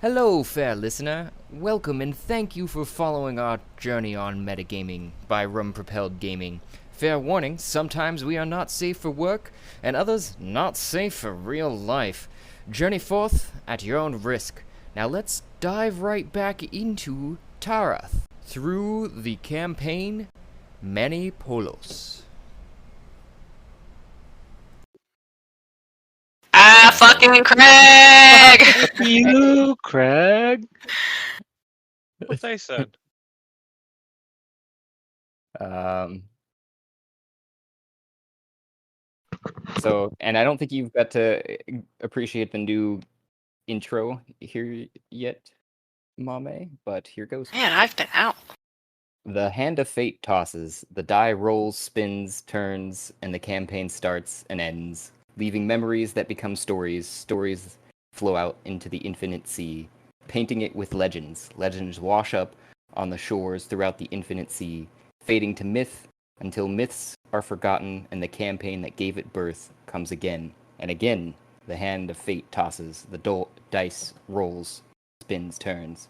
Hello, fair listener. Welcome and thank you for following our journey on metagaming by Rum Propelled Gaming. Fair warning, sometimes we are not safe for work, and others not safe for real life. Journey forth at your own risk. Now let's dive right back into Tarath through the campaign Many Polos. Fucking Craig! Fuck you, Craig. What they said. Um, and I don't think you've got to appreciate the new intro here yet, Mamey, but here goes. Man, I've been out. The hand of fate tosses, the die rolls, spins, turns, and the campaign starts and ends, leaving memories that become stories. Stories flow out into the infinite sea, painting it with legends. Legends wash up on the shores throughout the infinite sea, fading to myth until myths are forgotten and the campaign that gave it birth comes again. And again, the hand of fate tosses, the dice rolls, spins, turns.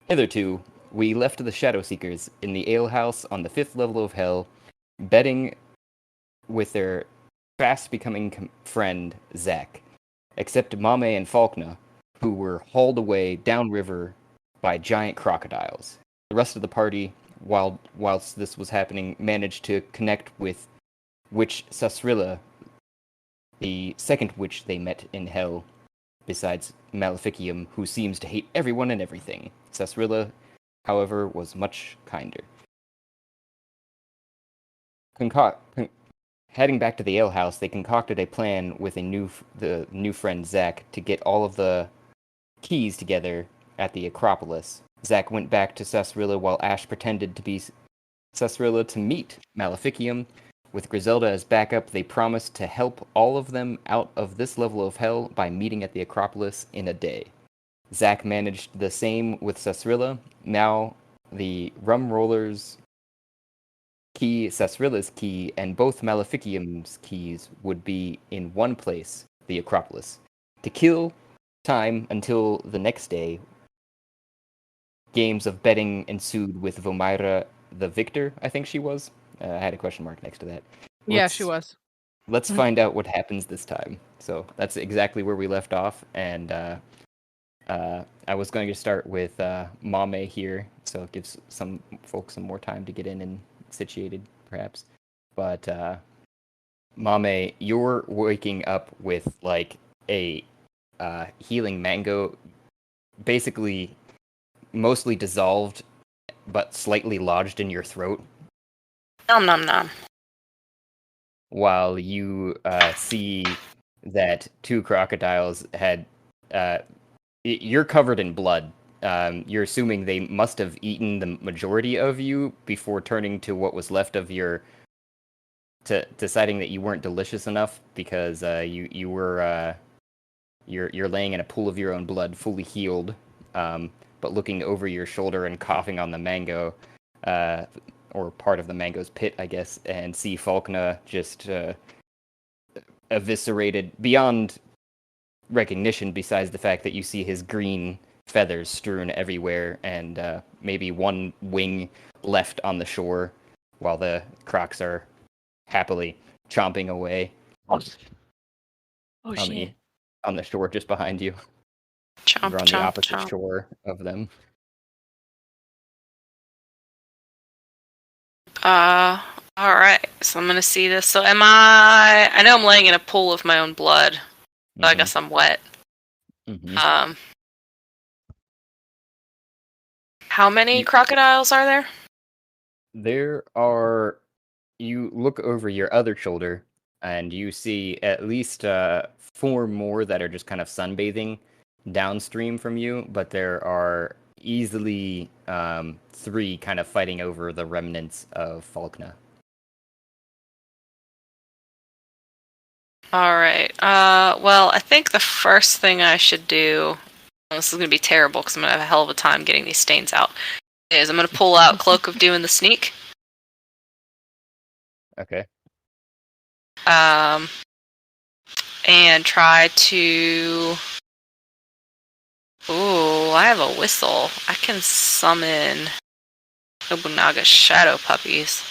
Hitherto, we left the Shadow Seekers in the Ale House on the 5th level of Hell, betting with their fast becoming friend, Zack, except Mamey and Falkner, who were hauled away downriver by giant crocodiles. The rest of the party, whilst this was happening, managed to connect with Witch Sasrilla, the second witch they met in Hell, besides Maleficium, who seems to hate everyone and everything. Sasrilla, however, was much kinder. Heading back to the Ale House, they concocted a plan with the new friend Zack to get all of the keys together at the Acropolis. Zack went back to Sasrilla while Ash pretended to be Sasrilla to meet Maleficium. With Griselda as backup, they promised to help all of them out of this level of hell by meeting at the Acropolis in a day. Zack managed the same with Sasrilla. Now, the Rum Roller's key, Sasrilla's key, and both Maleficium's keys would be in one place, the Acropolis. To kill time until the next day, games of betting ensued with Vomaira the victor, I think she was. I had a question mark next to that. Yeah, she was. Let's find out what happens this time. So that's exactly where we left off, and I was going to start with Mamey here, so it gives some folks some more time to get in and situated, perhaps. But Mamey, you're waking up with like a healing mango, basically mostly dissolved, but slightly lodged in your throat. Nom nom nom. While you see that two crocodiles had you're covered in blood. You're assuming they must have eaten the majority of you before turning to what was left of your, deciding that you weren't delicious enough because you were you're laying in a pool of your own blood, fully healed, but looking over your shoulder and coughing on the mango, or part of the mango's pit, I guess, and see Falkner just eviscerated beyond recognition, besides the fact that you see his green feathers strewn everywhere and maybe one wing left on the shore while the crocs are happily chomping away Oh on shit. on the shore just behind you. Chomp, You're on the chomp, opposite chomp. shore of them. Alright. So I'm gonna see this. So I know I'm laying in a pool of my own blood. So I guess I'm wet. Mm-hmm. How many crocodiles are there? There are. You look over your other shoulder, and you see at least 4 more that are just kind of sunbathing downstream from you, but there are easily 3 kind of fighting over the remnants of Falkner. Alright. Well, I think the first thing I should do, this is gonna be terrible because I'm gonna have a hell of a time getting these stains out, is I'm gonna pull out Cloak of Doom and the Sneak. Okay. And try to... Ooh. I have a whistle. I can summon Nobunaga shadow puppies.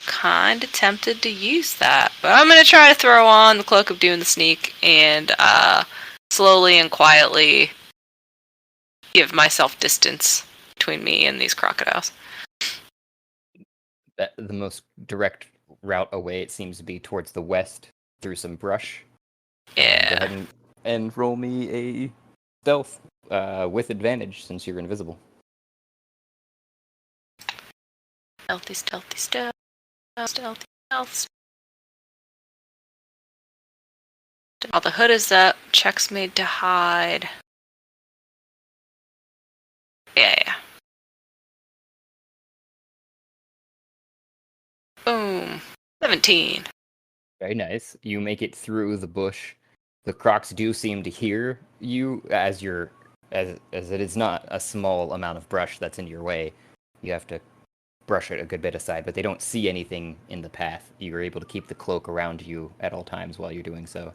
Kinda tempted to use that, but I'm gonna try to throw on the Cloak of Doom the Sneak and slowly and quietly give myself distance between me and these crocodiles. The most direct route away, it seems to be towards the west through some brush. Go Yeah. ahead and roll me a stealth with advantage since you're invisible. Stealthy, stealthy, stealth. Stealthy, stealth. While the hood is up, checks made to hide. Yeah. Boom. 17. Very nice. You make it through the bush. The crocs do seem to hear you as it is not a small amount of brush that's in your way. You have to brush it a good bit aside, but they don't see anything in the path. You are able to keep the cloak around you at all times while you're doing so.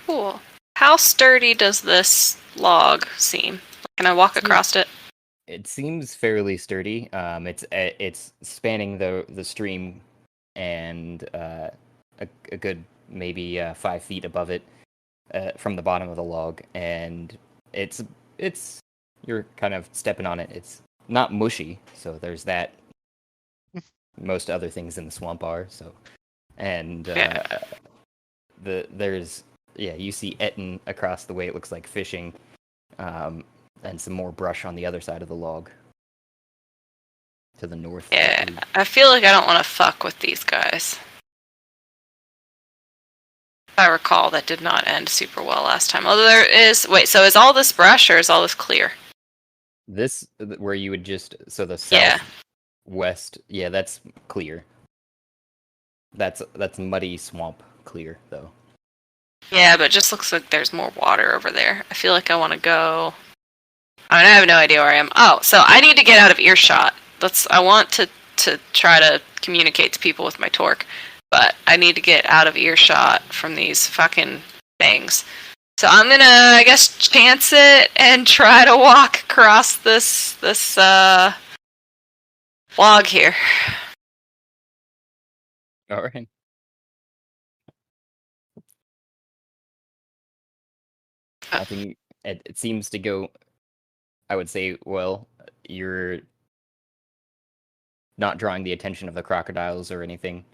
Cool. How sturdy does this log seem? Can I walk across it? It seems fairly sturdy. It's spanning the stream and a good maybe 5 feet above it from the bottom of the log, and it's you're kind of stepping on it. It's not mushy, so there's that. Most other things in the swamp are so, and there's you see Etten across the way. It looks like fishing, and some more brush on the other side of the log to the north. Yeah, I feel like I don't want to fuck with these guys. If I recall, that did not end super well last time. Although there is... Wait, so is all this brush or is all this clear? This, where you would just... So the southwest, that's clear. That's muddy swamp clear, though. Yeah, but it just looks like there's more water over there. I feel like I want to go... I mean, I have no idea where I am. Oh, so I need to get out of earshot. I want to try to communicate to people with my torque, but I need to get out of earshot from these fucking things. So I'm gonna, I guess, chance it and try to walk across this log here. All right. I think it seems to go... I would say, well, you're not drawing the attention of the crocodiles or anything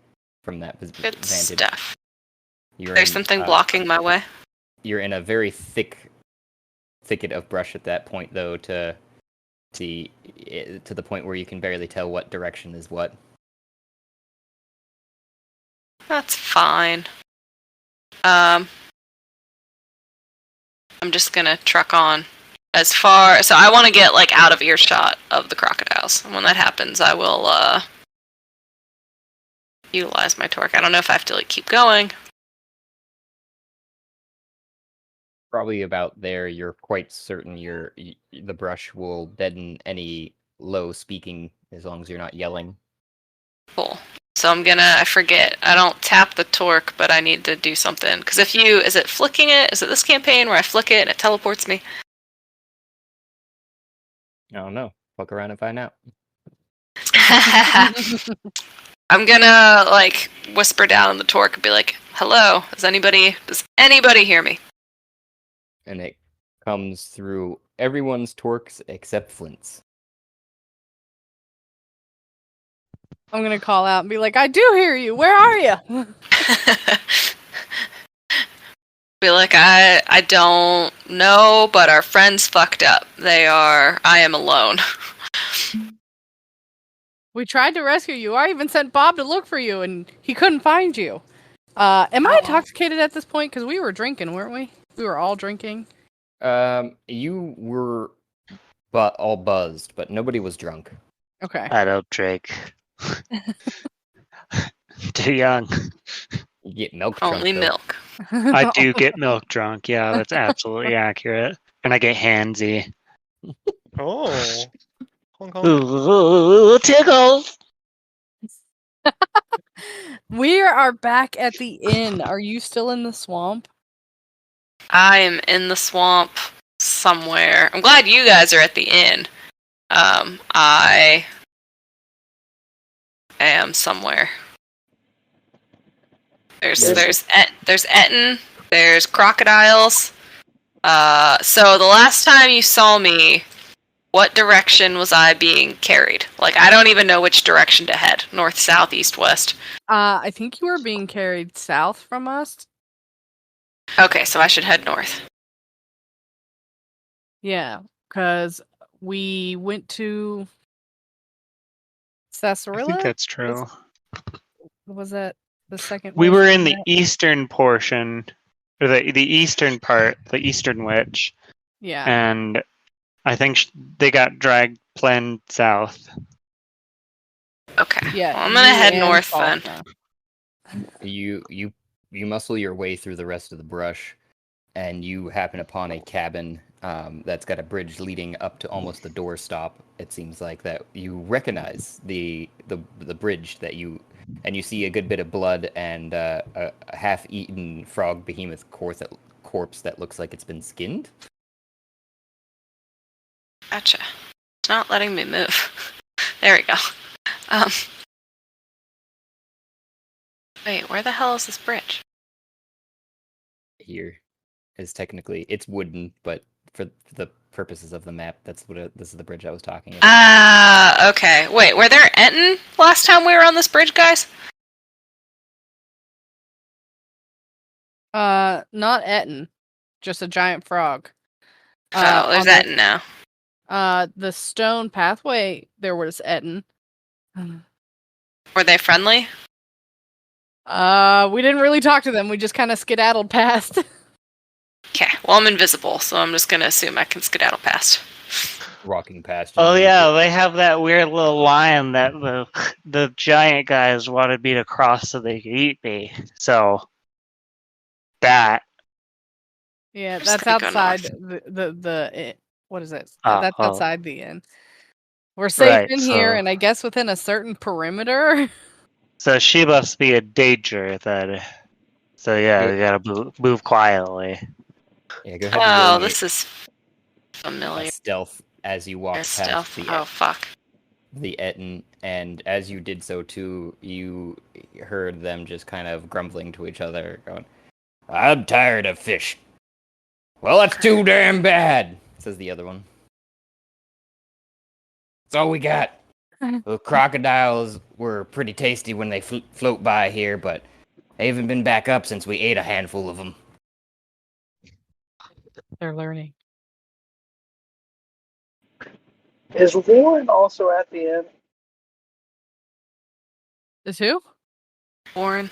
from that Good vantage. stuff. There's There's something blocking my way. You're in a very thicket of brush at that point, though, to the point where you can barely tell what direction is what. That's fine. I'm just gonna truck on as far... So I want to get, like, out of earshot of the crocodiles. And when that happens, I will, utilize my torque. I don't know if I have to, like, keep going. Probably about there, you're quite certain the brush will deaden any low speaking as long as you're not yelling. Cool. So I forget, I don't tap the torque, but I need to do something. Because is it flicking it? Is it this campaign where I flick it and it teleports me? I don't know. Fuck around and find out. I'm gonna, like, whisper down the torque and be like, hello, does anybody hear me? And it comes through everyone's torques except Flint's. I'm gonna call out and be like, I do hear you. Where are you? Be like, I don't know, but our friends fucked up. I am alone. We tried to rescue you. I even sent Bob to look for you, and he couldn't find you. Am I intoxicated at this point? Because we were drinking, weren't we? We were all drinking. You were all buzzed, but nobody was drunk. Okay. I don't drink. Too young. You get milk drunk. Only though. milk. I do get milk drunk. Yeah, that's absolutely accurate. And I get handsy. Oh. Honk, honk. Ooh, tickles. We are back at the inn. Are you still in the swamp? I am in the swamp somewhere. I'm glad you guys are at the inn. I am somewhere. There's Etten. There's crocodiles. So the last time you saw me, what direction was I being carried? Like, I don't even know which direction to head. North, south, east, west. I think you were being carried south from us. Okay, so I should head north. Yeah, because we went to I Sarsaparilla. think that's true. Was that the second? We witch were we in the met? eastern portion, or the eastern part, the eastern witch, Yeah. and I think they got dragged planned south. Okay. Yeah. Well, I'm gonna you head and north then. Falkner. You muscle your way through the rest of the brush, and you happen upon a cabin that's got a bridge leading up to almost the doorstop. It seems like that you recognize the bridge that you see a good bit of blood and a half-eaten frog behemoth corpse that looks like it's been skinned. Gotcha. It's not letting me move. There we go. Wait, where the hell is this bridge? Here is technically it's wooden, but for the purposes of the map, this is the bridge I was talking about. Ah, okay. Wait, were there Enton last time we were on this bridge, guys? Not Etten, just a giant frog. Oh, there's on Enton now. the stone pathway, there was Etten. Were they friendly? We didn't really talk to them. We just kind of skedaddled past. Okay, well, I'm invisible, so I'm just gonna assume I can skedaddle past. Walking past. Oh yeah, they have that weird little line that the giant guys wanted me to cross so they could eat me. So that. Yeah, I'm just that's gonna go outside north. what is it? Oh, That's oh. outside the inn. We're safe Right, in here, so- and I guess within a certain perimeter. So she must be a danger then. So yeah, Good. we gotta move quietly. Yeah, go ahead and roll Oh, me this is a familiar stealth as you walk past stuff. the Oh, fuck. Etten, and as you did so too, you heard them just kind of grumbling to each other, going, "I'm tired of fish." "Well, that's too damn bad," says the other one. "That's all we got. The crocodiles were pretty tasty when they float by here, but they haven't been back up since we ate a handful of them." They're learning. Is Warren also at the end? Is who? Warren.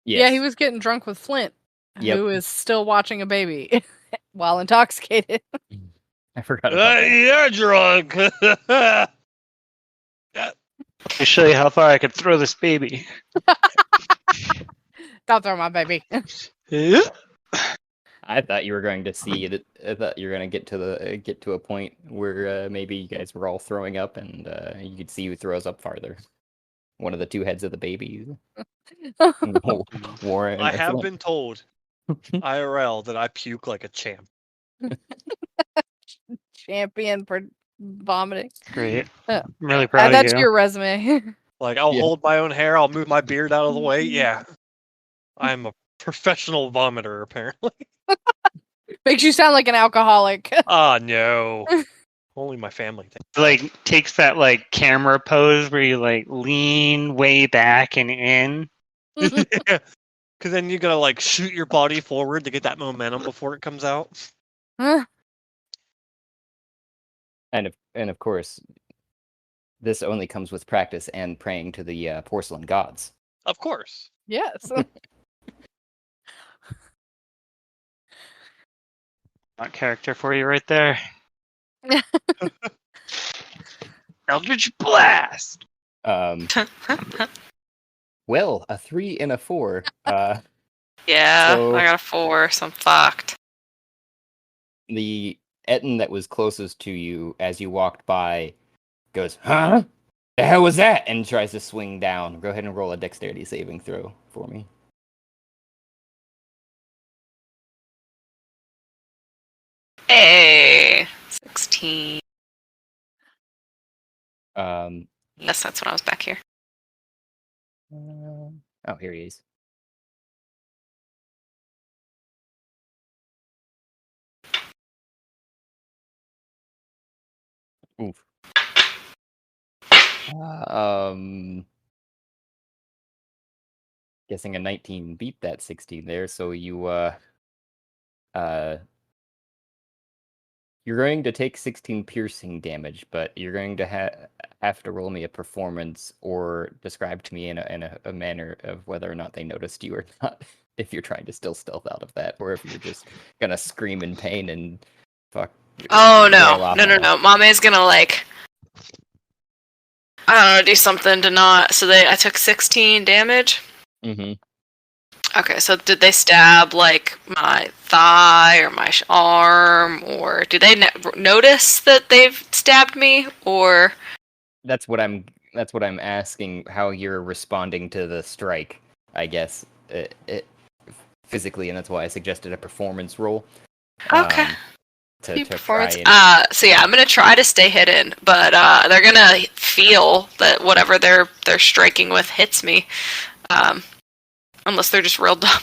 Yes. Yeah, he was getting drunk with Flint, Yep. who is still watching a baby while intoxicated. I forgot about that. You're drunk. Let me show you how far I could throw this baby. Don't throw my baby. I thought you were going to see it. I thought you were going to get to a point where maybe you guys were all throwing up, and you could see who throws up farther. One of the two heads of the baby. Warren. I or have Flint. been told IRL that I puke like a champ. Champion for vomiting. Great. Yeah. I'm really proud That's of you. your resume. Like, I'll Yeah. hold my own hair, I'll move my beard out of the way. Yeah. I'm a professional vomiter, apparently. Makes you sound like an alcoholic. Ah, no. Only my family thinks. Like takes that like camera pose where you like lean way back and in. Yeah. Because then you gotta, like, shoot your body forward to get that momentum before it comes out. Huh? And of course, this only comes with practice and praying to the porcelain gods. Of course. Yes. Not character for you right there. Eldritch Blast! Well, a 3 and a 4. Yeah, So- I got a 4, so I'm fucked. The Etten that was closest to you as you walked by goes, "Huh?" The hell was that? And tries to swing down. Go ahead and roll a dexterity saving throw for me. Hey, 16. Um, Yes, that's when I was back here. oh, here he is. Oof. Guessing a 19 beat that 16 there, so you you're going to take 16 piercing damage, but you're going to have to roll me a performance or describe to me in a manner of whether or not they noticed you or not. If you're trying to still stealth out of that, or if you're just gonna scream in pain and fuck. Oh wail no, off no, on no, them. no. Mame's gonna like, I don't know, do something to not. So I took 16 damage. Mm-hmm. Okay, so did they stab like my thigh or my arm, or do they notice that they've stabbed me, or? That's what I'm asking. How you're responding to the strike? I guess physically, and that's why I suggested a performance roll. Okay. To try Performance. and So yeah, I'm gonna try to stay hidden, but they're gonna feel that whatever they're striking with hits me, unless they're just real dumb.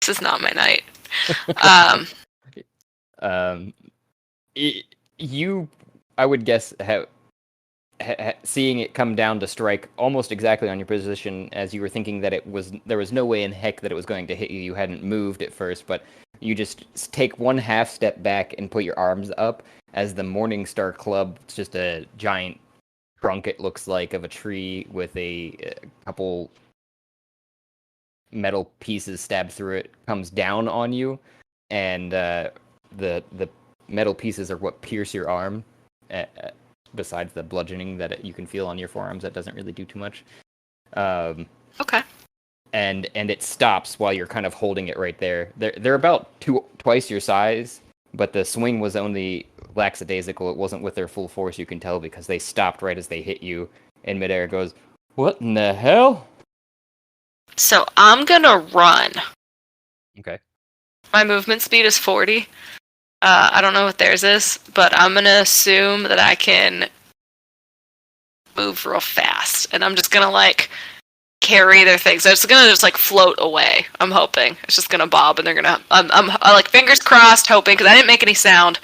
This is not my night. You, I would guess, seeing it come down to strike almost exactly on your position as you were thinking that there was no way in heck that it was going to hit you. You hadn't moved at first, but you just take one half step back and put your arms up as the Morningstar Club, it's just a giant trunk, it looks like, of a tree with a couple metal pieces stabbed through it, comes down on you, and the metal pieces are what pierce your arm. Besides the bludgeoning that you can feel on your forearms, that doesn't really do too much. Okay. And it stops while you're kind of holding it right there. They're about twice your size, but the swing was only lackadaisical. It wasn't with their full force, you can tell, because they stopped right as they hit you in midair. It goes, "What in the hell?" So I'm gonna run. Okay. My movement speed is 40. I don't know what theirs is, but I'm gonna assume that I can move real fast, and I'm just gonna like carry their things. So it's gonna just like float away. I'm hoping it's just gonna bob, and they're gonna. I'm like fingers crossed, hoping because I didn't make any sound.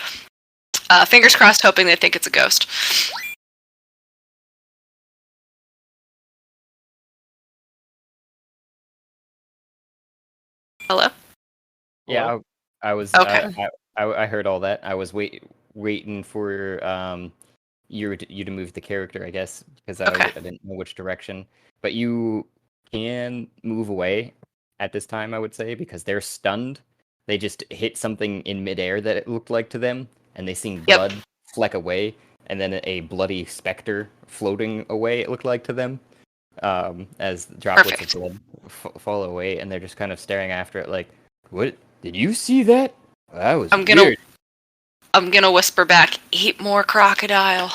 Fingers crossed, hoping they think it's a ghost. Hello? Yeah, I was. Okay. I heard all that. I was waiting for you to move the character, I guess, because Okay. I didn't know which direction. But you can move away at this time, I would say, because they're stunned. They just hit something in midair that it looked like to them, and they seen Yep. blood fleck away, and then a bloody specter floating away. It looked like to them, as droplets Perfect. of blood fall away, and they're just kind of staring after it, like, "What? Did you see that? That was weird." I'm gonna whisper back, eat more crocodile.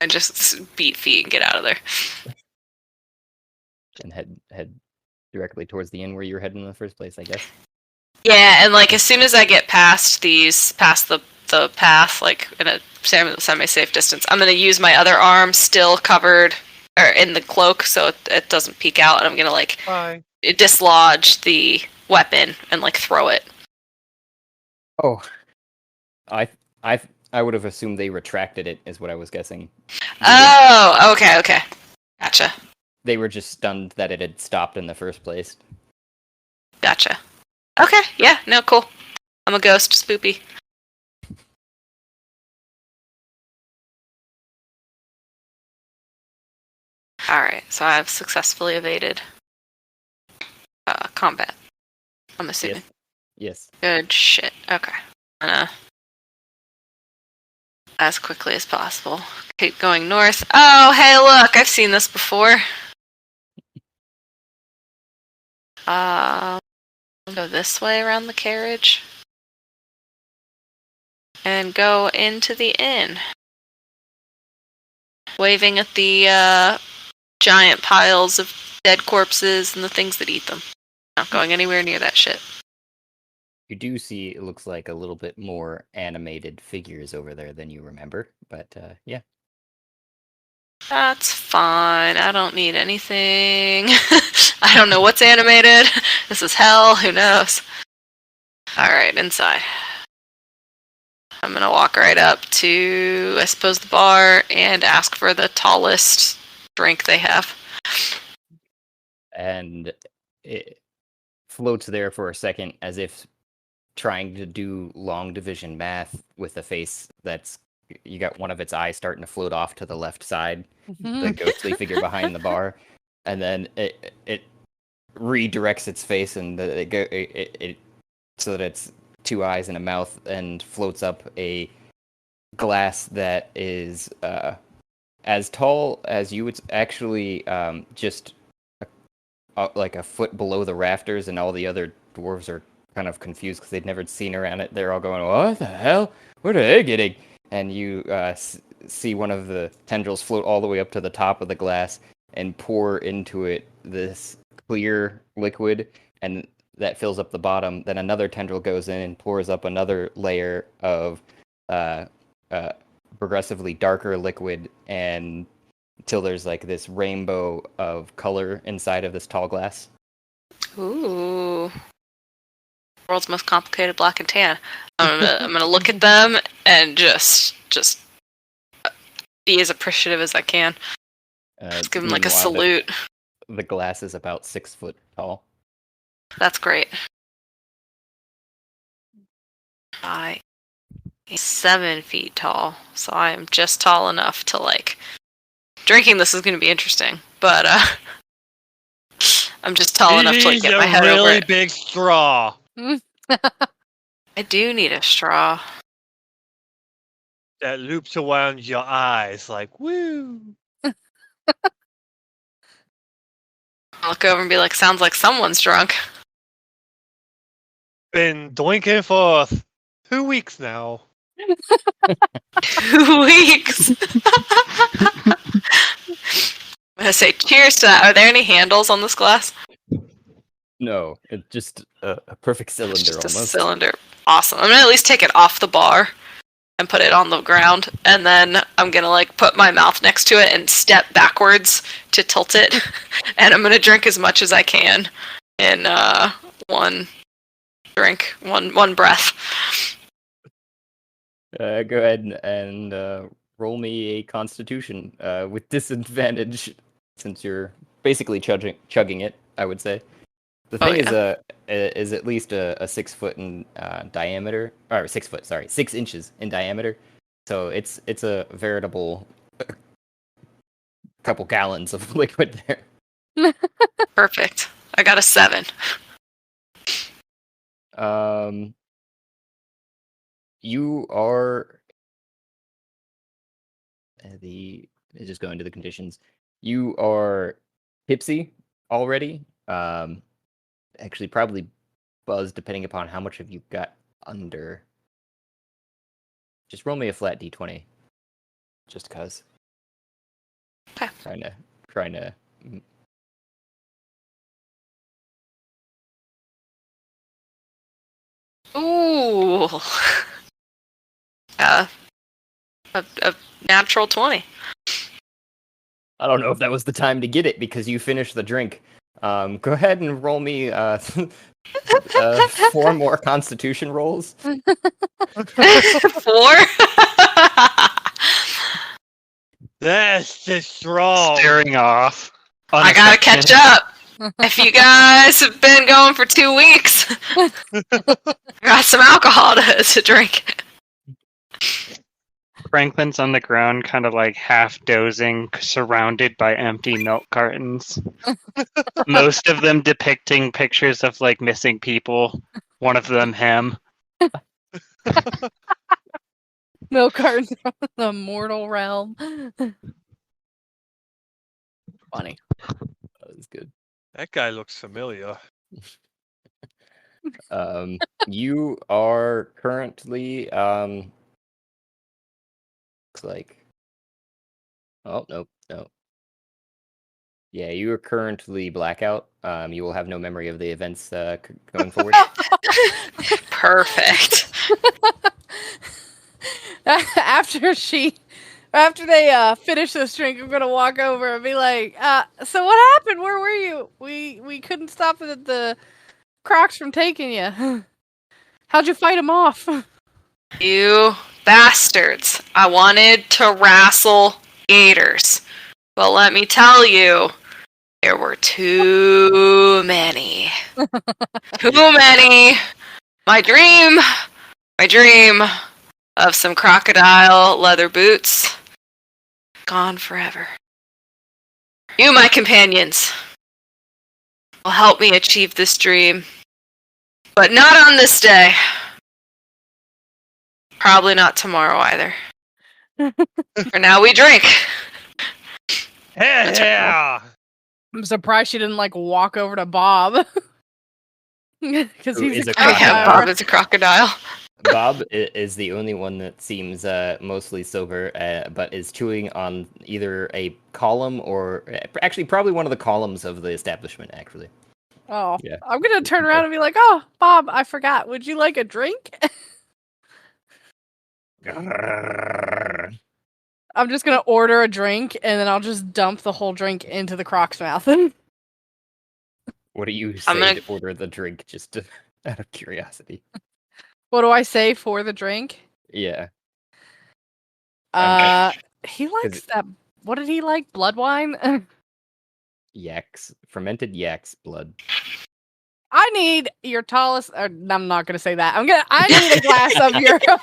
And just beat feet and get out of there. And head directly towards the inn where you were heading in the first place, I guess. Yeah, and like as soon as I get past the path, like in a semi-safe distance, I'm gonna use my other arm still covered or in the cloak so it doesn't peek out, and I'm gonna like dislodge the weapon and like throw it. Oh, I would have assumed they retracted it, is what I was guessing. Oh, okay, gotcha. They were just stunned that it had stopped in the first place. Gotcha. Okay, yeah, no, cool. I'm a ghost, spoopy. Alright, so I've successfully evaded combat. I'm assuming. Yes. Good shit. Okay. I'm gonna, as quickly as possible, keep going north. Oh, hey, look! I've seen this before. Go this way around the carriage. and go into the inn. Waving at the giant piles of dead corpses and the things that eat them. Not going anywhere near that shit. You do see, it looks like a little bit more animated figures over there than you remember, but yeah. That's fine. I don't need anything. I don't know what's animated. This is hell. Who knows? Alright, inside. I'm gonna walk right up to, I suppose, the bar and ask for the tallest drink they have. And it floats there for a second as if trying to do long division math with a face that's, you got one of its eyes starting to float off to the left side, the ghostly figure behind the bar, and then it redirects its face and it so that it's two eyes and a mouth, and floats up a glass that is as tall as you. It's actually just like a foot below the rafters, and all the other dwarves are kind of confused because they'd never seen around it. They're all going, "What the hell? What are they getting?" And you see one of the tendrils float all the way up to the top of the glass and pour into it this clear liquid, and that fills up the bottom. Then another tendril goes in and pours up another layer of progressively darker liquid, and until there's like this rainbow of color inside of this tall glass. Ooh. World's most complicated black and tan. I'm gonna look at them and just be as appreciative as I can. Just give them like a salute. The glass is about 6 foot tall. That's great. I am 7 feet tall, so I am just tall enough to like. Drinking this is going to be interesting, but I'm just tall enough to like get my head over it. A really big straw. I do need a straw. That loops around your eyes like, woo. I'll look over and be like, sounds like someone's drunk. Been drinking for 2 weeks now. 2 weeks. I'm gonna say cheers to that. Are there any handles on this glass? No, it's just a perfect cylinder. It's just almost. a cylinder. Awesome. I'm gonna at least take it off the bar and put it on the ground, and then I'm gonna like put my mouth next to it and step backwards to tilt it, and I'm gonna drink as much as I can in one drink, one breath. Go ahead and roll me a Constitution with disadvantage, since you're basically chugging it. I would say the thing is at least a 6 foot in diameter, or 6 foot, sorry, 6 inches in diameter. So it's a veritable couple gallons of liquid there. Perfect. I got a 7. You are just go into the conditions. You are tipsy already. Actually, probably buzzed, depending upon how much of you got under. Just roll me a flat d20, just cause. Okay. Trying to. Ooh. A natural 20. I don't know if that was the time to get it because you finished the drink. Go ahead and roll me 4 more Constitution rolls. 4? That's just strong. Staring off. I gotta catch up. If you guys have been going for 2 weeks, I got some alcohol to drink. Franklin's on the ground, kind of like half dozing, surrounded by empty milk cartons. Most of them depicting pictures of like missing people. One of them him. Milk cartons from the mortal realm. Funny. That was good. That guy looks familiar. You are currently looks like. Oh, no. Yeah, you are currently blackout. You will have no memory of the events going forward. Perfect. After they finish this drink, I'm gonna walk over and be like, so what happened? Where were you? We couldn't stop the Crocs from taking you. How'd you fight them off? You bastards. I wanted to wrestle gators. But let me tell you, there were too many. Too many. My dream of some crocodile leather boots, gone forever. You, my companions, will help me achieve this dream. But not on this day. Probably not tomorrow either. For now, we drink. Yeah. I'm surprised she didn't like walk over to Bob. Because Who he's is a a Oh yeah, crocodile. crocodile. Bob is a crocodile. Bob is the only one that seems mostly sober, but is chewing on either a column or actually probably one of the columns of the establishment. Actually, Oh, Yeah. I'm gonna turn around and be like, "Oh, Bob, I forgot. Would you like a drink?" I'm just gonna order a drink and then I'll just dump the whole drink into the Croc's mouth. What do you I'm say gonna- to order the drink? Just out of curiosity. What do I say for the drink? Yeah. He likes that. What did he like? Blood wine. Yaks, fermented yak's blood. I need your tallest. I'm not gonna say that. I need a glass of your of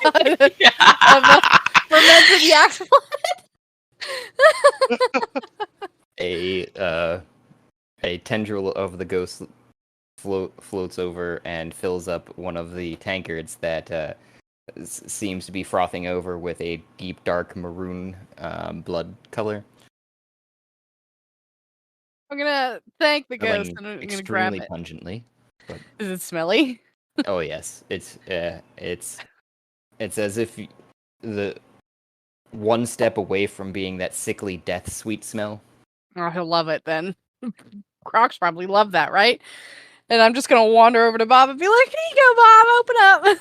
fermented yak's blood. A tendril of the ghost floats over and fills up one of the tankards that seems to be frothing over with a deep dark maroon blood color. I'm gonna thank the ghost Smelling and I'm gonna grab extremely it. pungently. Is it smelly? Oh yes, it's as if the one step away from being that sickly death sweet smell. Oh, he'll love it then. Crocs probably love that, right? And I'm just gonna wander over to Bob and be like, "Here you go, Bob. Open up."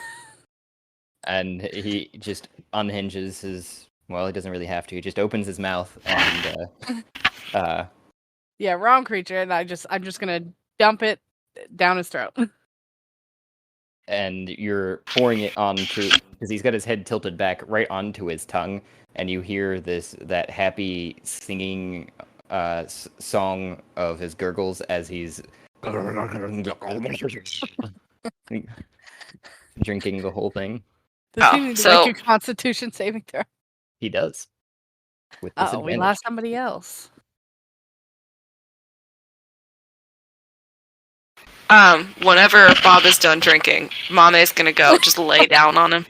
And he just unhinges his. Well, he doesn't really have to. He just opens his mouth and Yeah, wrong creature, and I'm just gonna dump it down his throat. and you're pouring it onto because he's got his head tilted back right onto his tongue, and you hear that happy singing song of his gurgles as he's drinking the whole thing. Does he Oh, need to so- make a Constitution saving throw? He does. With Oh, we disadvantage. lost somebody else. Whenever Bob is done drinking, Mamey's gonna go just lay down on him.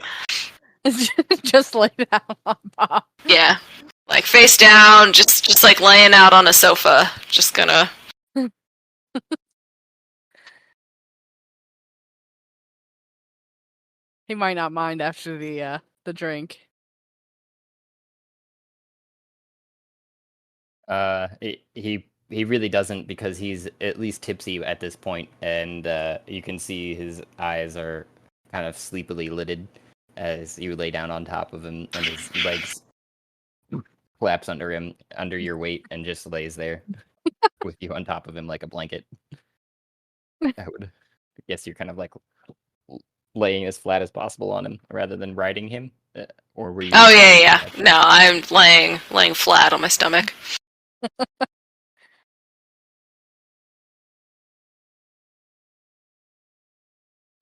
Just lay down on Bob. Yeah. Like face down, just like laying out on a sofa. Just gonna He might not mind after the drink. He really doesn't because he's at least tipsy at this point, and you can see his eyes are kind of sleepily lidded as you lay down on top of him, and his legs collapse under him, under your weight, and just lays there with you on top of him like a blanket. I would guess you're kind of like laying as flat as possible on him rather than riding him, or were you? Oh yeah. No, I'm laying flat on my stomach.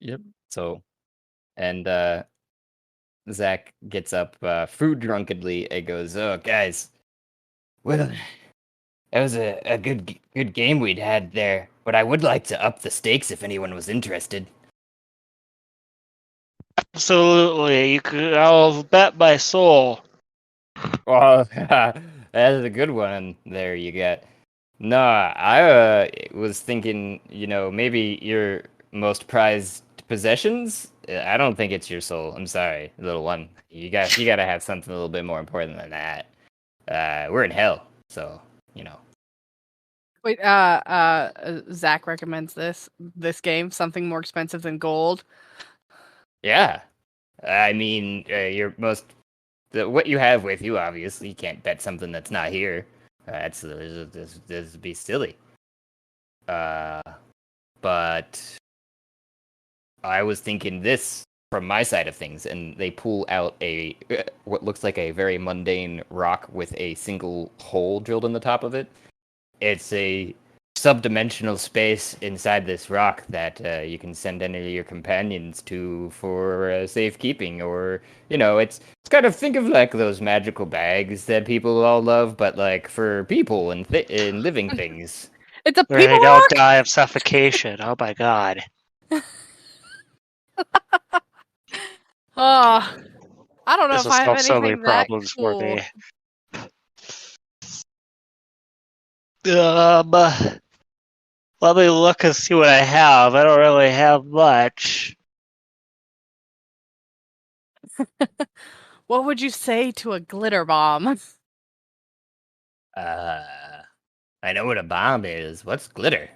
Yep. So, and Zach gets up, food drunkenly, and goes, "Oh, guys, well, that was a good game we'd had there, but I would like to up the stakes if anyone was interested." Absolutely, I'll bet my soul. Well, that's a good one. There you got. No, I was thinking, maybe your most prized possessions? I don't think it's your soul. I'm sorry, little one. You gotta have something a little bit more important than that. We're in hell, so you know. Wait, Zach recommends this game, something more expensive than gold. Yeah, I mean, what you have with you. Obviously, you can't bet something that's not here. This would be silly. But I was thinking this from my side of things, and they pull out what looks like a very mundane rock with a single hole drilled in the top of it. It's a subdimensional space inside this rock that you can send any of your companions to for safekeeping, or it's kind of, think of like those magical bags that people all love, but like for people and living things. It's a Where people they don't rock. die of suffocation. Oh my god. Oh, I don't know This if will I have solve so many anything that problems for cool. me. Let me look and see what I have. I don't really have much. What would you say to a glitter bomb? I know what a bomb is. What's glitter?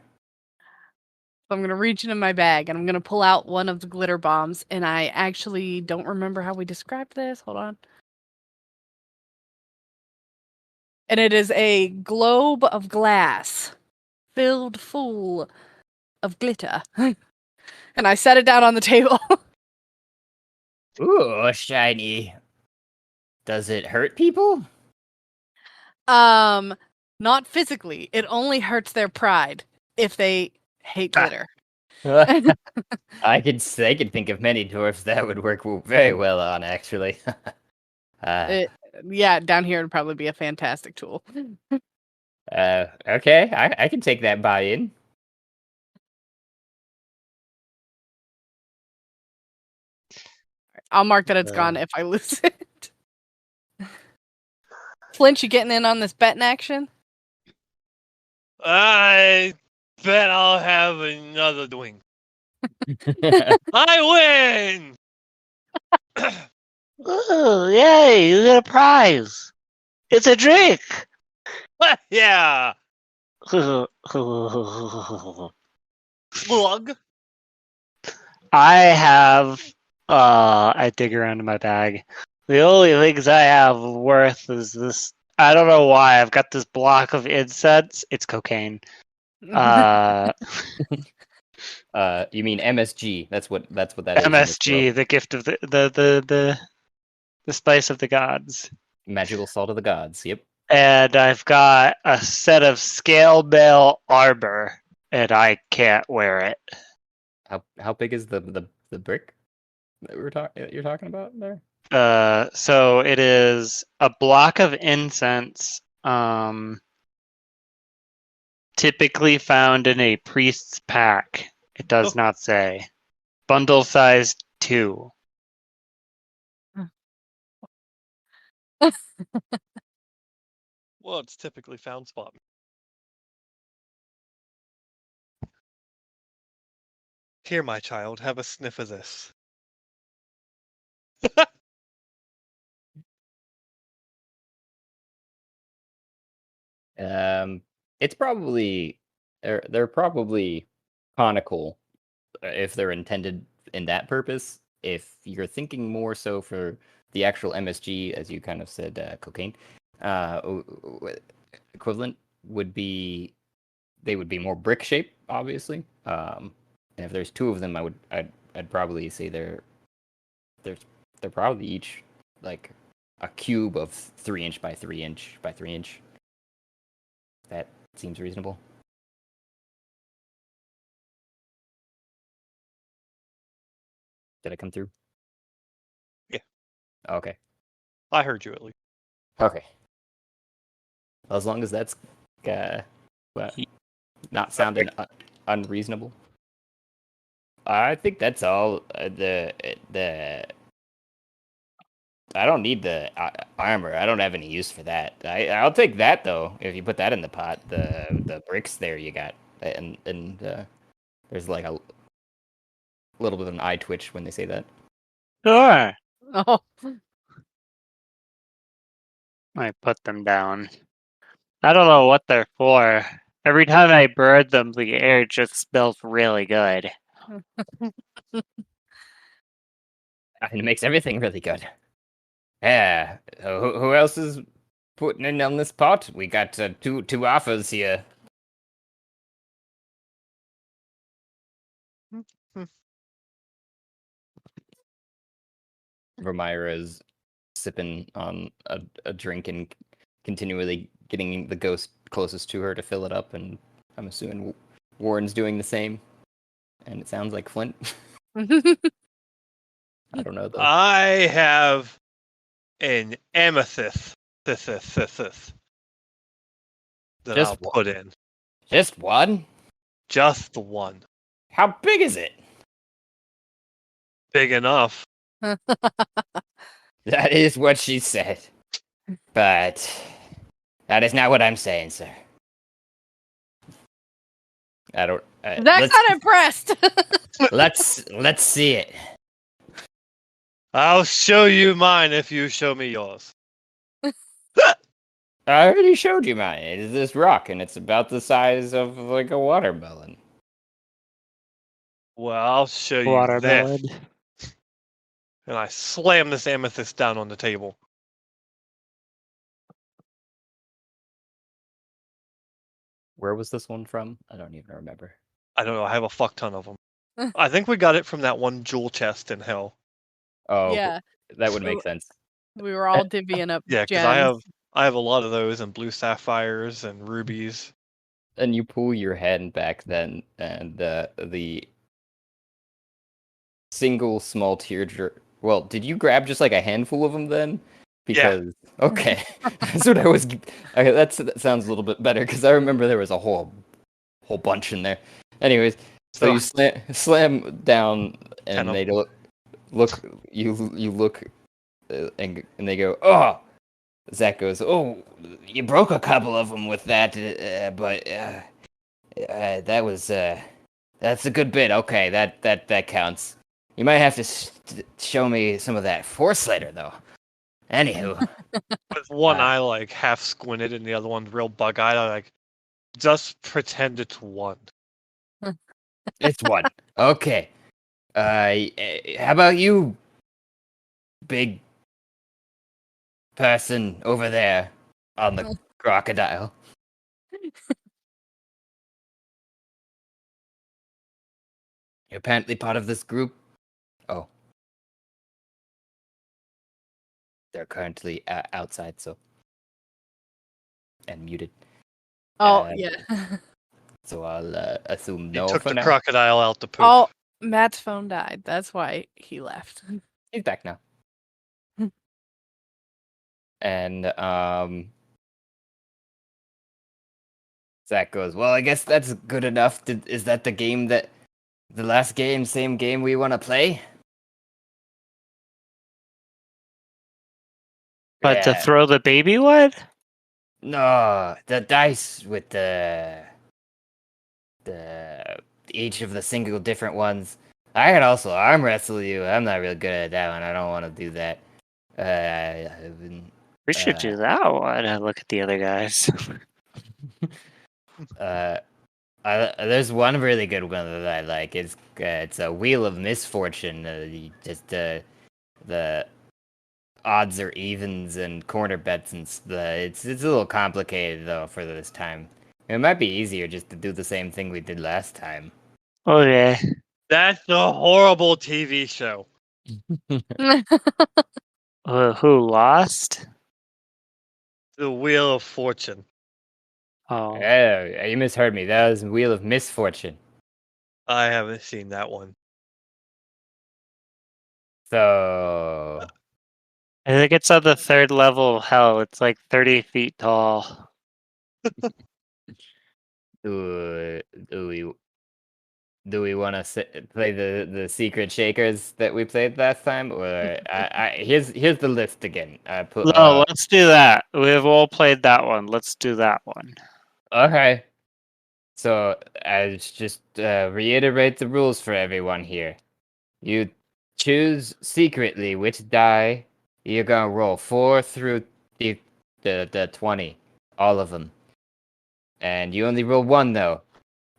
I'm gonna reach into my bag and I'm gonna pull out one of the glitter bombs, and I actually don't remember how we described this. Hold on. And it is a globe of glass filled full of glitter. And I set it down on the table. Ooh, shiny. Does it hurt people? Not physically. It only hurts their pride if they hate glitter. I could think of many dwarfs that would work very well on, actually. Yeah, down here would probably be a fantastic tool. Okay, I can take that buy-in. I'll mark that it's gone if I lose it. Flint, you getting in on this betting action? I bet I'll have another wing. I win! Ooh, yay, you get a prize. It's a drink. Yeah! Slug. I have I dig around in my bag. The only things I have worth is this. I don't know why. I've got this block of incense. It's cocaine. You mean MSG? That's what that is. MSG, the gift of the spice of the gods. Magical salt of the gods. Yep. And I've got a set of scale mail armor, and I can't wear it. How big is the brick that you're talking about there? So it is a block of incense, typically found in a priest's pack. It does not say. Bundle size 2. Well, it's typically found spot. Here, my child, have a sniff of this. It's probably they're probably conical if they're intended in that purpose. If you're thinking more so for the actual MSG, as you kind of said, cocaine, equivalent would be they would be more brick shape, obviously. And if there's two of them, I'd probably say they're probably each like a cube of 3" by 3" by 3". That seems reasonable. Did I come through? Yeah. Okay. I heard you at least. Okay. Well, as long as that's not sounding unreasonable. I think that's all. I don't need the armor. I don't have any use for that. I'll take that though. If you put that in the pot, the bricks there you got, and there's like a little bit of an eye twitch when they say that. Sure. Oh, I put them down. I don't know what they're for. Every time I burn them, the air just smells really good. It makes everything really good. Yeah. Who else is putting in on this pot? We got two offers here. Vermeer is sipping on a drink and continually getting the ghost closest to her to fill it up, and I'm assuming Warren's doing the same. And it sounds like Flint. I don't know though. I have an amethyst that Just I'll one. put in. Just one? Just the one. How big is it? Big enough. That is what she said. But that is not what I'm saying, sir. I don't. Zach's let's, not impressed. let's see it. I'll show you mine if you show me yours. I already showed you mine. It is this rock, and it's about the size of like a watermelon. Well, I'll show you Watermelon. this. And I slam this amethyst down on the table. Where was this one from? I don't even remember. I don't know. I have a fuck ton of them. I think we got it from that one jewel chest in hell. Oh, Yeah, that would make sense. we were all divvying up Yeah, because gems. I have a lot of those and blue sapphires and rubies. And you pull your hand back then, and the single small teardrop. Well, did you grab just like a handful of them then? Because okay, that's what I was. Okay, that sounds a little bit better because I remember there was a whole bunch in there. Anyways, so you slam down, and they look. You look, and they go, oh. Zach goes, oh, you broke a couple of them with that, but that was that's a good bit. Okay, that counts. You might have to show me some of that force later, though. Anywho, With one eye like half squinted and the other one real bug-eyed, I like just pretend it's one. it's one. Okay. How about you, big person over there on the crocodile? You're apparently part of this group. Oh. They're currently outside, so. And muted. Oh, yeah. So I'll assume He no took for the now. crocodile out to poop. Oh, Matt's phone died. That's why he left. He's back now. And Zach goes, well, I guess that's good enough. Is that the last game, same game we want to play? But to Yeah. throw the baby what? No, the dice with the each of the single different ones. I could also arm wrestle you. I'm not real good at that one. I don't want to do that. We should do that one. Look at the other guys. There's one really good one that I like. It's a Wheel of Misfortune. The odds or evens and corner bets and it's a little complicated though for this time. It might be easier just to do the same thing we did last time. Okay. That's a horrible TV show. Who lost? The Wheel of Fortune. Oh. You misheard me. That was Wheel of Misfortune. I haven't seen that one. So I think it's on the 3rd level of hell. It's like 30 feet tall. do we want to play the secret shakers that we played last time, or here's the list again. I put. No, let's do that. We've all played that one. Let's do that one. Okay. So I just reiterate the rules for everyone here. You choose secretly which die you're gonna roll. 4 through the 20. All of them. And you only roll 1, though,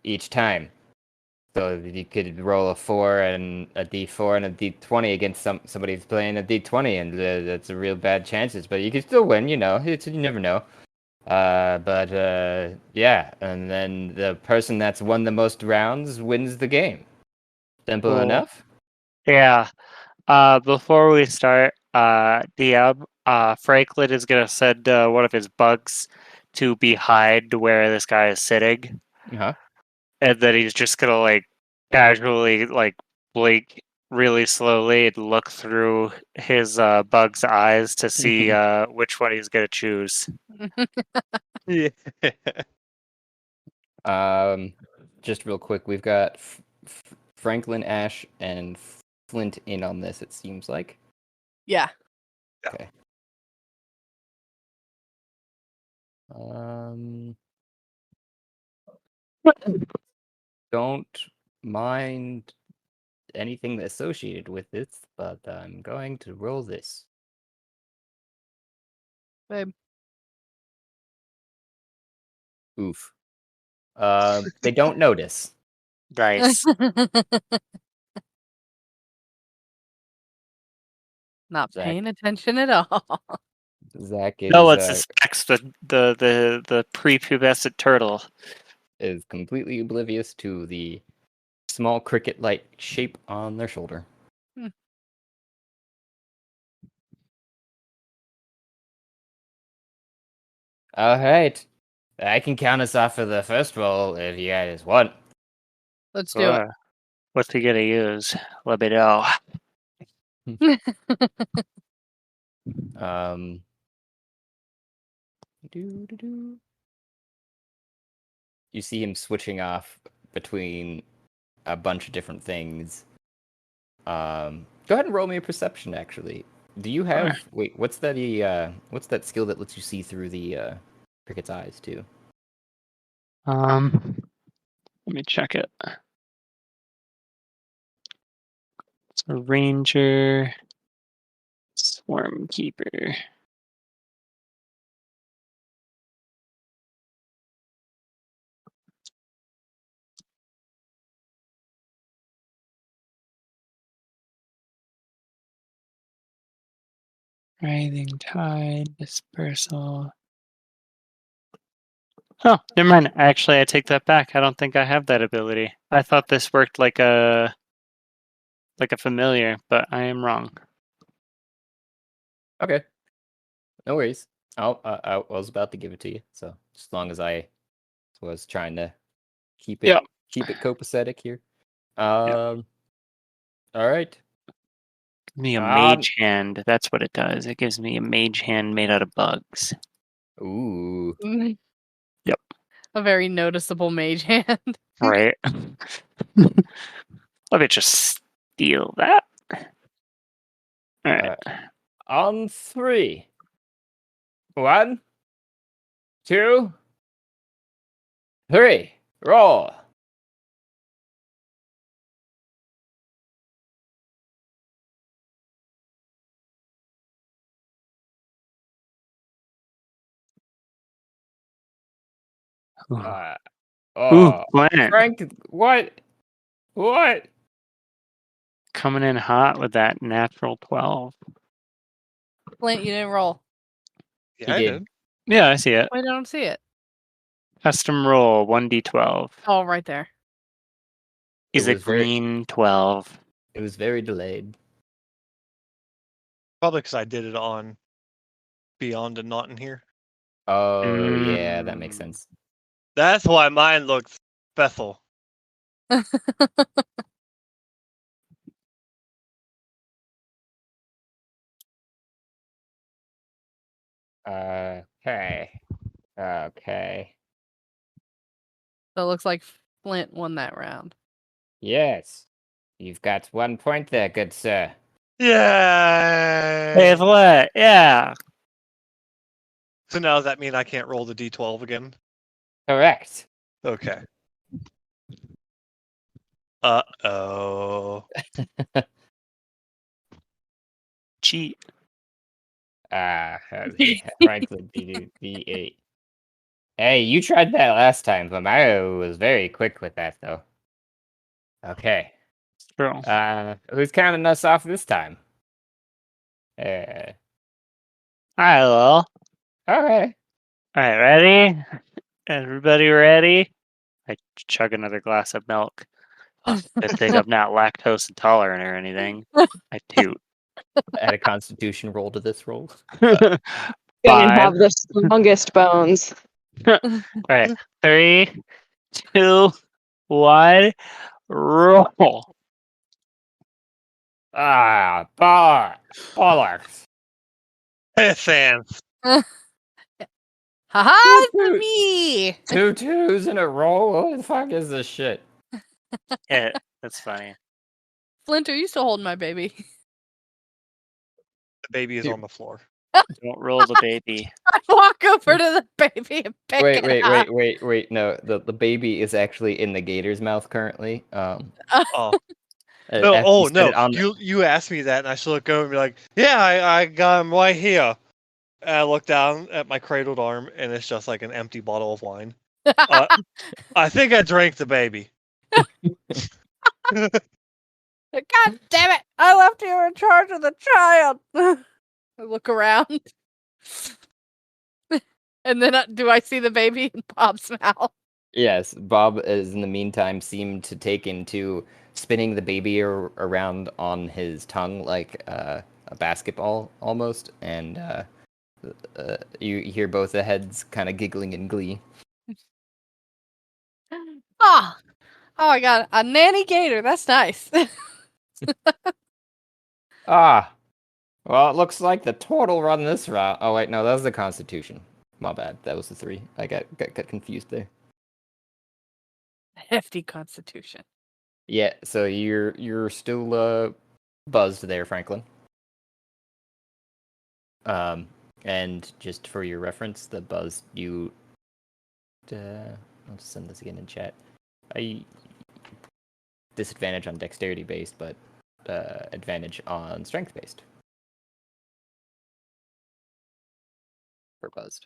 each time. So you could roll a 4 and a d4 and a d20 against somebody who's playing a d20, and that's a real bad chances. But you can still win, you never know. Yeah, and then the person that's won the most rounds wins the game. Simple Cool. enough. Yeah. Before we start, DM, Franklin is gonna send one of his bugs to be hide where this guy is sitting, Uh-huh. and then he's just gonna like casually like blink really slowly and look through his bug's eyes to see which one he's gonna choose. Yeah. Just real quick, we've got Franklin, Ash, and Flint in on this, it seems like. Yeah. Okay. Don't mind anything associated with this, but I'm going to roll this. Babe. Oof. They don't notice. Nice. Not Zach. paying attention at all. Zach is No one suspects the prepubescent turtle. is completely oblivious to the small cricket-like shape on their shoulder. All right, I can count us off for the first roll if you guys want. Let's do it. What's he gonna use? Let me know. Um. You see him switching off between a bunch of different things. Go ahead and roll me a perception. Actually, do you have? Alright. Wait, what's that? What's that skill that lets you see through the cricket's eyes too? Let me check it. It's a ranger, swarm keeper. Writhing tide, dispersal. Oh, never mind. Actually, I take that back. I don't think I have that ability. I thought this worked like a familiar, but I am wrong. Okay, no worries. I was about to give it to you, so as long as I was trying to keep it copacetic here. All right. Give me a mage hand. That's what it does. It gives me a mage hand made out of bugs. Ooh. Yep. A very noticeable mage hand. Right. Let me just steal that. All right. On 3. 1, 2, 3. Roll. Ooh, Flint. Frank, what? What? Coming in hot with that natural 12. Flint, you didn't roll. Yeah, I did. did. Yeah, I see it. Why don't see it? Custom roll 1d12. Oh, right there. Is It a was very- green 12. It was very delayed. Probably because I did it on Beyond and not in here. Oh, yeah, that makes Mm. sense. That's why mine looks special. Okay. Okay. So it looks like Flint won that round. Yes. You've got 1 point there, good sir. Yeah. Hey, Flint. Yeah. So now does that mean I can't roll the d12 again? Correct. Okay. Uh-oh. Cheat. Franklin D8. Hey, you tried that last time, but Mario was very quick with that, though. Okay. True. Who's counting us off this time? I will. Okay. Alright, ready? Everybody ready? I chug another glass of milk. Good thing I'm not lactose intolerant or anything. I toot. Add a constitution roll to this roll. Gonna Five. have the strongest bones. Alright, 3, 2, 1, roll. Bollocks. Pissants. Ha for Dude. me! 2 2s in a row? What the fuck is this shit? Yeah, that's funny. Flint, are you still holding my baby? The baby is Dude. on the floor. Don't roll the baby. I walk over to the baby and pick Wait, it up. wait. No, the baby is actually in the gator's mouth currently. Oh. After No, you set it no. on You asked me that, and I should look over and be like, yeah, I got him right here. And I look down at my cradled arm, and it's just like an empty bottle of wine. I think I drank the baby. God damn it! I left you in charge of the child. I look around, and then do I see the baby in Bob's mouth? Yes, Bob is in the meantime seemed to take into spinning the baby around on his tongue like a basketball almost, and you hear both the heads kind of giggling in glee. Oh, I got a nanny gator. That's nice. Well, it looks like the total run this route. Oh wait, no, that was the Constitution. My bad, that was the 3. I got confused there. Hefty constitution. Yeah, so you're still buzzed there, Franklin. And just for your reference, the buzz you I'll just send this again in chat. I disadvantage on dexterity based, but advantage on strength based. For buzzed.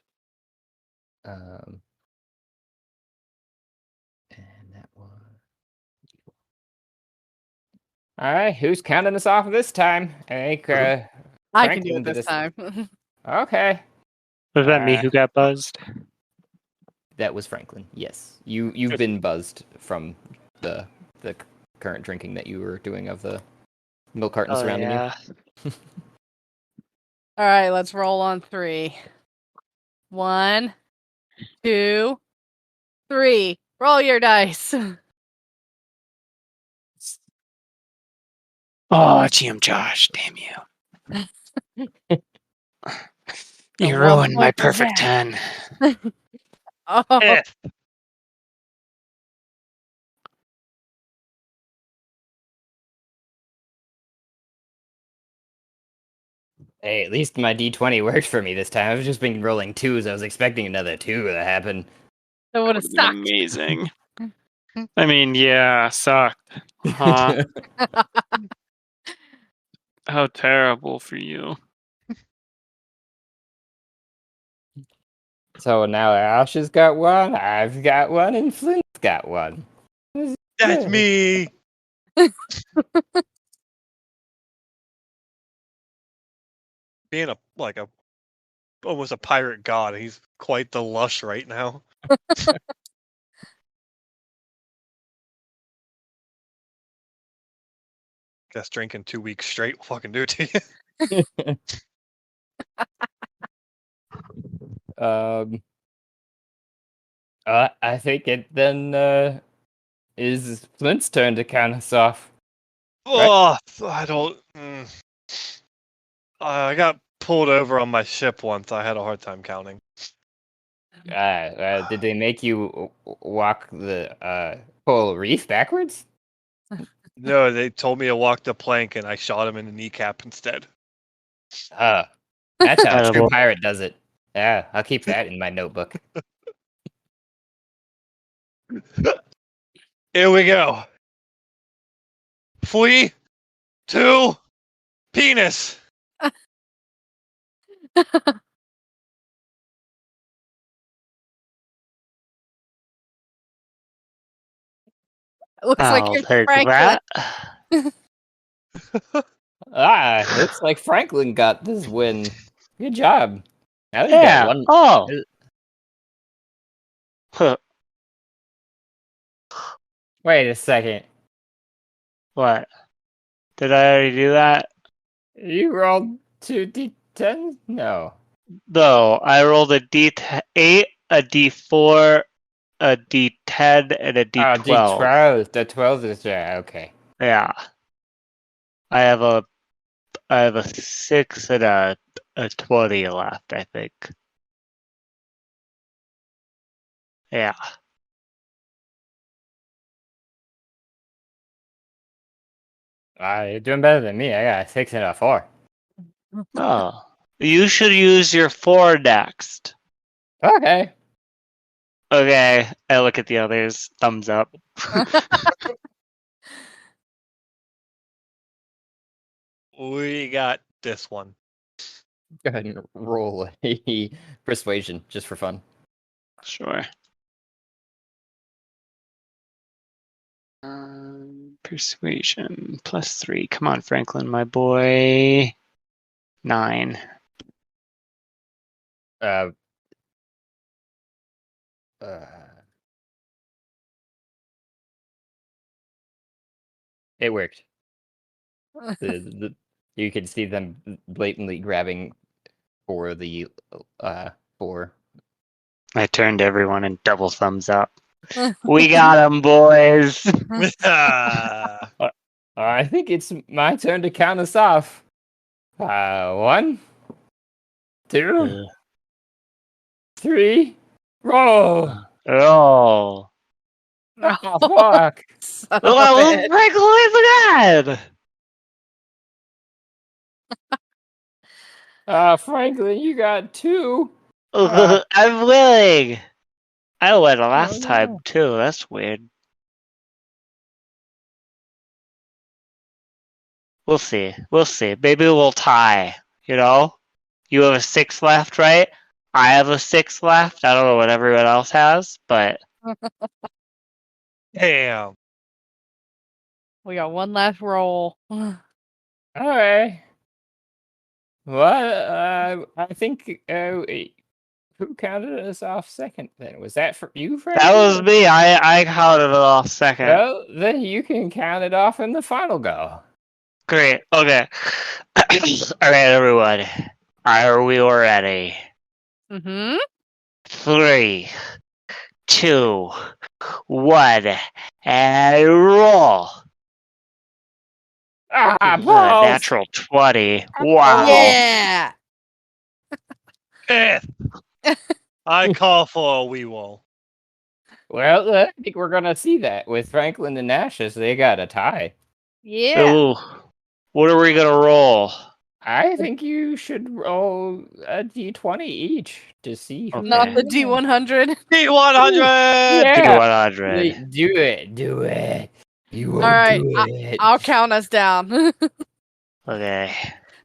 And that one. Alright, who's counting us off this time? I think I can do Franklin it did this time. Okay. Was that me who got buzzed? That was Franklin. Yes, you've been buzzed from the current drinking that you were doing of the milk carton surrounding you. All right, let's roll on 3. 1, 2, 3. Roll your dice. Oh, GM Josh, damn you. You The ruined my 1 point perfect advantage. 10. Oh, Eh. Hey, at least my D20 worked for me this time. I've just been rolling 2s. I was expecting another 2 to happen. that would have Would've been sucked. amazing. I mean, yeah, sucked. Huh? How terrible for you. So now Ash has got 1, I've got 1, and Flint's got 1. That's me. Being almost a pirate god, he's quite the lush right now. Guess drinking 2 weeks straight will fucking do it to you. I think it then is Flint's turn to count us off. Oh, I don't. I got pulled over on my ship once. I had a hard time counting. Did they make you walk the coral reef backwards? No, they told me to walk the plank, and I shot him in the kneecap instead. That's how a true Incredible. pirate does it. Yeah, I'll keep that in my notebook. Here we go. Flee to penis. Looks like I'll it's take Franklin. that. Looks like Franklin got this win. Good job. Now he's Yeah. got one. Oh. Huh. Wait a second. What? Did I already do that? You rolled 2d10? No. No, I rolled a D8, a D4, a D10, and a Oh, D12. D12. The 12 is there. Okay. Yeah. I have a 6 and a 20 left, I think. Yeah. You're doing better than me. I got a 6 and a 4. Oh. You should use your 4 next. Okay. Okay. I look at the others. Thumbs up. We got this one. Go ahead and roll a persuasion just for fun. Sure. Persuasion +3. Come on, Franklin, my boy. 9. Uh, it worked. You can see them blatantly grabbing for the 4. I turned to everyone and double thumbs up. We got them, boys. I think it's my turn to count us off. 1, 2, 3, roll! Oh. Oh, fuck! Son of a Oh, bitch. Franklin, Franklin, you got 2. I'm willing. I went last no. time too. That's weird. We'll see. We'll see. Maybe we'll tie. You know, you have a 6 left, right? I have a 6 left. I don't know what everyone else has, but Damn. We got one last roll. Alright. Well, I think who counted us off second then? Was that for you, Franklin? that was me. I counted it off second. Well, then you can count it off in the final go. Great. Okay. All right, everyone. Are we ready? Mm-hmm. 3, 2, 1, and roll. Ah, Ooh, balls! a natural 20. Wow. Yeah. Eh. I call for a wee roll. Well, I think we're gonna see that with Franklin and Nash as they got a tie. Yeah. Ooh. What are we gonna roll? I think you should roll a d20 each to see who. Okay. Not the D100. D100! Yeah. 100. Do it. Do it. You will All right, do it. I'll count us down. All Okay.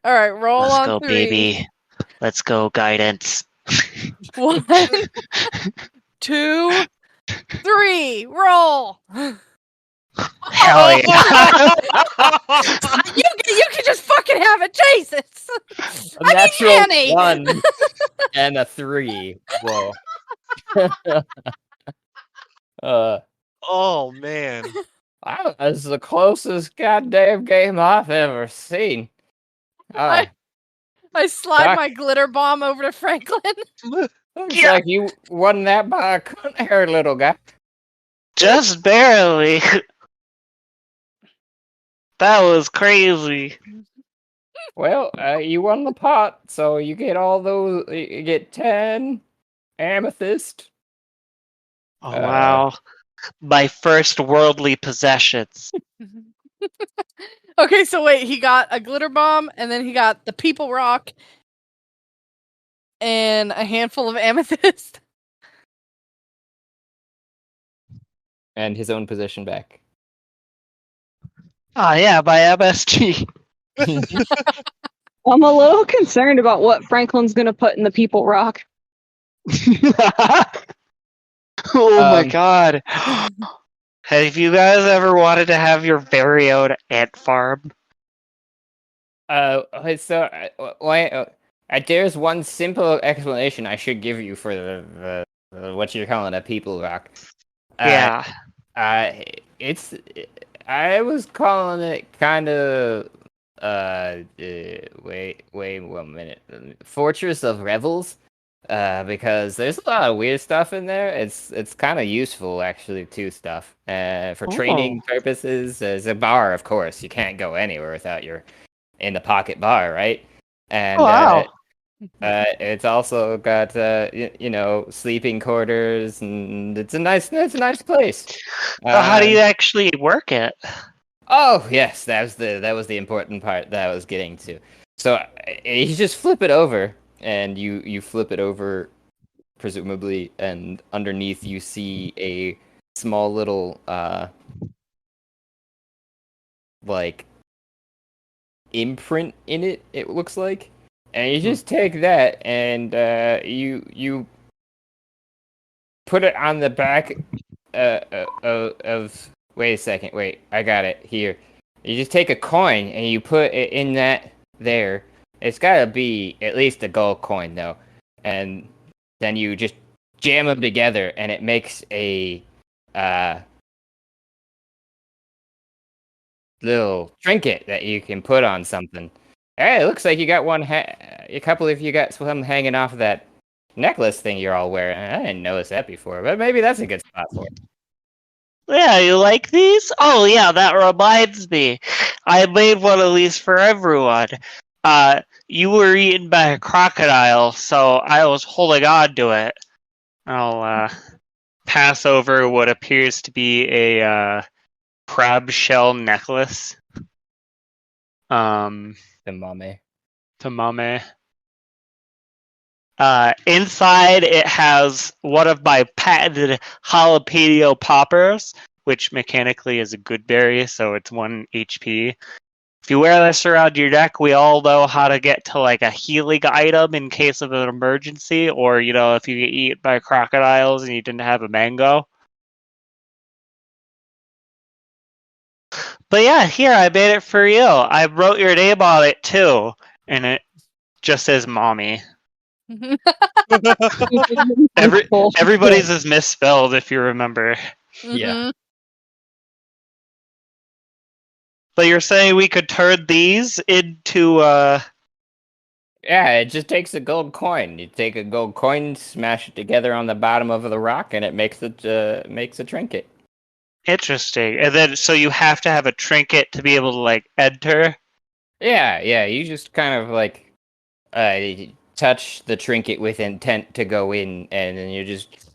right, roll Let's on go, 3. baby. Let's go, guidance. 1, 2, 3. Roll. Hell yeah. You can just fucking have it, Jesus. A natural Annie. 1 and a 3. Whoa. Oh, man. Wow, that's the closest goddamn game I've ever seen. I slide Doc. my glitter bomb over to Franklin. Looks like you won that by a cunt hair, little guy. Just barely. That was crazy. Well, you won the pot, so you get all those. You get 10 amethyst. Oh, wow. My first worldly possessions. Okay, so wait, he got a glitter bomb, and then he got the people rock, and a handful of amethyst. And his own possession back. Oh yeah, by MSG. I'm a little concerned about what Franklin's gonna put in the people rock. Oh my Um, god. Have you guys ever wanted to have your very own ant farm? There's one simple explanation I should give you for the what you're calling a people rock. Yeah. Uh, it's I was calling it kind of wait 1 minute, Fortress of Revels, because there's a lot of weird stuff in there. It's kind of useful actually to stuff for training purposes. There's a bar, of course. You can't go anywhere without your in the pocket bar, right? And it's also got sleeping quarters, and it's a nice place. So how do you actually work it? Oh yes, that was the important part that I was getting to. So you just flip it over, and you flip it over, presumably, and underneath you see a small little like imprint in it. It looks like, and you just take that and you put it on the back of. Wait a second. Wait, I got it here. You just take a coin and you put it in that there. It's gotta be at least a gold coin though, and then you just jam them together, and it makes a little trinket that you can put on something. Hey, it looks like you got one. A couple of you got some hanging off of that necklace thing you're all wearing. I didn't notice that before, but maybe that's a good spot for it. Yeah, you like these? Oh yeah, that reminds me. I made one of these for everyone. You were eaten by a crocodile, so I was holding on to it. I'll pass over what appears to be a crab shell necklace. The Mamey. To Mamey. Inside, it has one of my patented jalapeno poppers, which mechanically is a good berry, so it's 1 HP. If you wear this around your neck, we all know how to get to like a healing item in case of an emergency, or if you get eaten by crocodiles and you didn't have a mango. But yeah, here, I made it for you. I wrote your name on it too, and it just says Mommy. Everybody's is misspelled, if you remember. Yeah. But you're saying we could turn these into Yeah, it just takes a gold coin. You take a gold coin, smash it together on the bottom of the rock, and it makes a trinket. Interesting. And then so you have to have a trinket to be able to like enter. Yeah. You just kind of like touch the trinket with intent to go in, and then you just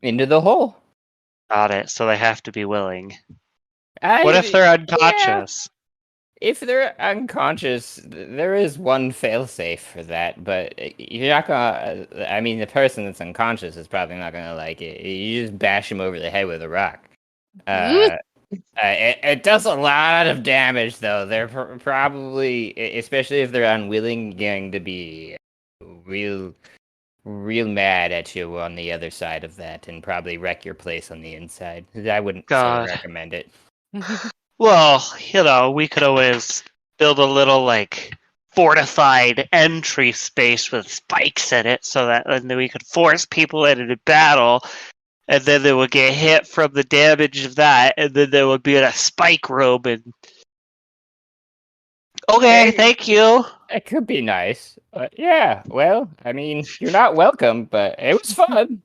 into the hole. Got it. So they have to be willing. What if they're unconscious? Yeah. If they're unconscious, there is one failsafe for that, but you're not gonna. I mean, the person that's unconscious is probably not gonna like it. You just bash them over the head with a rock. It does a lot of damage, though. They're probably, especially if they're unwilling, going to be real mad at you on the other side of that, and probably wreck your place on the inside. I wouldn't recommend it. Well, we could always build a little like fortified entry space with spikes in it, so that then we could force people into battle. And then they would get hit from the damage of that, and then they would be in a spike room. And okay, thank you. It could be nice, but yeah. Well, I mean, you're not welcome, but it was fun.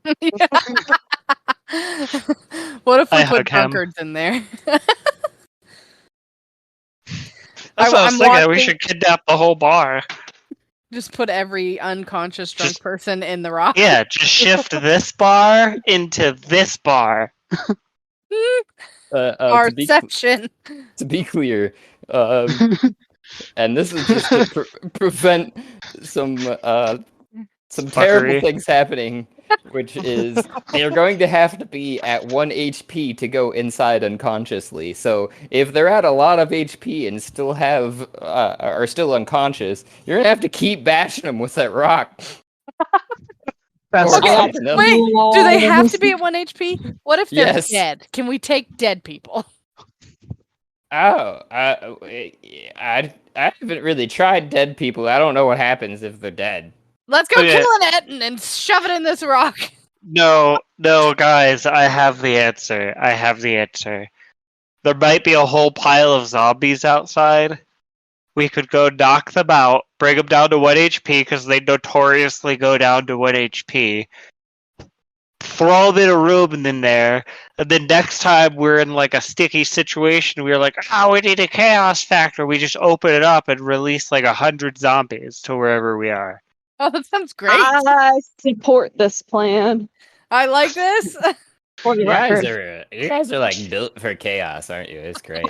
What if we put drunkards in there? That's what I was thinking. We should kidnap the whole bar. Just put every unconscious drunk person in the rock. Yeah, just shift this bar into this bar. Our section. To be clear, and this is just to prevent some terrible things happening. which is they're going to have to be at 1 HP to go inside unconsciously. So if they're at a lot of HP and still are still unconscious, you're gonna have to keep bashing them with that rock. That's Okay. okay. No. Wait, do they have to be at 1 HP? What if they're Yes. dead? Can we take dead people? Oh, I haven't really tried dead people. I don't know what happens if they're dead. Let's go Okay. killing it and shove it in this rock. No, guys, I have the answer. There might be a whole pile of zombies outside. We could go knock them out, bring them down to 1 HP because they notoriously go down to 1 HP. Throw them in a room in there, and then next time we're in like a sticky situation, we're like, we need a chaos factor. We just open it up and release like 100 zombies to wherever we are. Oh, that sounds great. I support this plan. I like this. For the You record. guys are like built for chaos, aren't you? It's great.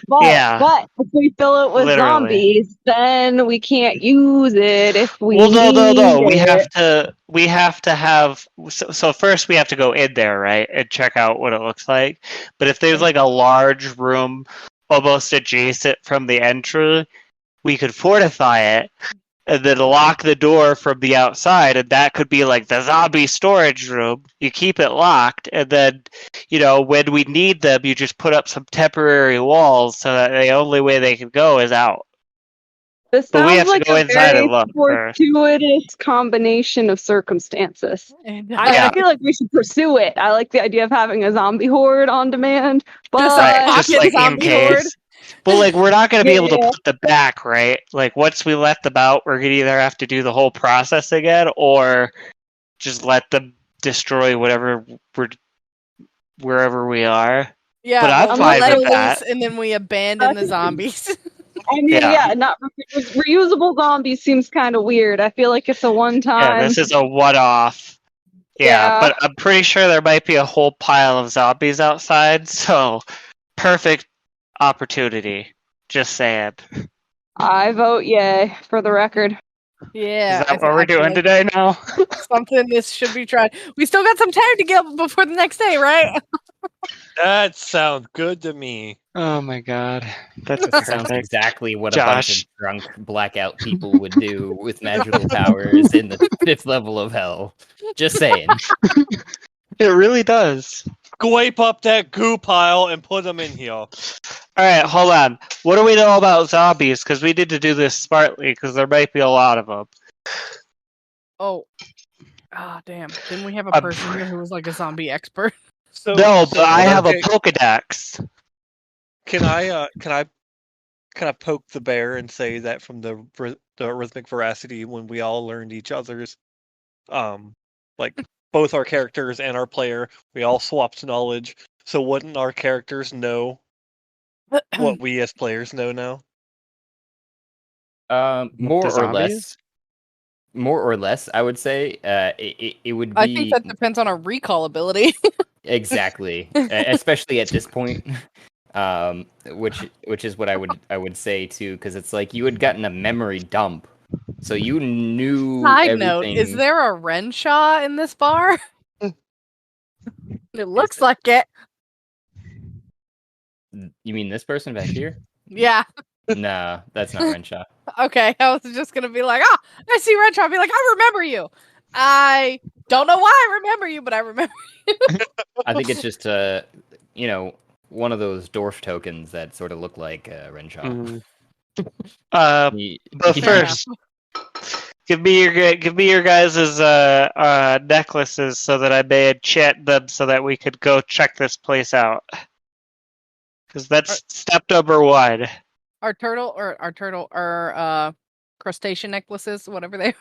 But, Yeah. but if we fill it with Literally. zombies, then we can't use it if we Well, no. need We have to have. So first, we have to go in there, right, and check out what it looks like. But if there's like a large room almost adjacent from the entry, we could fortify it and then lock the door from the outside, and that could be like the zombie storage room. You keep it locked, and then, when we need them, you just put up some temporary walls so that the only way they can go is out. This But we sounds have to like go a inside very and look first. fortuitous combination of circumstances. I feel like we should pursue it. I like the idea of having a zombie horde on demand, but Right, just pocket like in zombie horde. case. But like, we're not going to be able to Yeah. put them back, right? Like, once we let them out, we're going to either have to do the whole process again, or just let them destroy whatever wherever we are. Yeah, But I'm well, fine we let with it that. loose and then we abandon the zombies. I mean, Yeah. not reusable zombies seems kind of weird. I feel like it's a one-time. Yeah, this is a one-off. Yeah, Yeah. but I'm pretty sure there might be a whole pile of zombies outside, so perfect opportunity. Just saying. I vote yay for the record. Yeah, Is that what we're doing today now? Something this should be tried. We still got some time to get before the next day, right? That sounds good to me. Oh my god. That's Sounds perfect. exactly what a Josh. bunch of drunk blackout people would do with magical powers in the 5th level of hell. Just saying. It really does. Swipe up that goo pile and put them in here. Alright, hold on. What do we know about zombies? Because we need to do this smartly, because there might be a lot of them. Oh. Ah, damn. Didn't we have a I'm person here who was like a zombie expert? So, No, but I have a okay, Pokedex. Can I poke the bear and say that from the rhythmic veracity, when we all learned each other's, like both our characters and our player, we all swapped knowledge. So wouldn't our characters know what we as players know now? More The or zombies? less. More or less, I would say. It would be I think that depends on our recall ability. exactly, especially at this point. Which is what I would say too, because it's like you had gotten a memory dump, so you knew. Side note: everything. is there a Renshaw in this bar? It looks like it. You mean this person back here? Yeah. No, that's not Renshaw. Okay. I was just gonna be like, I see Renshaw. I'll be like, I remember you. I don't know why I remember you, but I remember you. I think it's just one of those dwarf tokens that sort of look like Renshaw. Mm. He- But he- Fair first, give me your guys' necklaces so that I may enchant them so that we could go check this place out. Because that's step number 1. Our crustacean necklaces, whatever they are.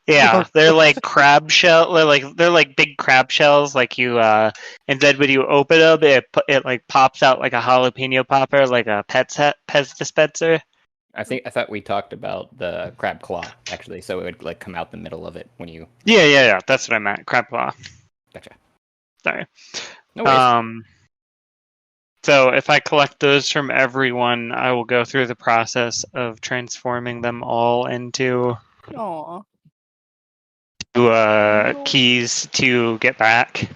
Yeah, they're like crab shell. They're like big crab shells. Like you, and then when you open them, it like pops out like a jalapeno popper, like a Pez dispenser. I thought we talked about the crab claw actually, so it would like come out the middle of it when you. Yeah. That's what I meant. Crab claw. Gotcha. Sorry. No worries. So if I collect those from everyone, I will go through the process of transforming them all into Aw. keys to get back,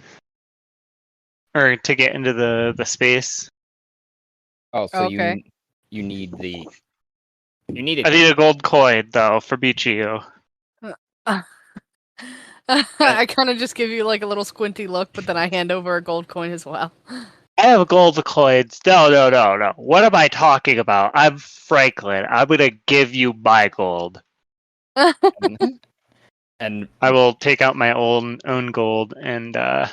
or to get into the space. Oh, so Okay. you need it. I need a gold coin though for Bichiyu. I kind of just give you like a little squinty look, but then I hand over a gold coin as well. I have gold coins. No. What am I talking about? I'm Franklin. I'm gonna give you my gold. And I will take out my own gold and I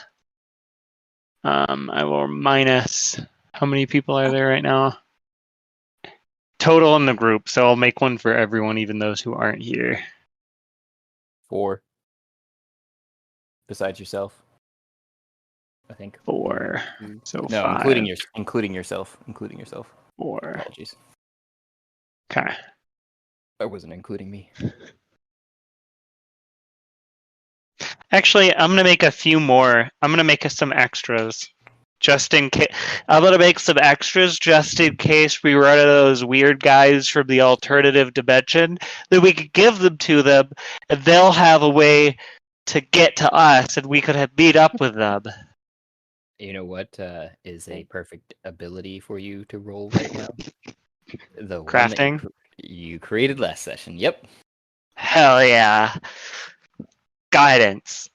will minus. How many people are there right now? Total in the group, so I'll make one for everyone, even those who aren't here. 4. Besides yourself, I think. 4. So No, 5. including yourself. 4. Apologies. Okay. That wasn't including me. Actually, I'm gonna make a few more. I'm gonna make some extras, just in case. I'm gonna make some extras just in case we run into those weird guys from the alternative dimension. Then we could give them to them, and they'll have a way to get to us, and we could meet up with them. You know what is a perfect ability for you to roll right now? The one that Crafting? you created last session. Yep. Hell yeah! Guidance.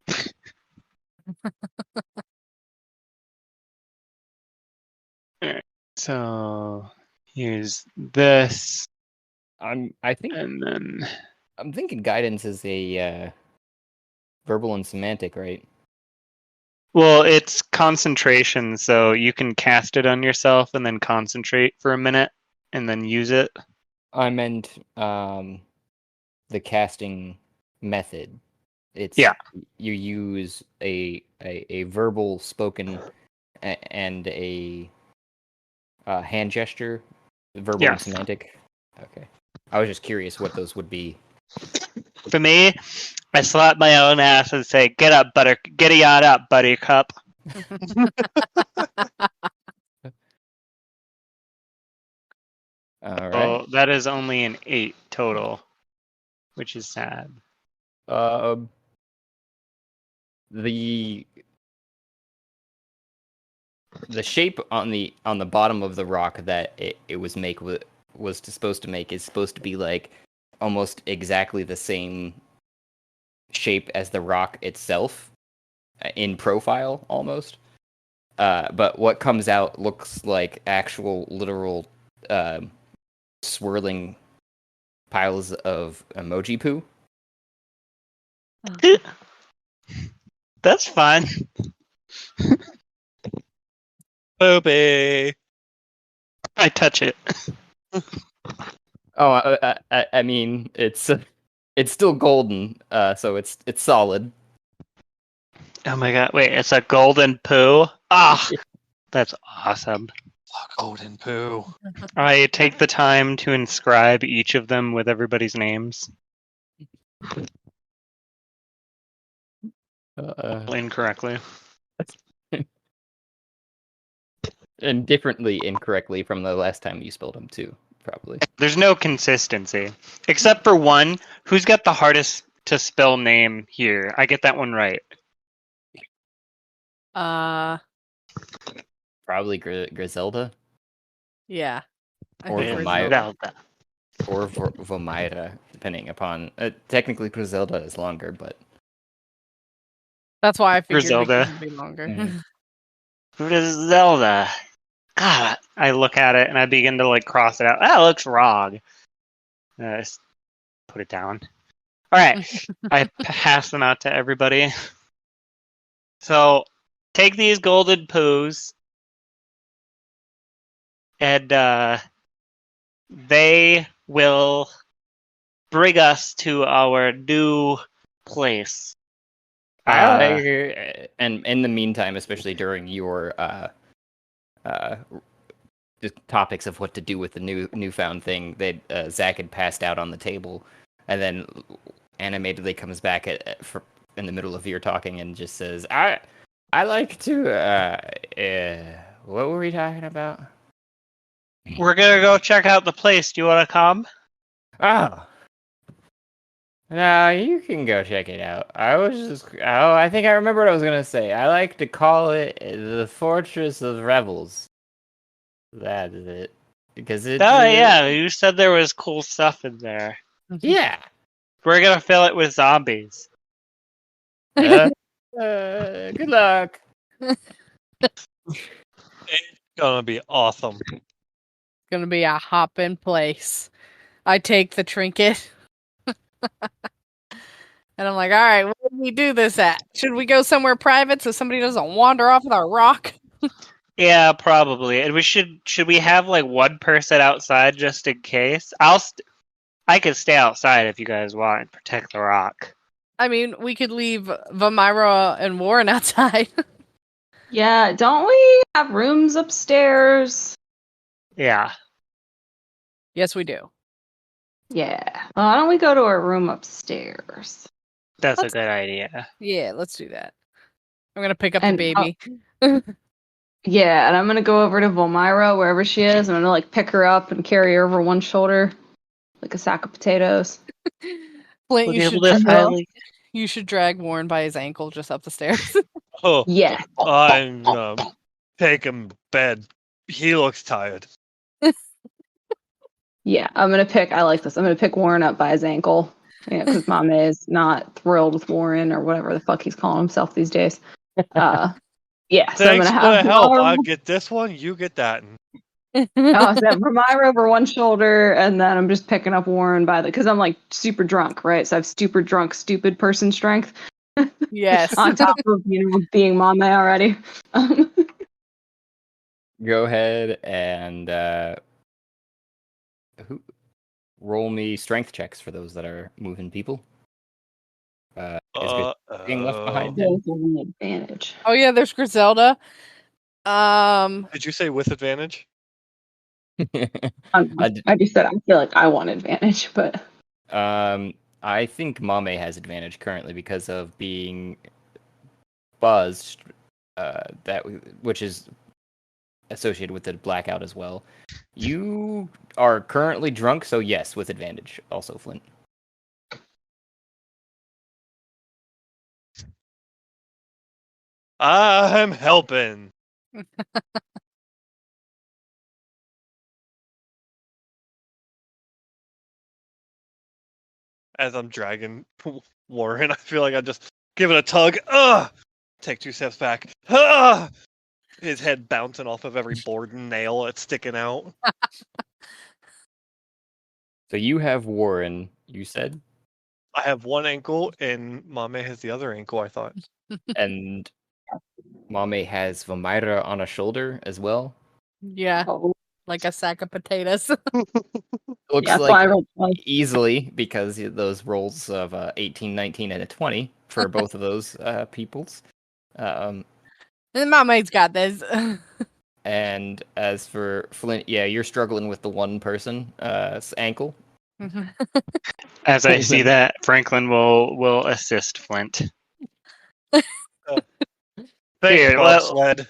Alright, so here's this, I think and then I'm thinking guidance is a verbal and semantic, right? well, it's concentration, so you can cast it on yourself and then concentrate for a minute and then use it. I meant the casting method. It's Yeah. You use a verbal spoken and a hand gesture, verbal and Yes. semantic. Okay. I was just curious what those would be. For me, I slap my own ass and say, "Get up, get on up, Buttercup." All right. Oh, that is only an 8 total, which is sad. The shape on the bottom of the rock that it was supposed to make is supposed to be like almost exactly the same shape as the rock itself in profile almost. But what comes out looks like actual literal swirling piles of emoji poo. That's fun. Poopy. I touch it. Oh, I mean, it's still golden, so it's solid. Oh my god! Wait, it's a golden poo. Ah, that's awesome. Golden poo. I take the time to inscribe each of them with everybody's names. Incorrectly. And differently incorrectly from the last time you spelled them too, probably. There's no consistency. Except for one. Who's got the hardest to spell name here? I get that one right. Probably Griselda. Yeah. Or Griselda. Or Vomaira, depending upon... technically Griselda is longer, but... That's why I figured Griselda. it would be longer. Mm-hmm. Griselda. God, I look at it and I begin to like cross it out. That looks wrong. Just put it down. All right, I pass them out to everybody. So take these golden poos, and they will bring us to our new place. And in the meantime, especially during your the topics of what to do with the newfound thing, that Zach had passed out on the table, and then animatedly comes back in the middle of your talking and just says, "I like to what were we talking about? We're gonna go check out the place. Do you want to come?" Oh, No, you can go check it out. I think I remember what I was gonna say. I like to call it the Fortress of Rebels. That is it. Because it. Oh yeah, you said there was cool stuff in there. Yeah. We're gonna fill it with zombies. Good luck. It's gonna be awesome. Gonna be a hopping place. I take the trinket. And I'm like, all right, where do we do this at? Should we go somewhere private so somebody doesn't wander off with our rock? Yeah, probably. And should we have like one person outside just in case? I could stay outside if you guys want and protect the rock. I mean, we could leave Vamira and Warren outside. Yeah, don't we have rooms upstairs? Yeah. Yes, we do. Yeah. Well, why don't we go to our room upstairs? That's Let's- a good idea. Yeah, let's do that. I'm gonna pick up And, the baby. Yeah, and I'm gonna go over to Volmyra, wherever she is. I'm gonna like pick her up and carry her over one shoulder, like a sack of potatoes. Flint, We'll you be should, able to finally. you should drag Warren by his ankle just up the stairs. Oh, Yeah. I'm gonna take him to bed. He looks tired. Yeah, I like this. I'm gonna pick Warren up by his ankle. Yeah, because Mamey is not thrilled with Warren or whatever the fuck he's calling himself these days. Yeah, so I'm Thanks gonna for the have help. Warren- I'll get this one, you get that. Oh, so Vermira over one shoulder, and then I'm just picking up Warren by because I'm like super drunk, right? So I have super drunk, stupid person strength Yes. on top of being Mamey already. Go ahead and roll me strength checks for those that are moving people. Is being left behind? There's an advantage. Oh yeah, there's Griselda. Did you say with advantage? I just said I feel like I want advantage, but I think Mamey has advantage currently because of being buzzed, which is associated with the blackout as well. You are currently drunk, so yes, with advantage. Also, Flint. I'm helping. As I'm dragging Warren, I feel like I just give it a tug. Take 2 steps back. His head bouncing off of every board and nail that's sticking out. So you have Warren, you said? I have one ankle, and Mamey has the other ankle, I thought. And Mamey has Vamira on a shoulder as well. Yeah, like a sack of potatoes. Looks yeah, like like easily because those rolls of 18, 19, and a 20 for both of those peoples. And Mamey's got this. And as for Flint, yeah, you're struggling with the one person ankle. As I see that, Franklin will assist Flint. Thank Here, you, Sled.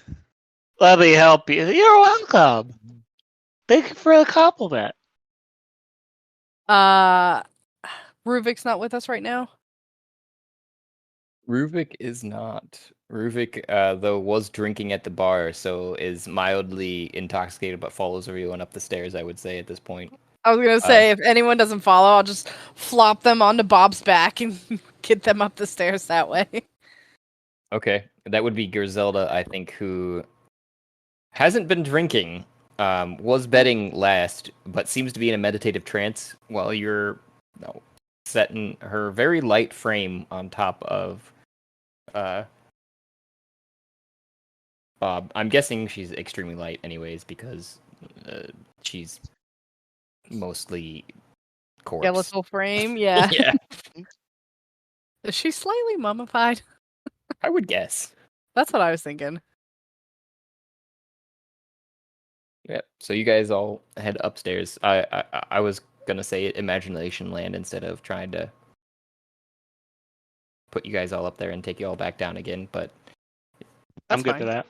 Let me help you. You're welcome. Thank you for the compliment. Ruvik's not with us right now. Ruvik is not. Ruvik, though, was drinking at the bar, so is mildly intoxicated, but follows everyone up the stairs, I would say, at this point. I was gonna say, if anyone doesn't follow, I'll just flop them onto Bob's back and get them up the stairs that way. Okay, that would be Griselda, I think, who hasn't been drinking, was betting last, but seems to be in a meditative trance while you're setting her very light frame on top of Bob. I'm guessing she's extremely light anyways, because she's mostly corpse. Skeletal frame, yeah. Yeah, Is she slightly mummified? I would guess. That's what I was thinking. Yeah. So you guys all head upstairs. I was gonna say Imagination Land instead of trying to put you guys all up there and take you all back down again, but I'm That's good fine. for that.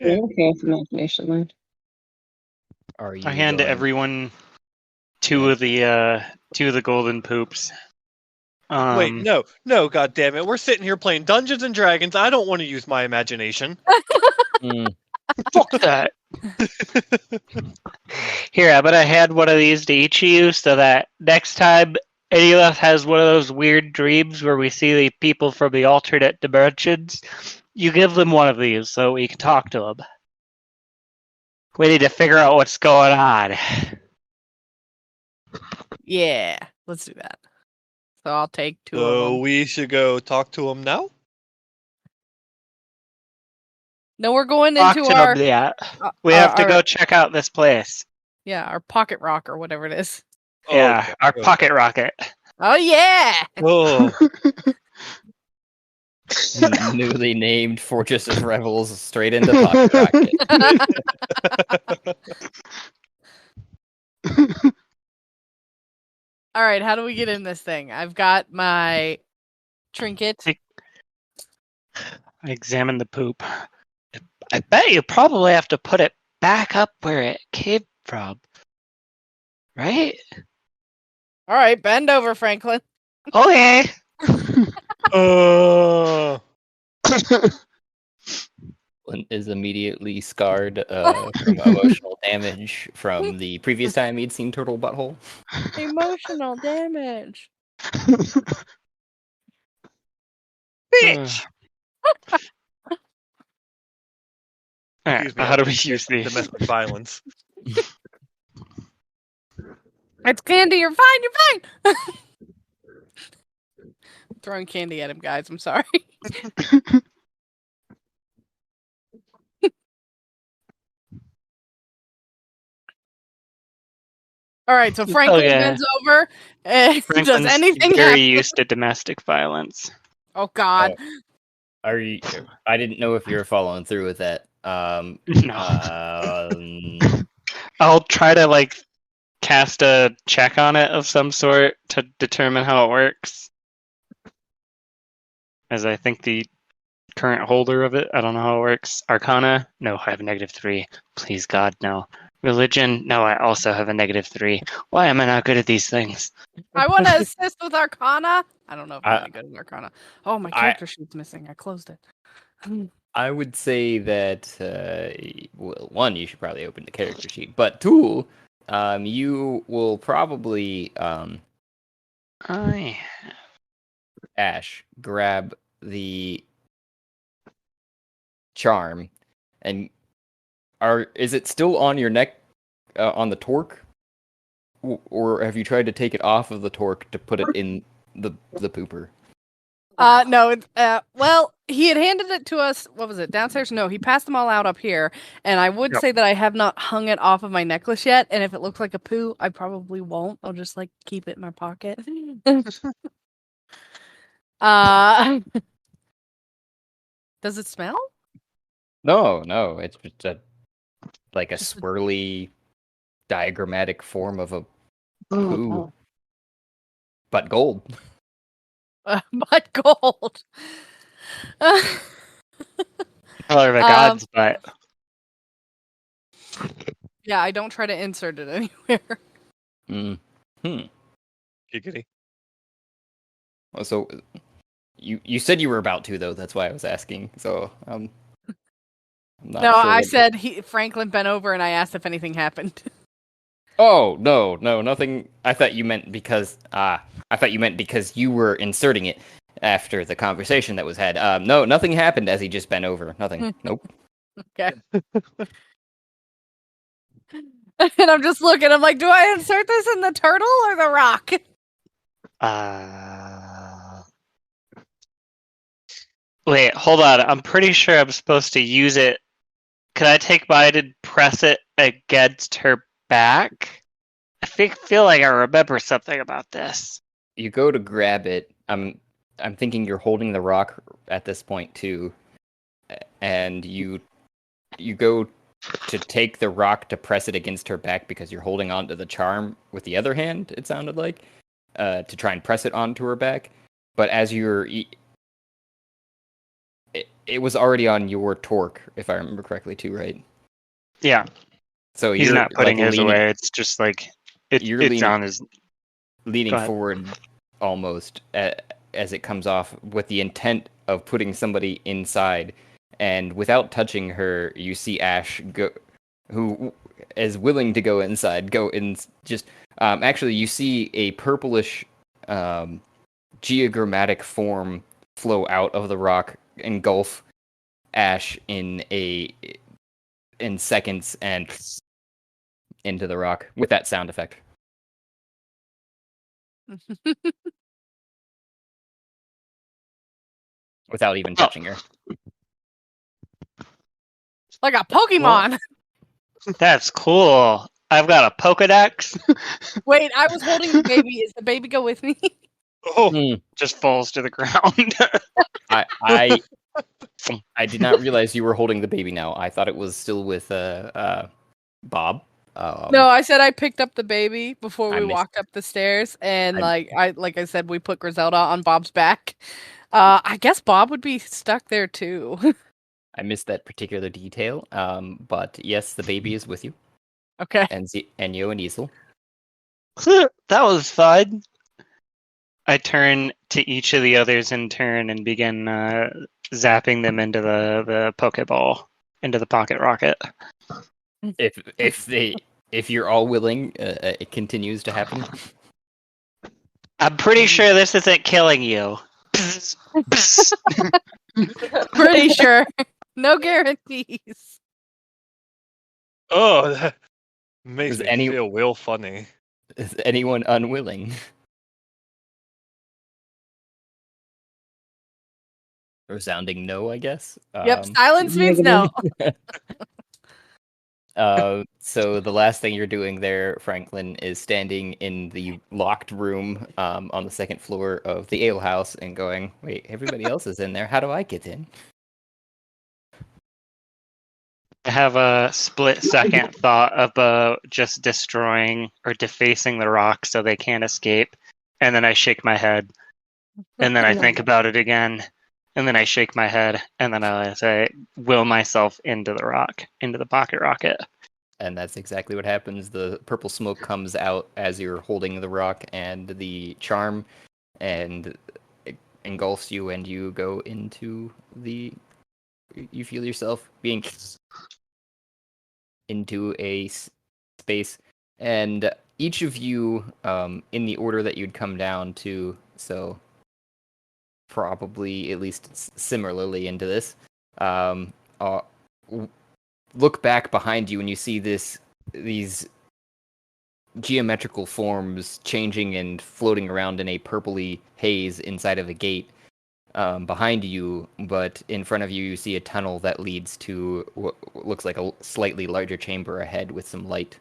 okay, it's Imagination Land. are you? I hand going- everyone two of the golden poops. Wait, no, God damn it! We're sitting here playing Dungeons and Dragons. I don't want to use my imagination. Mm. Fuck that. Here, I'm gonna hand one of these to each of you so that next time any of us has one of those weird dreams where we see the people from the alternate dimensions, you give them one of these so we can talk to them. We need to figure out what's going on. Yeah, let's do that. So I'll take 2 of So them. we should go talk to him now. No, we're going Talk into to our them, yeah. We have to our- go check out this place. our pocket rock or whatever it is. Yeah, Okay, our okay. pocket rocket. Oh yeah! Oh, Newly named Fortress of Revels straight into Pocket Rocket. All right, how do we get in this thing? I've got my trinket. I examine the poop. I bet you probably have to put it back up where it came from. Right? All right, bend over, Franklin. Okay. Is immediately scarred from emotional damage from the previous time he'd seen Turtle Butthole. Emotional damage. bitch! Alright, Excuse me, how do we use these? Domestic violence. It's candy. You're fine. You're fine. Throwing candy at him, guys. I'm sorry. All right, so Franklin bends over. Does Franklin's anything very happen? used to domestic violence. Oh God. Are you? I didn't know if you were following through with that. No. Um, I'll try to cast a check on it of some sort to determine how it works. As I think the current holder of it, I don't know how it works. Arcana? No, I have a -3. Please God, no. Religion? No, I also have a -3. Why am I not good at these things? I want to assist with Arcana. I don't know if I'm I- any good at Arcana. Oh, my character sheet's missing. I closed it. I would say that well, 1, you should probably open the character sheet, but 2, you will probably Ash grab the charm, and is it still on your neck on the torque, or have you tried to take it off of the torque to put it in the pooper? No. Well, he had handed it to us. What was it? Downstairs? No, he passed them all out up here. And I would say that I have not hung it off of my necklace yet. And if it looks like a poo, I probably won't. I'll just keep it in my pocket. Does it smell? No, it's just a swirly, diagrammatic form of a poo, but gold. But gold. Color of a god's butt. Yeah, I don't try to insert it anywhere. Giggity. So you said you were about to, though. That's why I was asking. So I'm not No, sure I what- said Franklin bent over and I asked if anything happened. Oh no, nothing. I thought you meant because you were inserting it after the conversation that was had. No, nothing happened as he just bent over. Nothing. Nope. Okay. And I'm just looking. I'm like, do I insert this in the turtle or the rock? Wait, hold on. I'm pretty sure I'm supposed to use it. Can I take mine and press it against her back? I feel like I remember something about this. You go to grab it. I'm thinking you're holding the rock at this point too, and you go to take the rock to press it against her back because you're holding onto the charm with the other hand. It sounded like to try and press it onto her back, but as you're it was already on your torque, if I remember correctly too, right? Yeah. So He's you're not putting his leaning, away. It's just it's leaning, on his. leaning Go ahead. forward almost as it comes off with the intent of putting somebody inside. And without touching her, you see Ash go, who is willing to go inside. Go in. Just actually, you see a purplish geogrammatic form flow out of the rock, engulf Ash in seconds, and into the rock with that sound effect. Without even touching her. Like a Pokemon. That's cool. I've got a Pokedex. Wait, I was holding the baby. Is the baby go with me? Oh, Just falls to the ground. I did not realize you were holding the baby now. I thought it was still with Bob. No, I said I picked up the baby before I we missed walked up the stairs, and I- like I said, we put Griselda on Bob's back. I guess Bob would be stuck there too. I missed that particular detail. But yes, the baby is with you, Okay. and Enyo and Easel. That was fun. I turn to each of the others in turn and begin zapping them into the Pokeball, into the pocket rocket. If you're all willing, it continues to happen. I'm pretty sure this isn't killing you. Pretty sure. No guarantees. oh, that makes Does me feel real funny. Is anyone unwilling? Resounding no, I guess. Yep, silence means no. So the last thing you're doing there, Franklin, is standing in the locked room on the second floor of the Ale House and going, "Wait, everybody else is in there. How do I get in?" I have a split-second thought about just destroying or defacing the rock so they can't escape, and then I shake my head, and then I think about it again, and then I shake my head, and then I say, will myself into the rock, into the pocket rocket. And that's exactly what happens. The purple smoke comes out as you're holding the rock and the charm, and it engulfs you, and you go into the... You feel yourself being into a space, and each of you, in the order that you'd come down to, so probably at least similarly into this, look back behind you and you see these geometrical forms changing and floating around in a purpley haze inside of a gate behind you, but in front of you you see a tunnel that leads to what looks like a slightly larger chamber ahead with some light.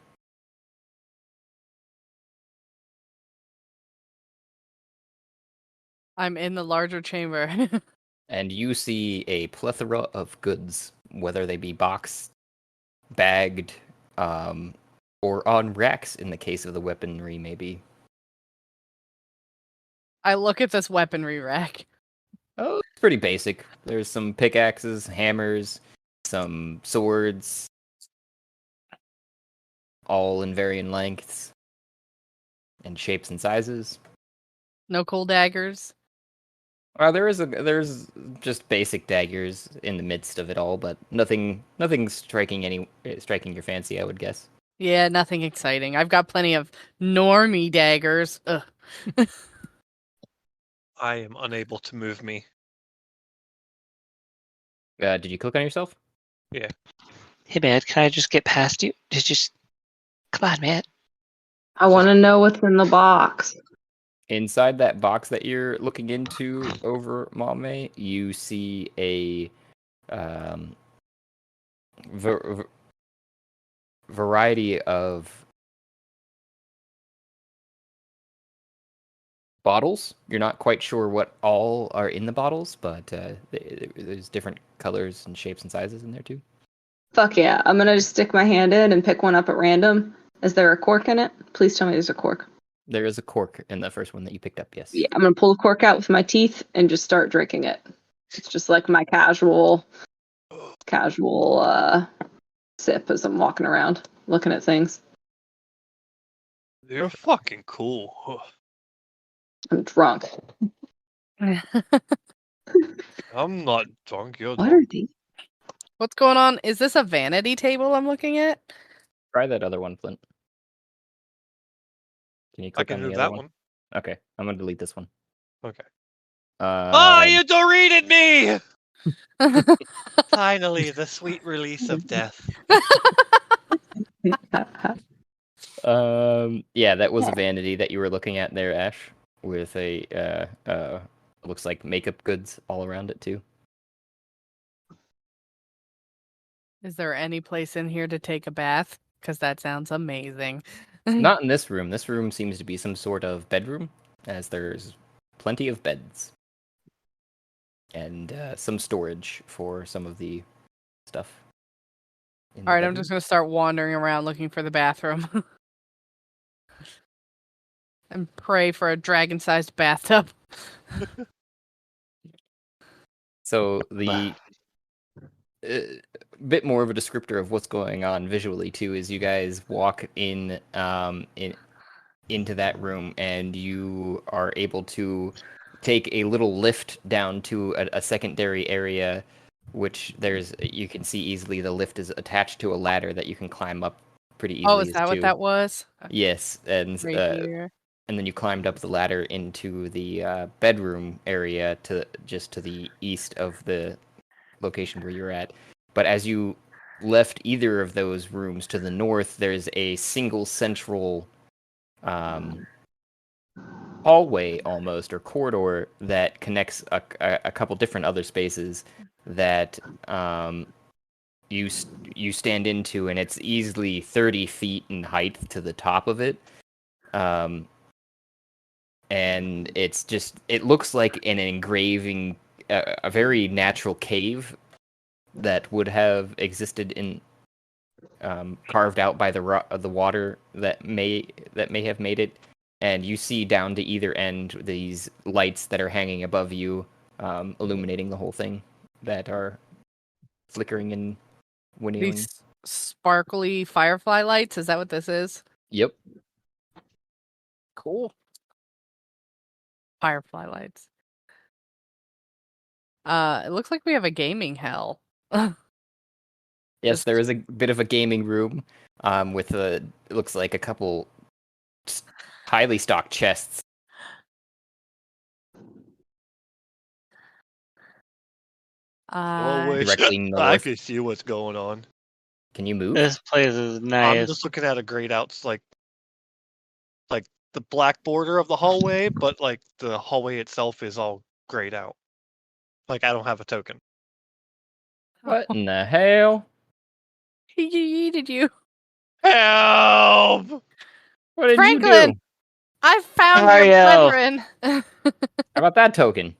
I'm in the larger chamber. And you see a plethora of goods, whether they be boxed, bagged, or on racks in the case of the weaponry, maybe. I look at this weaponry rack. Oh, it's pretty basic. There's some pickaxes, hammers, some swords, all in varying lengths and shapes and sizes. No cool daggers. There's just basic daggers in the midst of it all, but nothing striking your fancy, I would guess. Yeah, nothing exciting. I've got plenty of normie daggers. Ugh. I am unable to move me. Did you click on yourself? Yeah. Hey man, can I just get past you? Come on, man. I want to know what's in the box. Inside that box that you're looking into over Mamey, you see a variety of bottles. You're not quite sure what all are in the bottles, but there's different colors and shapes and sizes in there too. Fuck yeah. I'm going to just stick my hand in and pick one up at random. Is there a cork in it? Please tell me there's a cork. There is a cork in the first one that you picked up, yes. Yeah, I'm going to pull the cork out with my teeth and just start drinking it. It's just like my casual sip as I'm walking around looking at things. You're fucking cool. I'm drunk. I'm not drunk. You're What drunk. are these? What's going on? Is this a vanity table I'm looking at? Try that other one, Flint. Can you I click can on the move other that one? one. Okay, I'm gonna delete this one. Okay. Um, You deleted me! Finally, the sweet release of death. yeah, that was a vanity that you were looking at there, Ash, with a looks like makeup goods all around it too. Is there any place in here to take a bath? Because that sounds amazing. Not in this room. This room seems to be some sort of bedroom, as there's plenty of beds and some storage for some of the stuff. in the All right, I'm bedroom. just gonna start wandering around looking for the bathroom. And pray for a dragon-sized bathtub. So the bit more of a descriptor of what's going on visually too is you guys walk in into that room and you are able to take a little lift down to a secondary area, which you can see easily the lift is attached to a ladder that you can climb up pretty easily. Oh, is that what that was? Yes, and Right here. and then you climbed up the ladder into the bedroom area to the east of the location where you're at. But as you left either of those rooms to the north, there's a single central hallway almost, or corridor, that connects a couple different other spaces that you stand into, and it's easily 30 feet in height to the top of it. And it looks like an engraving, a very natural cave that would have existed in carved out by the water that may have made it. And you see down to either end these lights that are hanging above you, illuminating the whole thing, that are flickering and winnowing. These sparkly firefly lights, is that what this is? Yep. Cool. Firefly lights. It looks like we have a gaming hell. Yes, there is a bit of a gaming room, with it looks like a couple highly stocked chests. Directly I north. can see what's going on. Can you move? This place is I'm nice. just looking at a grayed out, like the black border of the hallway, but like the hallway itself is all grayed out. Like I don't have a token. What in the hell? He yeeted you. Help! What did Franklin! you do? I found How are your you? brethren. How about that token?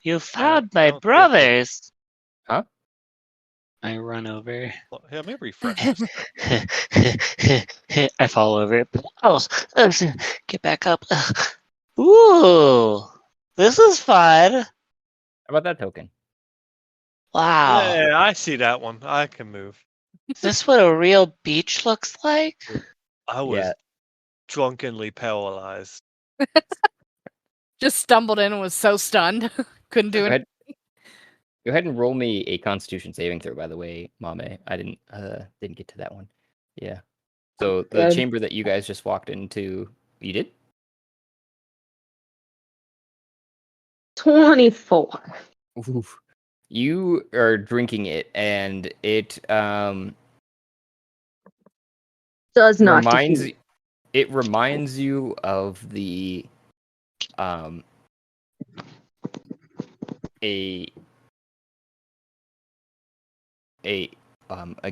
You found my I don't see a brothers. Huh? I run over. Well, yeah, maybe refresh this. I fall over. Oh, get back up. Ooh, this is fun. How about that token? Wow. Yeah, I see that one. I can move. Is this what a real beach looks like? I was Yeah. drunkenly paralyzed. Just stumbled in and was so stunned. Couldn't do Go it. ahead. Go ahead and roll me a Constitution saving throw. By the way, Mamey, I didn't get to that one. Yeah. So the Good. chamber that you guys just walked into, you did? 24. Oof. You are drinking it, and it Does not reminds defeat. it reminds you of the a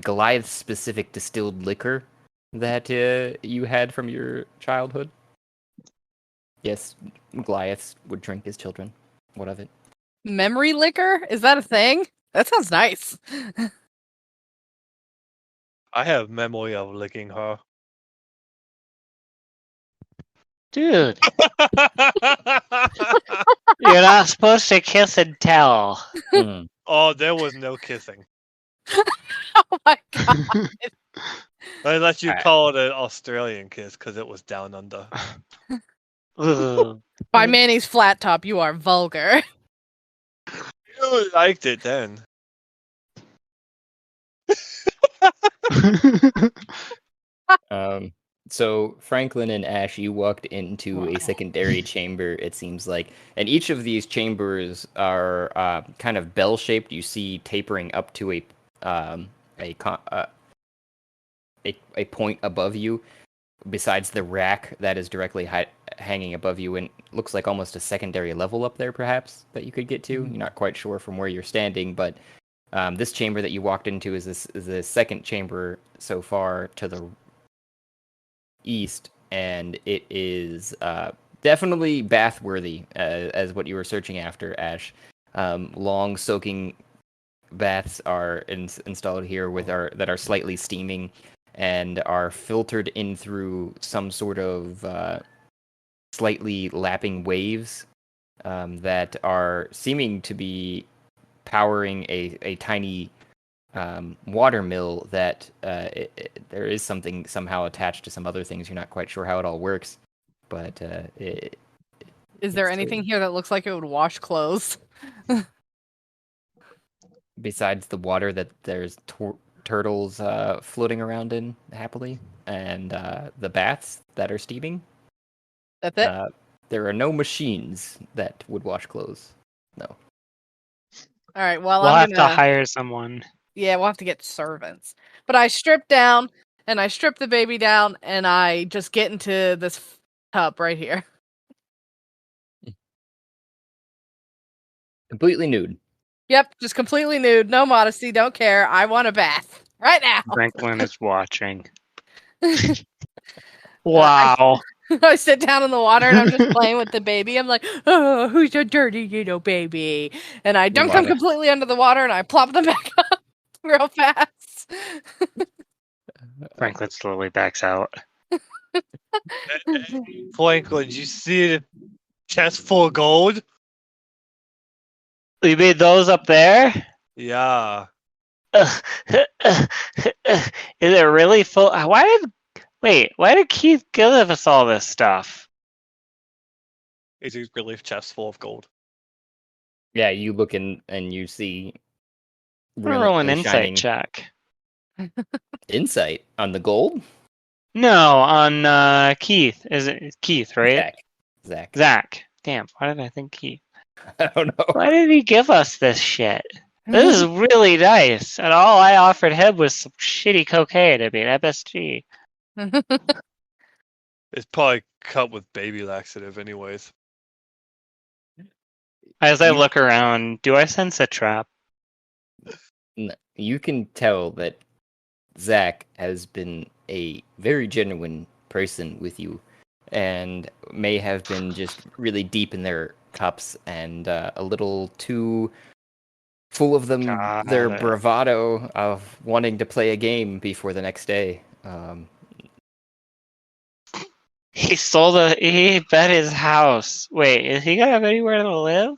Goliath specific distilled liquor that you had from your childhood. Yes, Goliaths would drink his children. What of it? Memory liquor? Is that a thing? That sounds nice. I have memory of licking her. Dude, you're not supposed to kiss and tell. Hmm. Oh, there was no kissing. Oh my god. I let you Alright. call it an Australian kiss because it was down under. Ugh. By Manny's flat top, you are vulgar. You really liked it then. So Franklin and Ash, you walked into a secondary chamber. It seems like, and each of these chambers are kind of bell-shaped. You see tapering up to a point above you, besides the rack that is directly hanging above you, and looks like almost a secondary level up there, perhaps, that you could get to. You're not quite sure from where you're standing, but this chamber that you walked into is the second chamber so far to the east, and it is definitely bath-worthy, as what you were searching after, Ash. Long soaking baths are installed here that are slightly steaming and are filtered in through some sort of slightly lapping waves that are seeming to be powering a tiny water mill that there is something somehow attached to some other things. You're not quite sure how it all works, but Is there it's anything here that looks like it would wash clothes? besides the water that there's turtles floating around in happily, and the baths that are steaming. That's it? There are no machines that would wash clothes. No. All right, well, We'll I'm have gonna... to hire someone. Yeah, we'll have to get servants. But I strip down, and I strip the baby down, and I just get into this tub right here. Completely nude. Yep, just completely nude, no modesty, don't care. I want a bath. Right now! Franklin is watching. Wow. I sit down in the water and I'm just playing with the baby. I'm like, oh, who's a dirty little baby? And I dunk them completely under the water and I plop them back up real fast. Franklin slowly backs out. Franklin, did you see the chest full of gold? You made those up there? Yeah. Is it really full? Why did Keith give us all this stuff? It's a really chest full of gold. Yeah, you look in and you see. Roll an insight shining check. Insight on the gold? No, on Keith. Is it Keith, right? Zach. Damn, why did I think Keith? I don't know. Why did he give us this shit? This is really nice. And all I offered him was some shitty cocaine. I mean, MSG. It's probably cut with baby laxative, anyways. As I look around, do I sense a trap? You can tell that Zach has been a very genuine person with you, and may have been just really deep in their cups and a little too full of their bravado of wanting to play a game before the next day. He bet his house. Wait, is he gonna have anywhere to live?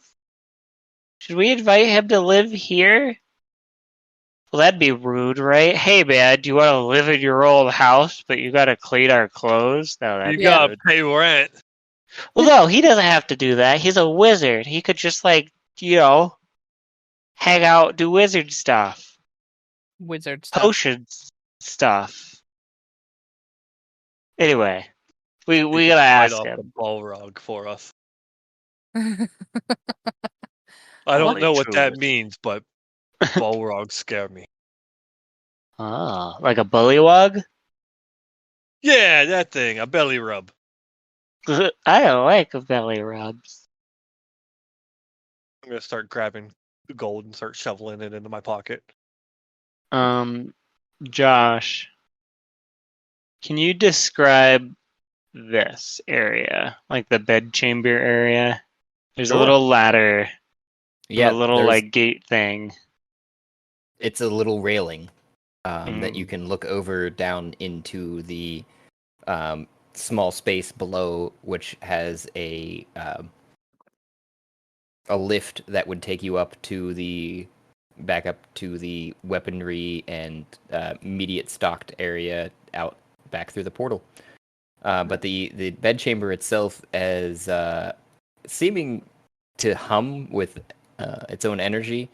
Should we invite him to live here? Well, that'd be rude, right? Hey, man, do you want to live in your old house, but you gotta clean our clothes? No, You gotta pay rent. Well, no, he doesn't have to do that. He's a wizard. He could just, hang out, do wizard stuff. Wizard stuff. Potions stuff. Anyway, we gotta ask him. The ball rug for us. I don't know what that means, but ball rugs scare me. Oh, like a bullywug? Yeah, that thing, a belly rub. I don't like belly rubs. I'm gonna start grabbing the gold and start shoveling it into my pocket. Josh, can you describe this area, like the bedchamber area? There's a little ladder, Yeah, a little gate thing. It's a little railing that you can look over down into the small space below, which has a lift that would take you back up to the weaponry and immediate stocked area out back through the portal. But the bedchamber itself is seeming to hum with its own energy,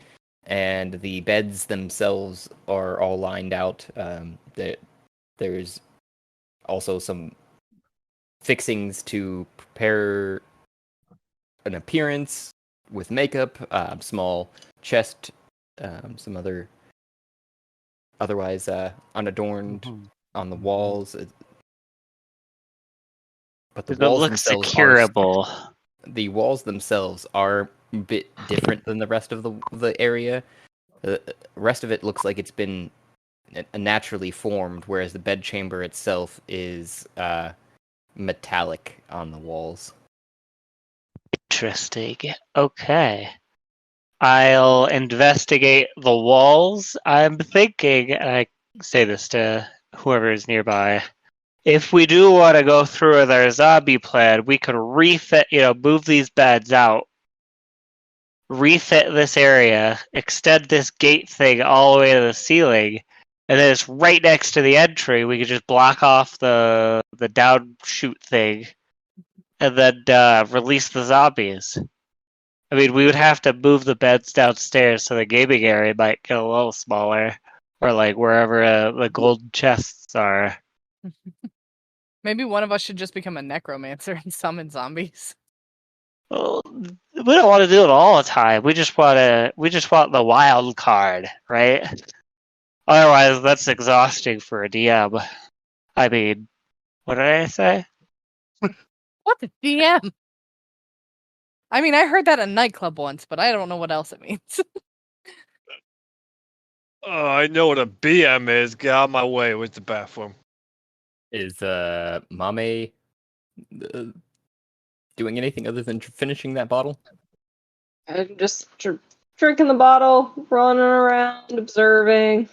and the beds themselves are all lined out. There's also some fixings to prepare an appearance with makeup, small chest, some otherwise unadorned on the walls. But the Does it walls look themselves securable? the walls themselves are a bit different than the rest of the area. The rest of it looks like it's been naturally formed, whereas the bedchamber itself is metallic on the walls. Interesting. Okay. I'll investigate the walls. I'm thinking, and I say this to whoever is nearby, if we do want to go through with our zombie plan, we could refit, move these beds out, refit this area, extend this gate thing all the way to the ceiling, and then it's right next to the entry. We could just block off the down shoot thing, and then release the zombies. I mean, we would have to move the beds downstairs, so the gaming area might get a little smaller, or like wherever the gold chests are. Maybe one of us should just become a necromancer and summon zombies. Well, we don't want to do it all the time. We just want the wild card, right? Otherwise, that's exhausting for a DM. I mean, what did I say? What the DM? I mean, I heard that at a nightclub once, but I don't know what else it means. I know what a BM is. Get out of my way with the bathroom. Is Mamey doing anything other than finishing that bottle? I'm just drinking the bottle, running around, observing.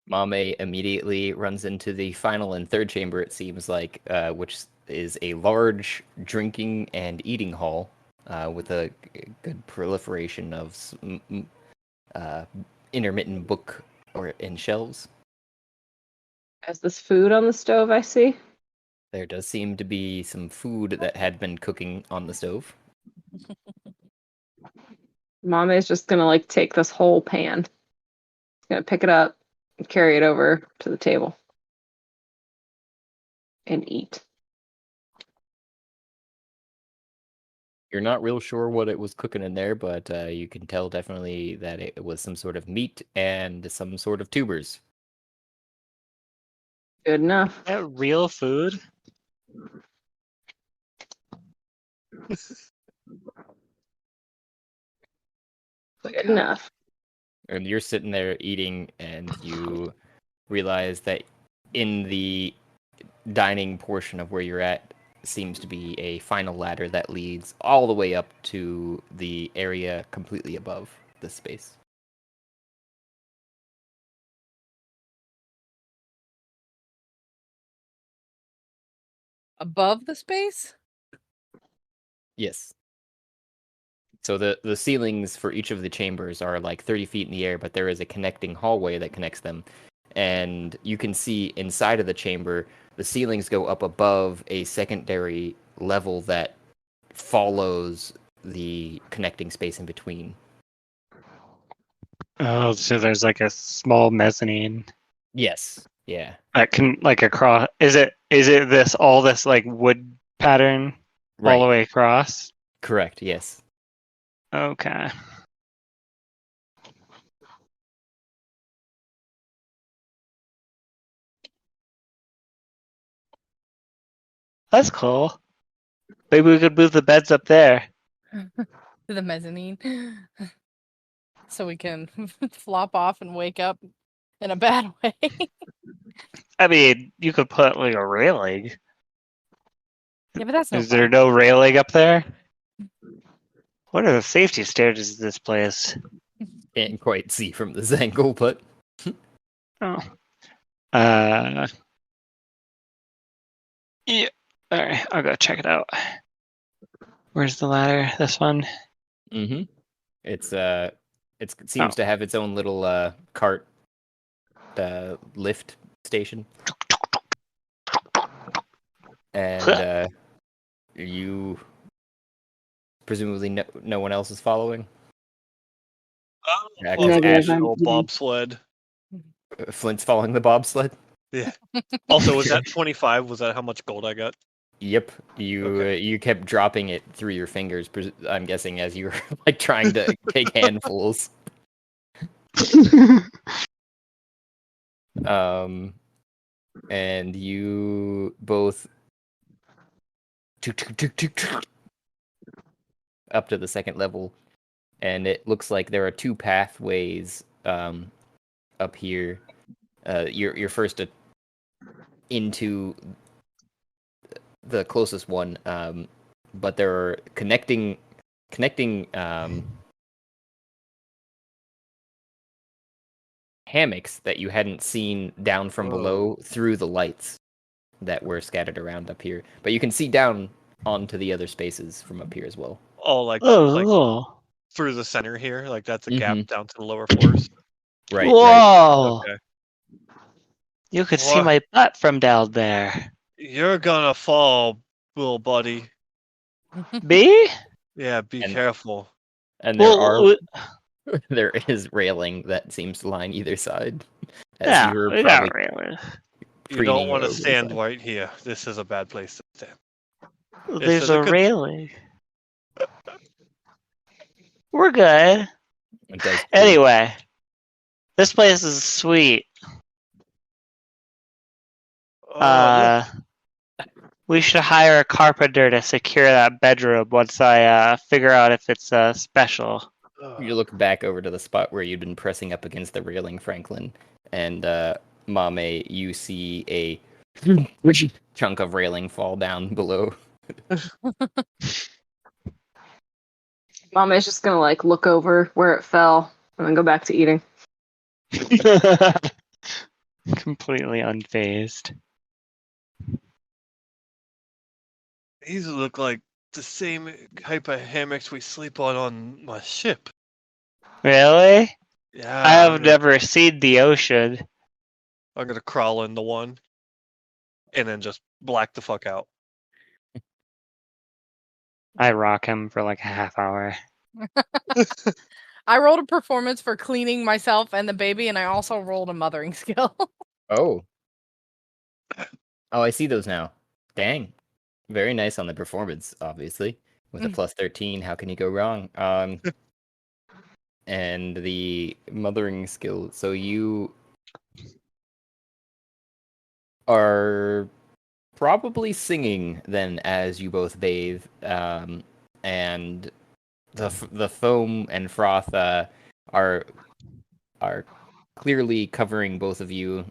Mamey immediately runs into the final and third chamber, it seems like, which is a large drinking and eating hall with a good proliferation of intermittent book in shelves. Has this food on the stove, I see? There does seem to be some food that had been cooking on the stove. Mama is just gonna take this whole pan. She's gonna pick it up and carry it over to the table. And eat. You're not real sure what it was cooking in there, but you can tell definitely that it was some sort of meat and some sort of tubers. Good enough. Is that real food? Good enough. And you're sitting there eating, and you realize that in the dining portion of where you're at seems to be a final ladder that leads all the way up to the area completely above this space. Above the space? Yes. So the ceilings for each of the chambers are like 30 feet in the air, but there is a connecting hallway that connects them. And you can see inside of the chamber, the ceilings go up above a secondary level that follows the connecting space in between. Oh, so there's like a small mezzanine Yes. Yeah. that can across. Is it this all this like wood pattern all the way across? Correct. Yes. Okay. That's cool. Maybe we could move the beds up there. To the mezzanine. So we can flop off and wake up in a bad way. I mean, you could put like a railing. Yeah, but that's no Is there fun. no railing up there? What are the safety standards of this place? Can't quite see from this angle, but Oh. Yeah. Alright, I'll go check it out. Where's the ladder? This one? it seems to have its own little cart lift station. And you presumably no one else is following. Yeah, 'cause Negative, Ash, Old bobsled. Flint's following the bobsled. Yeah. Also, was that 25? Was that how much gold I got? Yep, you kept dropping it through your fingers. I'm guessing as you were like trying to take handfuls. And you both up to the second level, and it looks like there are two pathways up here. You're first into the closest one, but there are connecting hammocks that you hadn't seen down from below through the lights that were scattered around up here. But you can see down onto the other spaces from up here as well. Oh, like Oh, through the center here? Like that's a Mhm. gap down to the lower floors? Right. whoa! Okay. You could see Wha- my butt from down there. You're gonna fall, little buddy. Me? Yeah, be And- careful. And there Well, there is railing that seems to line either side. As yeah, you're we probably got really. You don't want to over the stand side. right here. This is a bad place to stand. There's is a a good- railing. We're good. It does. Anyway, this place is sweet. Oh, We should hire a carpenter to secure that bedroom once I figure out if it's special. You look back over to the spot where you'd been pressing up against the railing, Franklin, and Mamey, you see a chunk of railing fall down below. Mama is just gonna like look over where it fell and then go back to eating. Completely unfazed. These look like the same type of hammocks we sleep on my ship. Really? Yeah. I have never seen the ocean. I'm gonna crawl into one, and then just black the fuck out. I rock him for like a half hour. I rolled a performance for cleaning myself and the baby, and I also rolled a mothering skill. Oh. Oh, I see those now. Dang. Very nice on the performance, obviously. With a plus 13, how can you go wrong? And the mothering skill. So you are probably singing then as you both bathe, and the foam and froth are clearly covering both of you,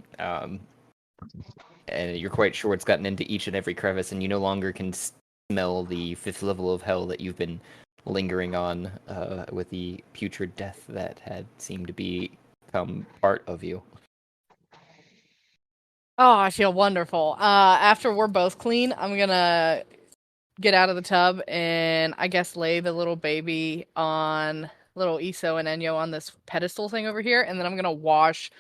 and you're quite sure it's gotten into each and every crevice, and you no longer can smell the fifth level of hell that you've been lingering on with the putrid death that had seemed to become part of you. Oh, I feel wonderful. After we're both clean, I'm gonna get out of the tub and I guess lay the little baby on little Iso and Enyo on this pedestal thing over here, and then I'm gonna wash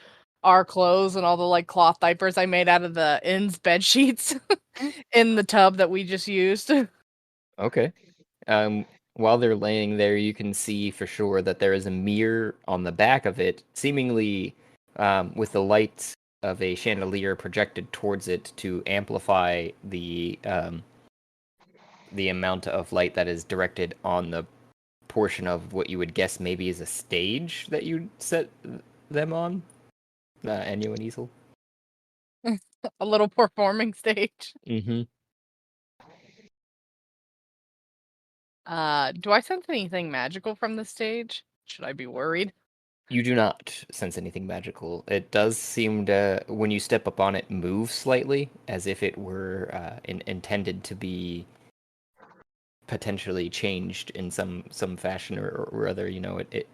our clothes and all the like cloth diapers I made out of the inn's bed sheets in the tub that we just used. Okay. While they're laying there, you can see for sure that there is a mirror on the back of it, seemingly with the light of a chandelier projected towards it to amplify the amount of light that is directed on the portion of what you would guess maybe is a stage that you'd set them on. Enyo and Easel. A little performing stage. Mm-hmm. Do I sense anything magical from the stage? Should I be worried? You do not sense anything magical. It does seem to, when you step up on it, move slightly, as if it were intended to be potentially changed in some fashion or other. You know, it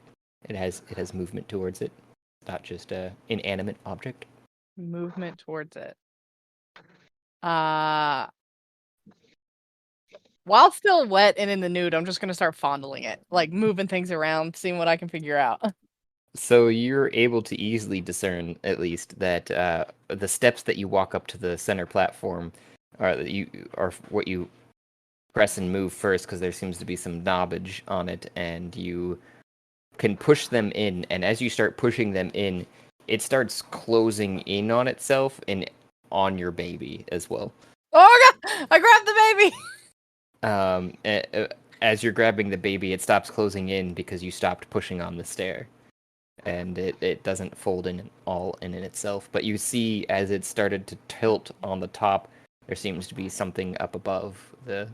has movement towards it, not just a inanimate object. Movement towards it. While still wet and in the nude, I'm just gonna start fondling it, like moving things around, seeing what I can figure out. So you're able to easily discern, at least, that the steps that you walk up to the center platform what you press and move first, because there seems to be some knobbage on it, and you can push them in. And as you start pushing them in, it starts closing in on itself and on your baby as well. Oh god! I grabbed the baby. As you're grabbing the baby, it stops closing in because you stopped pushing on the stair, and it doesn't fold in all in itself. But you see, as it started to tilt on the top, there seems to be something up above the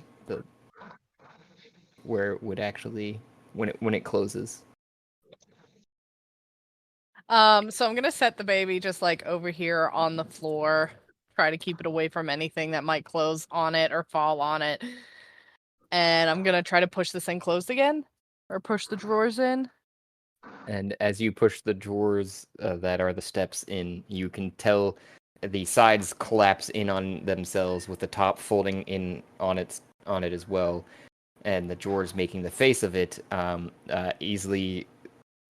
where it would actually when it closes. So I'm gonna set the baby just like over here on the floor. Try to keep it away from anything that might close on it or fall on it. And I'm gonna try to push this thing closed again, or push the drawers in. And as you push the drawers that are the steps in, you can tell the sides collapse in on themselves, with the top folding in on it as well, and the drawers making the face of it easily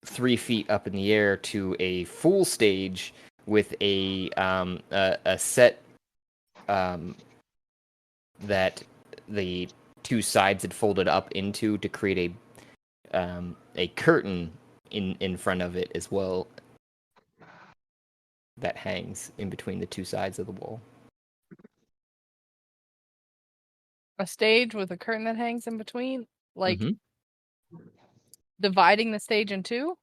3 feet up in the air to a full stage with a set that the two sides had folded up into to create a curtain in front of it as well, that hangs in between the two sides of the wall. A stage with a curtain that hangs in between, like dividing the stage in two.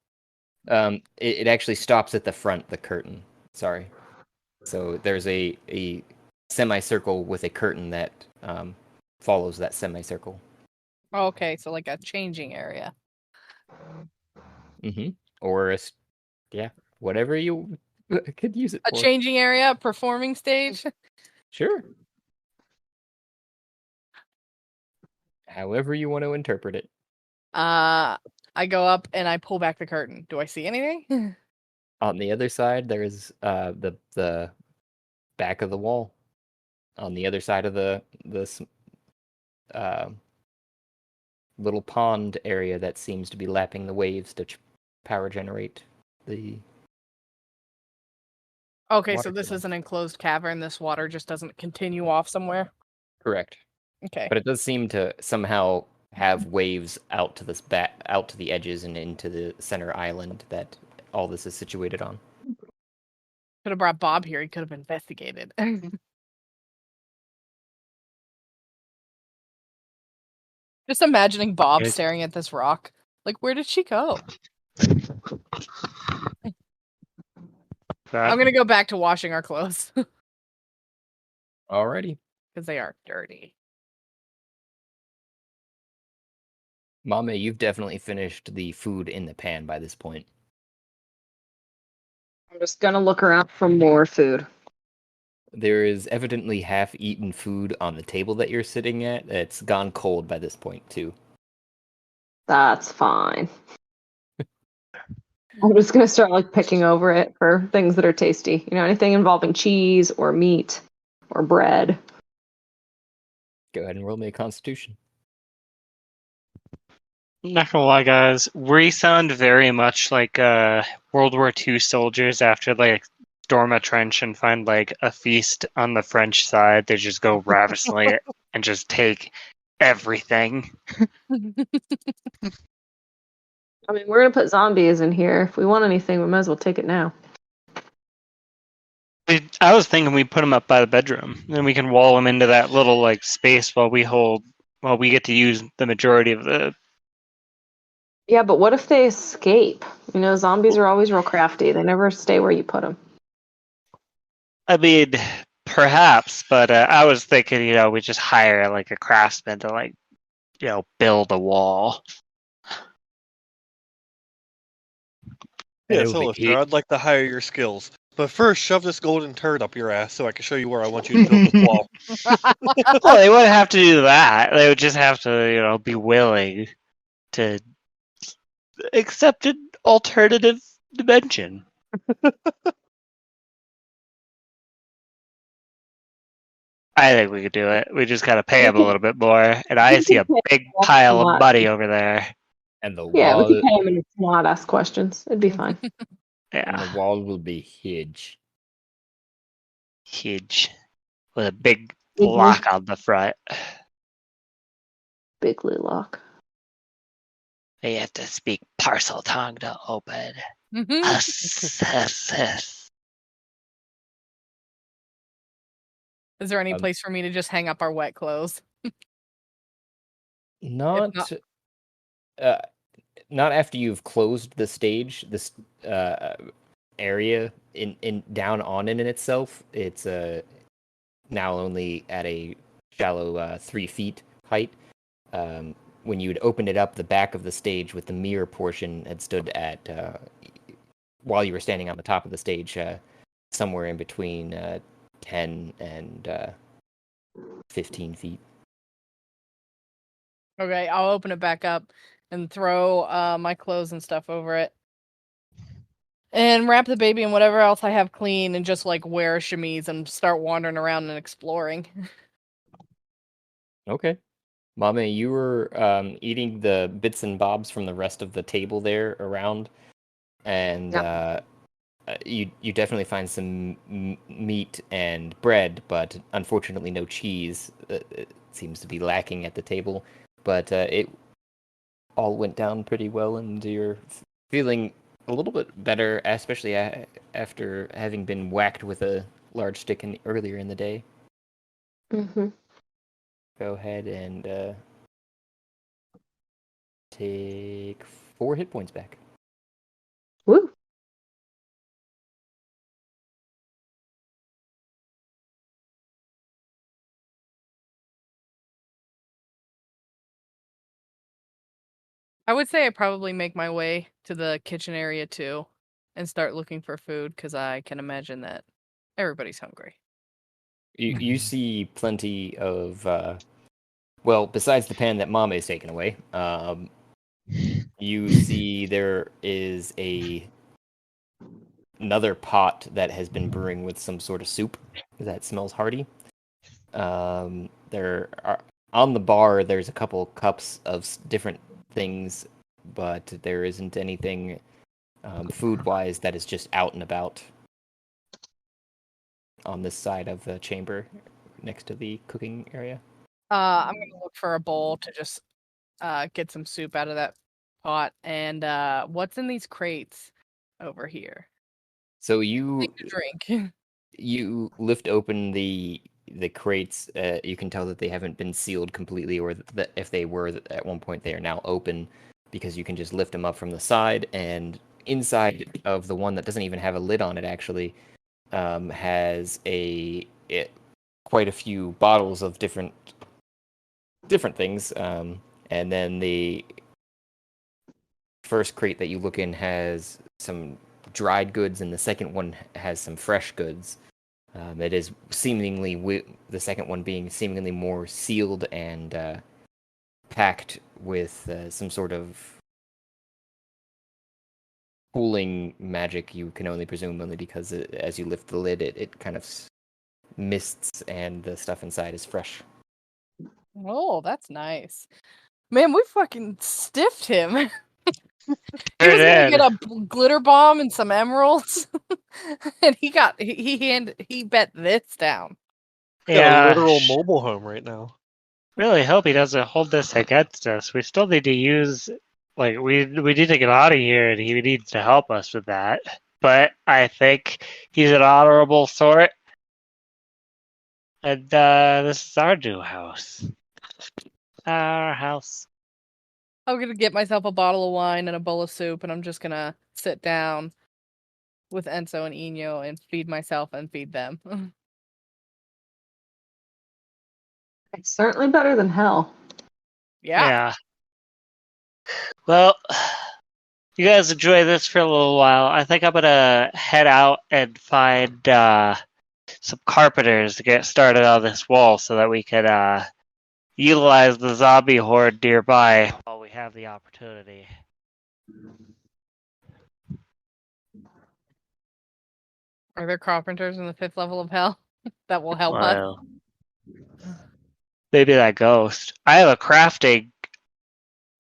It actually stops at the front, the curtain. Sorry. So there's a semicircle with a curtain that follows that semicircle. Okay, so like a changing area. Or whatever you could use it A for. changing area, a performing stage. Sure. However you want to interpret it. I go up and I pull back the curtain. Do I see anything? On the other side, there is the back of the wall. On the other side of this little pond area that seems to be lapping the waves to power generate the. Okay, water so this turbine. is an enclosed cavern. This water just doesn't continue off somewhere. Correct. Okay. But it does seem to somehow have waves out to out to the edges and into the center island that all this is situated on. Could have brought Bob here. He could have investigated. Just imagining Bob staring at this rock. Like, where did she go? I'm gonna go back to washing our clothes. Alrighty. Because they are dirty. Mamey, you've definitely finished the food in the pan by this point. I'm just gonna look around for more food. There is evidently half-eaten food on the table that you're sitting at. It's gone cold by this point, too. That's fine. I'm just gonna start like picking over it for things that are tasty. You know, anything involving cheese or meat or bread. Go ahead and roll me a Constitution. Not gonna lie, guys, we sound very much like World War II soldiers after like storm a trench and find like a feast on the French side. They just go ravenously and just take everything. I mean, we're gonna put zombies in here. If we want anything, we might as well take it now. I was thinking we put them up by the bedroom, and we can wall them into that little like space while we get to use the majority of the. Yeah, but what if they escape? You know, zombies are always real crafty. They never stay where you put them. I mean, perhaps, but I was thinking, you know, we just hire like a craftsman to like, you know, build a wall. Yeah, so Lister, I'd like to hire your skills. But first, shove this golden turd up your ass so I can show you where I want you to build this wall. Well, they wouldn't have to do that. They would just have to, you know, be willing to accept an alternative dimension. I think we could do it. We just gotta pay him a little bit more. And I see a big pile of money over there. And the Yeah, wall, we can pay him and not ask questions. It'd be fine. and Yeah, the wall will be huge. huge. With a big lock on the front. Big blue lock. You have to speak parcel tongue to open. Mhm. Huss, huss, huss. Is there any Um, place for me to just hang up our wet clothes? Not, not- uh, not after you've closed the stage. This area in down on it in itself. It's now only at a shallow 3 feet height. When you had opened it up, the back of the stage with the mirror portion had stood at while you were standing on the top of the stage, somewhere in between 10 and 15 feet. Okay, I'll open it back up and throw my clothes and stuff over it. And wrap the baby in whatever else I have clean and just like wear a chemise and start wandering around and exploring. Okay. Mame, you were eating the bits and bobs from the rest of the table there around, and you definitely find some meat and bread, but unfortunately no cheese. It seems to be lacking at the table, but it all went down pretty well, and you're feeling a little bit better, especially after having been whacked with a large stick earlier in the day. Mm-hmm. Go ahead and take 4 hit points back. Woo. I would say I probably make my way to the kitchen area too and start looking for food because I can imagine that everybody's hungry. You see plenty of well, besides the pan that Mame's taken away, you see there is another pot that has been brewing with some sort of soup that smells hearty. There are on the bar. There's a couple cups of different things, but there isn't anything food-wise that is just out and about on this side of the chamber next to the cooking area. I'm gonna look for a bowl to just get some soup out of that pot. And what's in these crates over here? So you Take a drink. you lift open the crates. You can tell that they haven't been sealed completely, or that if they were at one point, they are now open because you can just lift them up from the side. And inside of the one that doesn't even have a lid on it, actually, has quite a few bottles of different things. And then the first crate that you look in has some dried goods, and the second one has some fresh goods. It is seemingly the second one being seemingly more sealed and packed with some sort of cooling magic. You can only presume, only because as you lift the lid, it kind of mists, and the stuff inside is fresh. Oh, that's nice. Man, we fucking stiffed him. He Sure was gonna did. get a glitter bomb and some emeralds, and he bet this down. Got a Yeah, literal mobile home right now. really hope he doesn't hold this against us. We still need to use, like, we need to get out of here, and he needs to help us with that. But I think he's an honorable sort, and this is our new house. Our house. I'm gonna get myself a bottle of wine and a bowl of soup, and I'm just gonna sit down with Enzo and Eno and feed myself and feed them. It's certainly better than hell. Yeah. Well, you guys enjoy this for a little while. I think I'm gonna head out and find some carpenters to get started on this wall so that we can utilize the zombie horde nearby while we have the opportunity. Are there carpenters in the 5th level of hell that will help us? Well, maybe that ghost. I have a crafting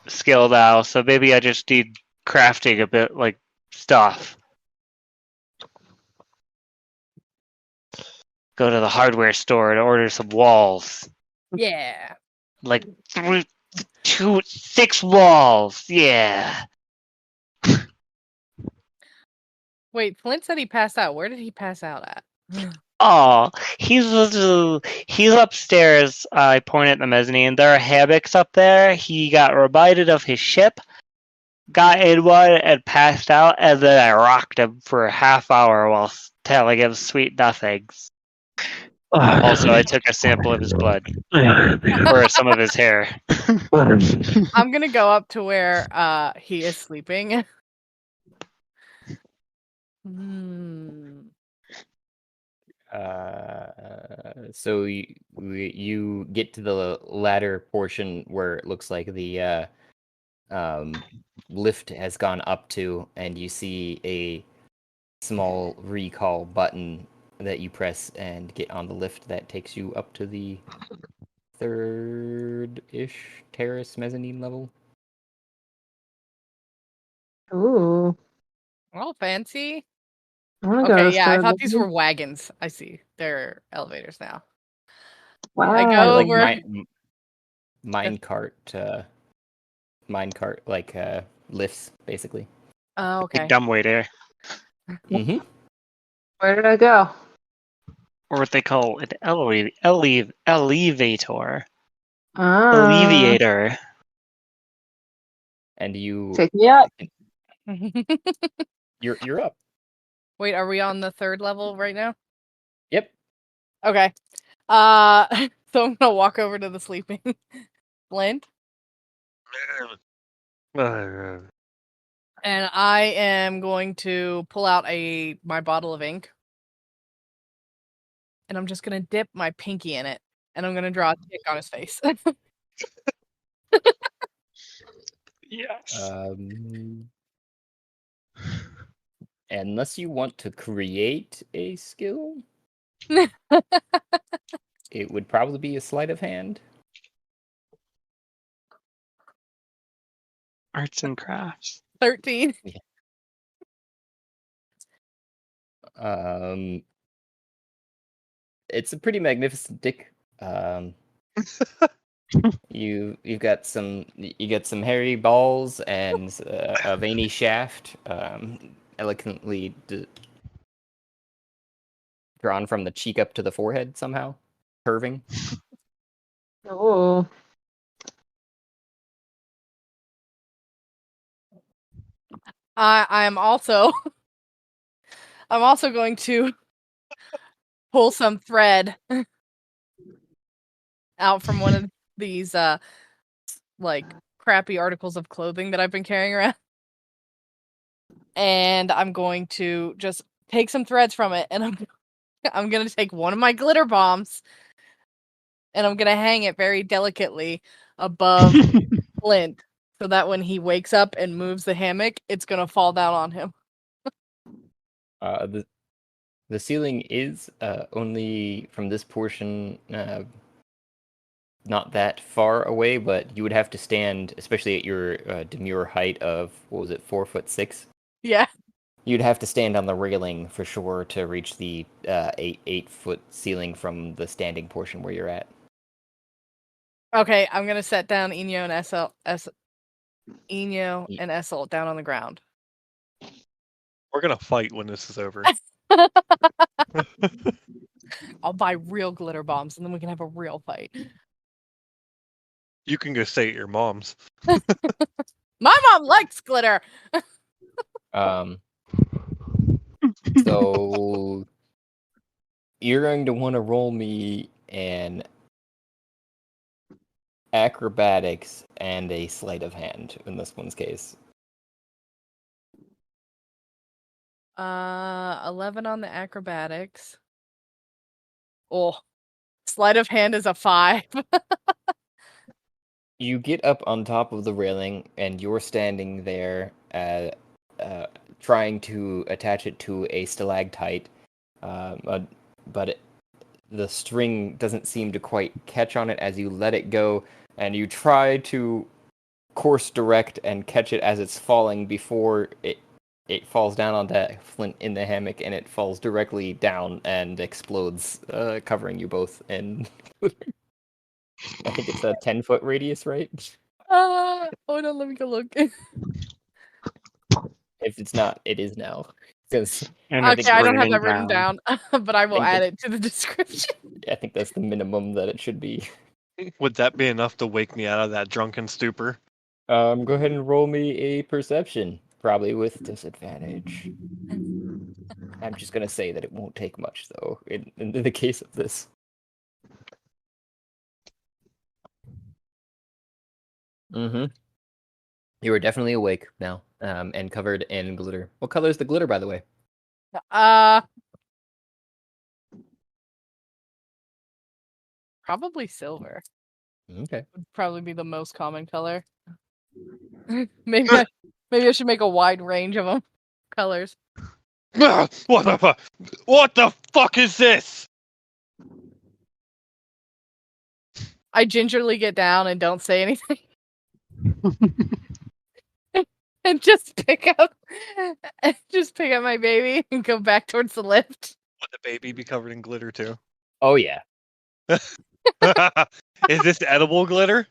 skill now, so maybe I just need crafting a bit, like, stuff. go to the hardware store and order some walls. Yeah. Like 6 walls. Yeah. Wait, Flint said he passed out. Where did he pass out at? Oh, he's upstairs. I point at the mezzanine. There are hammocks up there. He got reminded of his ship, got in one, and passed out. And then I rocked him for a half hour while telling him sweet nothings. Also, I took a sample of his blood or some of his hair. I'm gonna go up to where he is sleeping. So you get to the latter portion where it looks like the lift has gone up to, and you see a small recall button that you press and get on the lift that takes you up to the third-ish terrace mezzanine level. Ooh. All fancy. I want to go Okay, to yeah, I third thought these level. were wagons. I see. They're elevators now. Wow. I go Like over. minecart, like lifts, basically. Oh, okay. Big dumbwaiter. Mm-hmm. Where did I go? Or what they call an elevator. Ah, Alleviator. And you take me up. you're up. Wait, are we on the third level right now? Yep. Okay. So I'm gonna walk over to the sleeping Flint, and I am going to pull out my bottle of ink, and I'm just gonna dip my pinky in it, and I'm gonna draw a tick on his face. Yes. Unless you want to create a skill, it would probably be a sleight of hand. Arts and crafts. 13. It's a pretty magnificent dick. You've got some hairy balls and a veiny shaft, elegantly drawn from the cheek up to the forehead somehow, curving. Oh. I'm also going to pull some thread out from one of these like crappy articles of clothing that I've been carrying around. And I'm going to just take some threads from it, and I'm going to take one of my glitter bombs, and I'm going to hang it very delicately above Flint, so that when he wakes up and moves the hammock, it's going to fall down on him. The ceiling is only from this portion, not that far away, but you would have to stand, especially at your demure height of, what was it, 4'6". Yeah. You'd have to stand on the railing for sure to reach the 8-foot ceiling from the standing portion where you're at. Okay, I'm going to set down Eno and Essel down on the ground. We're gonna fight when this is over. I'll buy real glitter bombs, and then we can have a real fight. You can go stay at your mom's. My mom likes glitter! So you're going to want to roll me an acrobatics and a sleight of hand in this one's case. 11 on the acrobatics. Oh, sleight of hand is a 5. You get up on top of the railing, and you're standing there, trying to attach it to a stalactite, but the string doesn't seem to quite catch on it as you let it go, and you try to course direct and catch it as it's falling before it falls down onto Flint in the hammock, and it falls directly down and explodes, covering you both. And I think it's a 10-foot radius, right? Hold on, let me go look. If it's not, it is now. Because And Okay, it's I don't have raining that written down, but I will Think add it- it to the description. I think that's the minimum that it should be. Would that be enough to wake me out of that drunken stupor? Go ahead and roll me a perception, probably with disadvantage. I'm just gonna say that it won't take much, though, in the case of this. Mm-hmm. You are definitely awake now, and covered in glitter. What color is the glitter, by the way? Probably silver. Okay. Would probably be the most common color. maybe I should make a wide range of them colors. What the fuck is this? I gingerly get down and don't say anything. and just pick up my baby and go back towards the lift. Would the baby be covered in glitter too? Oh yeah. Is this edible glitter?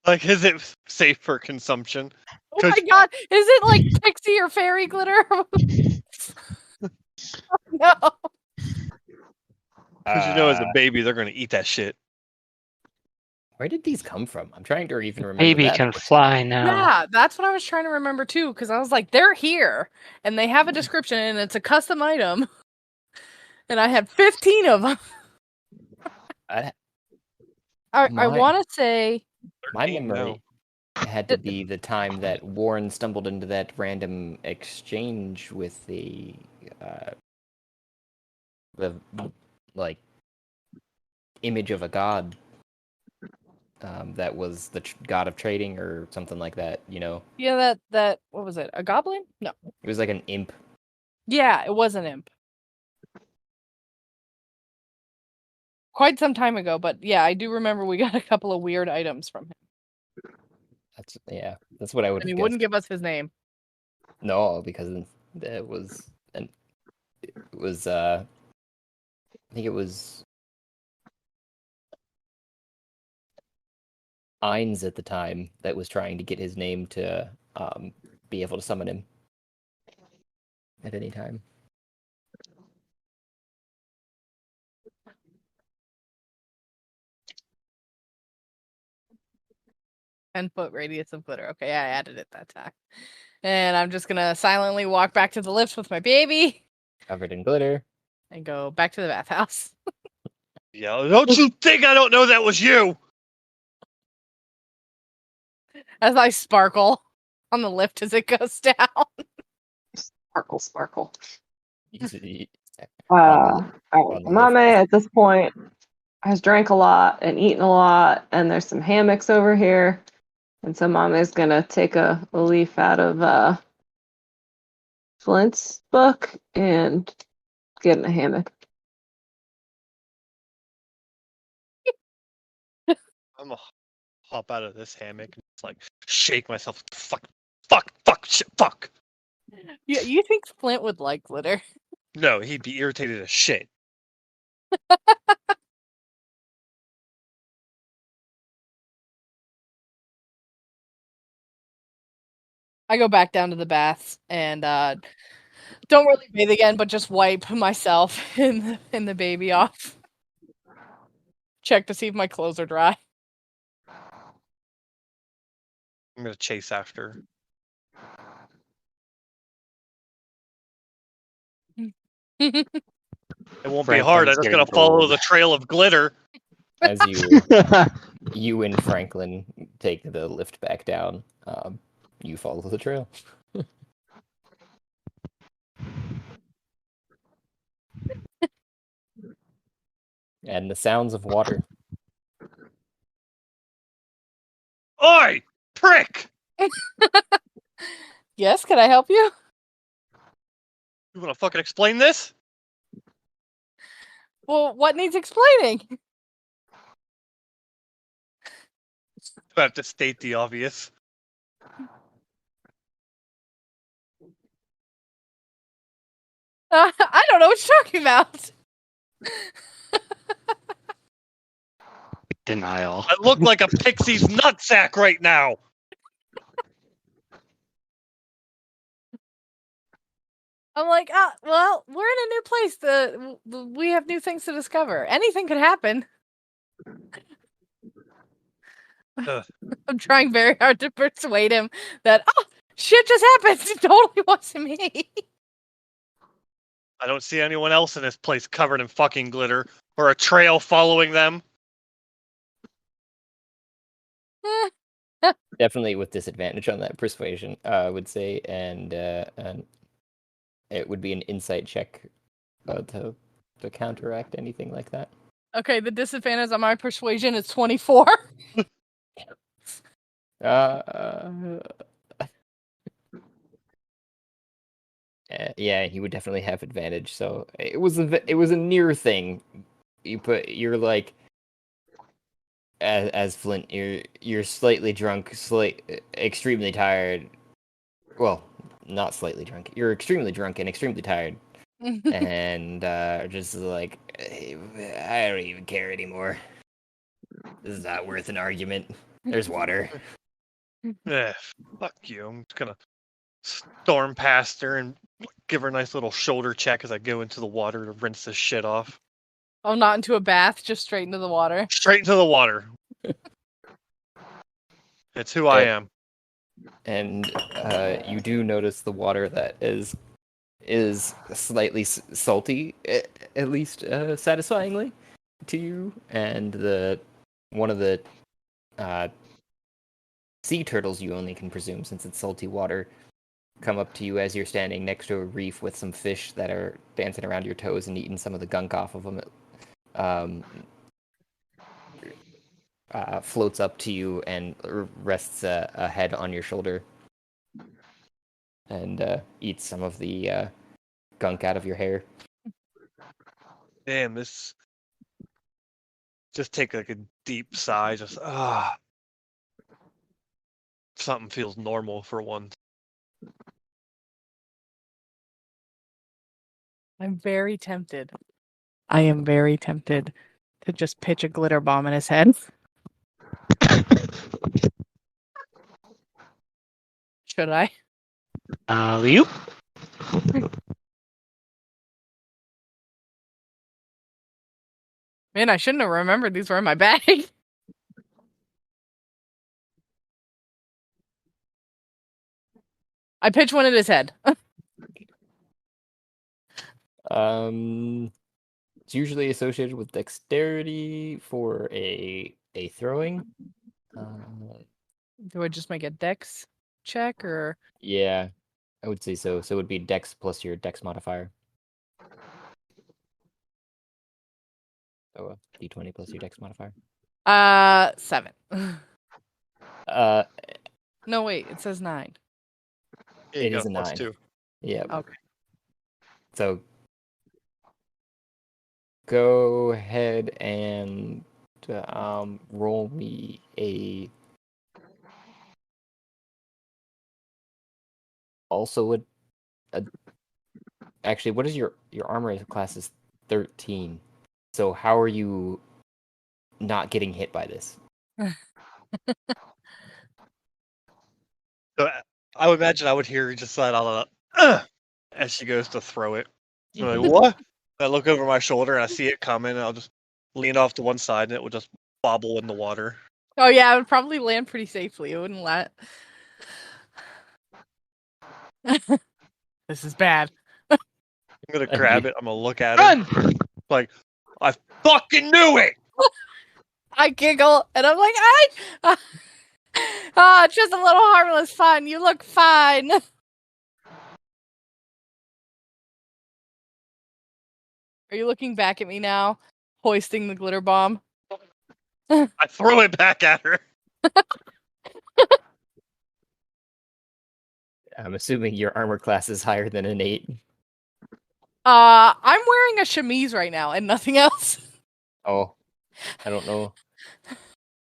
Like, is it safe for consumption? Oh my god, is it like pixie or fairy glitter? No. Because you know, as a baby, they're gonna eat that shit. Where did these come from? I'm trying to even remember. Baby that. can fly now. Yeah, that's what I was trying to remember too, because I was like, they're here, and they have a description, and it's a custom item, and I had 15 of them. I want to say My 13, memory had to be the time that Warren stumbled into that random exchange with the like image of a god. That was the god of trading or something like that, you know? Yeah, that what was it? A goblin? No. It was like an imp. Yeah, it was an imp. Quite some time ago, but yeah, I do remember we got a couple of weird items from him. That's what I would And have he guessed. wouldn't give us his name. No, because it was I think it was Ainz at the time that was trying to get his name to be able to summon him at any time. Ten-foot radius of glitter. Okay, I added it that time. And I'm just gonna silently walk back to the lift with my baby. Covered in glitter. And go back to the bathhouse. Yeah, don't you think I don't know that was you? As I sparkle on the lift as it goes down. Sparkle, sparkle. Easy. All right. on the Mame lift. at this point has drank a lot and eaten a lot, and there's some hammocks over here. And so Mame's gonna take a leaf out of Flint's book and get in a hammock. I'm gonna hop out of this hammock and just like shake myself. Fuck, shit, fuck. You think Flint would like glitter? No, he'd be irritated as shit. I go back down to the baths and don't really bathe again, but just wipe myself and the baby off. Check to see if my clothes are dry. I'm gonna chase after. It won't be hard. I'm Franklin's just getting gonna follow bold. the trail of glitter. As you and Franklin take the lift back down, you follow the trail. And the sounds of water. Oi, prick! Yes, can I help you? You wanna fucking explain this? Well, what needs explaining? I have to state the obvious. I don't know what you're talking about. Denial. I look like a pixie's nutsack right now. I'm like, well, we're in a new place. We have new things to discover. Anything could happen. Ugh. I'm trying very hard to persuade him that, shit just happened. It totally wasn't me. I don't see anyone else in this place covered in fucking glitter or a trail following them. Definitely with disadvantage on that persuasion, I would say, and it would be an insight check to counteract anything like that. Okay, the disadvantage on my persuasion is 24. Yeah, he would definitely have advantage. So it was a near thing. You're like as Flint. You're slightly drunk, extremely tired. Well, not slightly drunk. You're extremely drunk and extremely tired, and just like I don't even care anymore. This is not worth an argument. There's water. Fuck you. I'm just gonna storm past her and give her a nice little shoulder check as I go into the water to rinse this shit off. Oh, not into a bath, just straight into the water. Straight into the water. It's who I am. And you do notice the water that is slightly salty, at least satisfyingly to you. And one of the sea turtles, you only can presume since it's salty water, come up to you as you're standing next to a reef with some fish that are dancing around your toes and eating some of the gunk off of them. Floats up to you and rests a head on your shoulder and eats some of the gunk out of your hair. Damn, this. Just take like a deep sigh. Just something feels normal for once. I'm very tempted. I am very tempted to just pitch a glitter bomb in his head. Should I? You? Man, I shouldn't have remembered these were in my bag. I pitch one at his head. It's usually associated with dexterity for a throwing. Do I just make a dex check or? Yeah, I would say so. So it would be dex plus your dex modifier. So d20 plus your dex modifier. 7. No, wait, it says 9. It is a plus 9. 2. Yeah. Okay. So go ahead and roll me a. Also, actually, what is your armor class is 13. So how are you not getting hit by this? So I would imagine I would hear just that all as she goes to throw it. I'm like, what? I look over my shoulder and I see it coming, and I'll just lean off to one side and it will just bobble in the water. Oh yeah, it would probably land pretty safely. It wouldn't let. This is bad. I'm gonna grab it. I'm gonna look at it. Like, I fucking knew it. I giggle and I'm like, just a little harmless fun. You look fine. Are you looking back at me now, hoisting the glitter bomb? I throw it back at her. I'm assuming your armor class is higher than an 8. I'm wearing a chemise right now and nothing else. Oh, I don't know.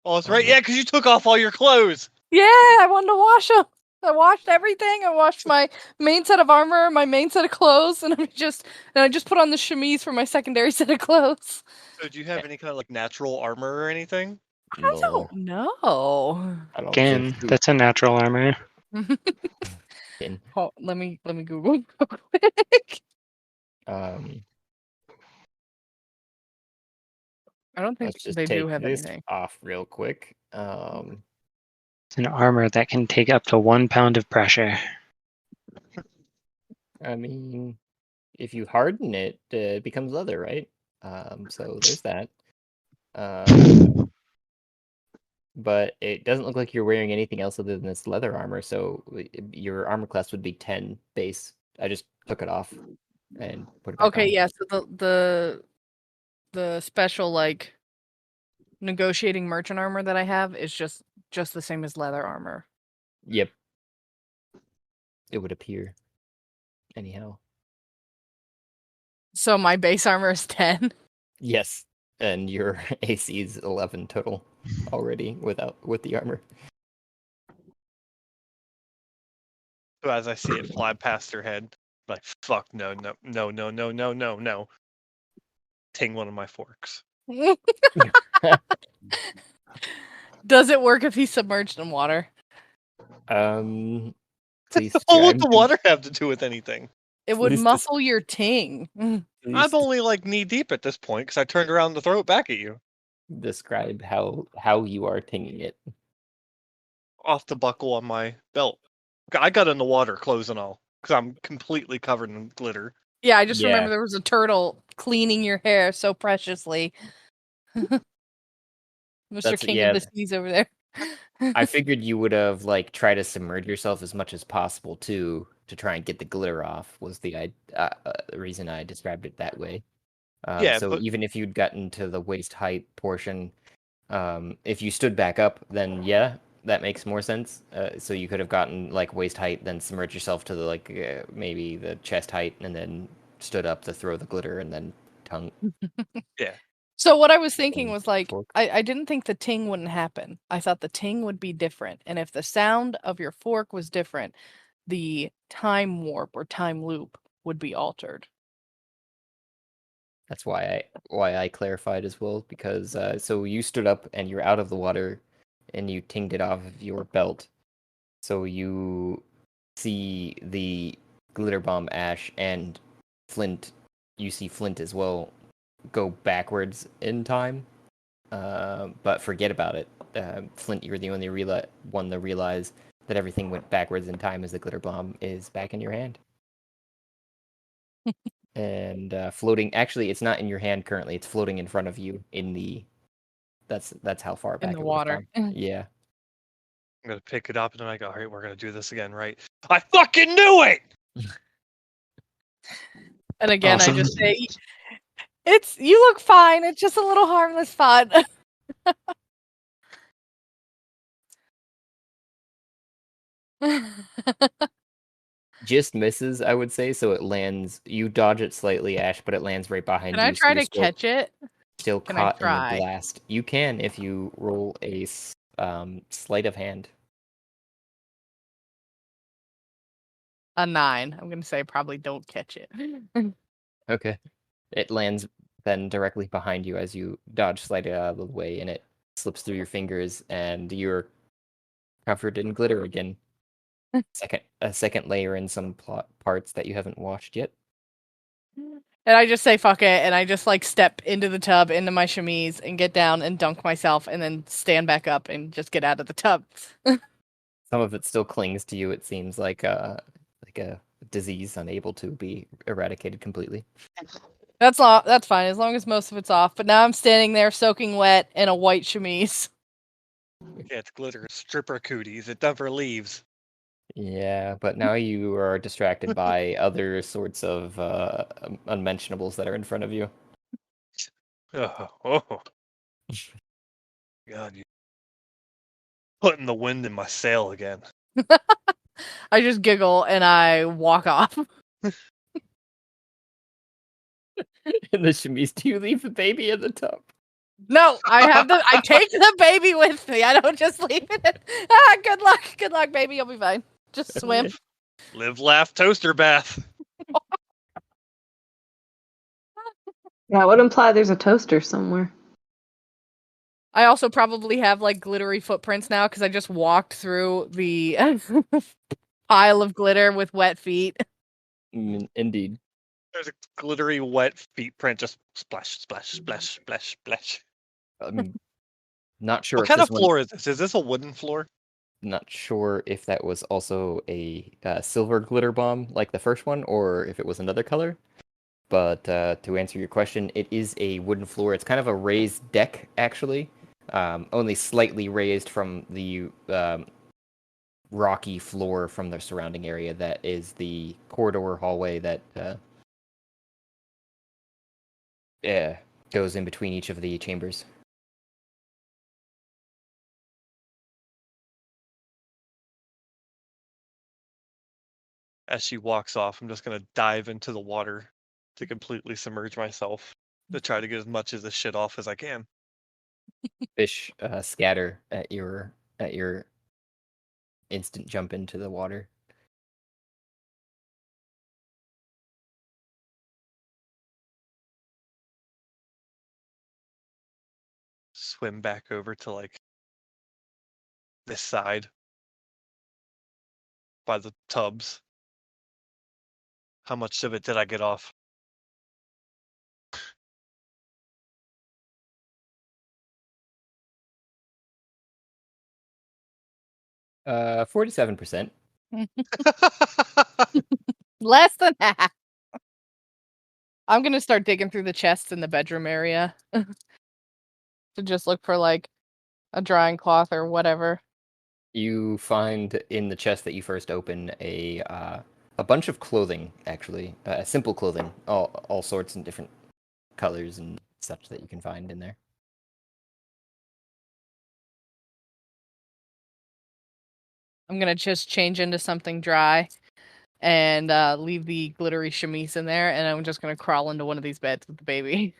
Oh, that's right. Yeah, because you took off all your clothes. Yeah, I wanted to wash them. I washed everything. I washed my main set of armor, my main set of clothes, and I just put on the chemise for my secondary set of clothes. So do you have any kind of like natural armor or anything? I No, don't know. I don't Again, think that's a natural armor. Oh, let me Google real quick. Um, I don't think let's just they do take have this anything. off real quick. It's an armor that can take up to 1 pound of pressure. I mean, if you harden it, it becomes leather, right? So there's that. But it doesn't look like you're wearing anything else other than this leather armor, so your armor class would be 10 base. I just took it off and put it back Okay, on. yeah. So the special like negotiating merchant armor that I have is just the same as leather armor. Yep. It would appear. Anyhow. So my base armor is 10. Yes. And your AC is 11 total already with the armor. So as I see it fly past her head, like fuck no. Ting one of my forks. Does it work if he's submerged in water? Please Oh, what describe the water have to do with anything? It would Please muffle your ting. please I'm only like knee deep at this point because I turned around to throw it back at you. describe how you are tinging it. Off the buckle on my belt. I got in the water, clothes and all, because I'm completely covered in glitter. Yeah, I just Yeah. remember there was a turtle cleaning your hair so preciously. Mr. That's- King yeah. of the Seas over there. I figured you would have like tried to submerge yourself as much as possible too to try and get the glitter off. Was the reason I described it that way. Yeah, so but- even if you'd gotten to the waist height portion, if you stood back up, then yeah, that makes more sense. So you could have gotten like waist height, then submerge yourself to the like maybe the chest height, and then stood up to throw the glitter, and then tongue. Yeah. So what I was thinking was like, fork. I didn't think the ting wouldn't happen. I thought the ting would be different. And if the sound of your fork was different, the time warp or time loop would be altered. That's why I clarified as well, because so you stood up and you're out of the water, and you tinged it off of your belt. So you see the glitter bomb ash and Flint. You see Flint as well go backwards in time, but forget about it. Flint, you're the only one to realize that everything went backwards in time as the glitter bomb is back in your hand. And floating. Actually, it's not in your hand currently. It's floating in front of you in the. That's how far back the it would've water. gone. Yeah. I'm gonna pick it up and then I go, all right, we're gonna do this again, right? I fucking knew it! And again, Awesome. I just say, you look fine. It's just a little harmless fun. Just misses, I would say. So it lands. You dodge it slightly, Ash, but it lands right behind Can you. I try so you're to catch it? Still Can I caught in the try? blast. You can if you roll a sleight of hand. A 9. I'm gonna say probably don't catch it. Okay. It lands then directly behind you as you dodge slightly out of the way, and it slips through your fingers, and you're covered in glitter again. A second layer in some parts that you haven't washed yet. And I just say fuck it, and I just like step into the tub, into my chemise, and get down and dunk myself, and then stand back up and just get out of the tub. Some of it still clings to you. It seems like a disease unable to be eradicated completely. That's fine as long as most of it's off. But now I'm standing there soaking wet in a white chemise. Yeah, it's glitter. Stripper cooties. It never leaves. Yeah, but now you are distracted by other sorts of unmentionables that are in front of you. Oh. God, you putting the wind in my sail again. I just giggle and I walk off. In the chemise, do you leave the baby in the tub? No, I take the baby with me. I don't just leave it. Good luck, baby. You'll be fine. Just swim. Live, laugh, toaster bath. Yeah, it would imply there's a toaster somewhere. I also probably have like glittery footprints now because I just walked through the pile of glitter with wet feet. Indeed. There's a glittery wet feet print, just splash, splash, splash, splash, splash. I'm not sure What if kind this of floor is this? Is this a wooden floor? Not sure if that was also a silver glitter bomb like the first one, or if it was another color. But to answer your question, it is a wooden floor. It's kind of a raised deck, actually, only slightly raised from the rocky floor from the surrounding area. That is the corridor hallway that goes in between each of the chambers. As she walks off, I'm just gonna dive into the water to completely submerge myself to try to get as much of this shit off as I can. Fish scatter at your instant jump into the water. Swim back over to like this side by the tubs. How much of it did I get off? 47%. Less than half. I'm gonna start digging through the chests in the bedroom area to just look for like a drying cloth or whatever. You find in the chest that you first open a bunch of clothing, actually, simple clothing, all sorts and different colors and such that you can find in there. I'm gonna just change into something dry and leave the glittery chemise in there, and I'm just gonna crawl into one of these beds with the baby.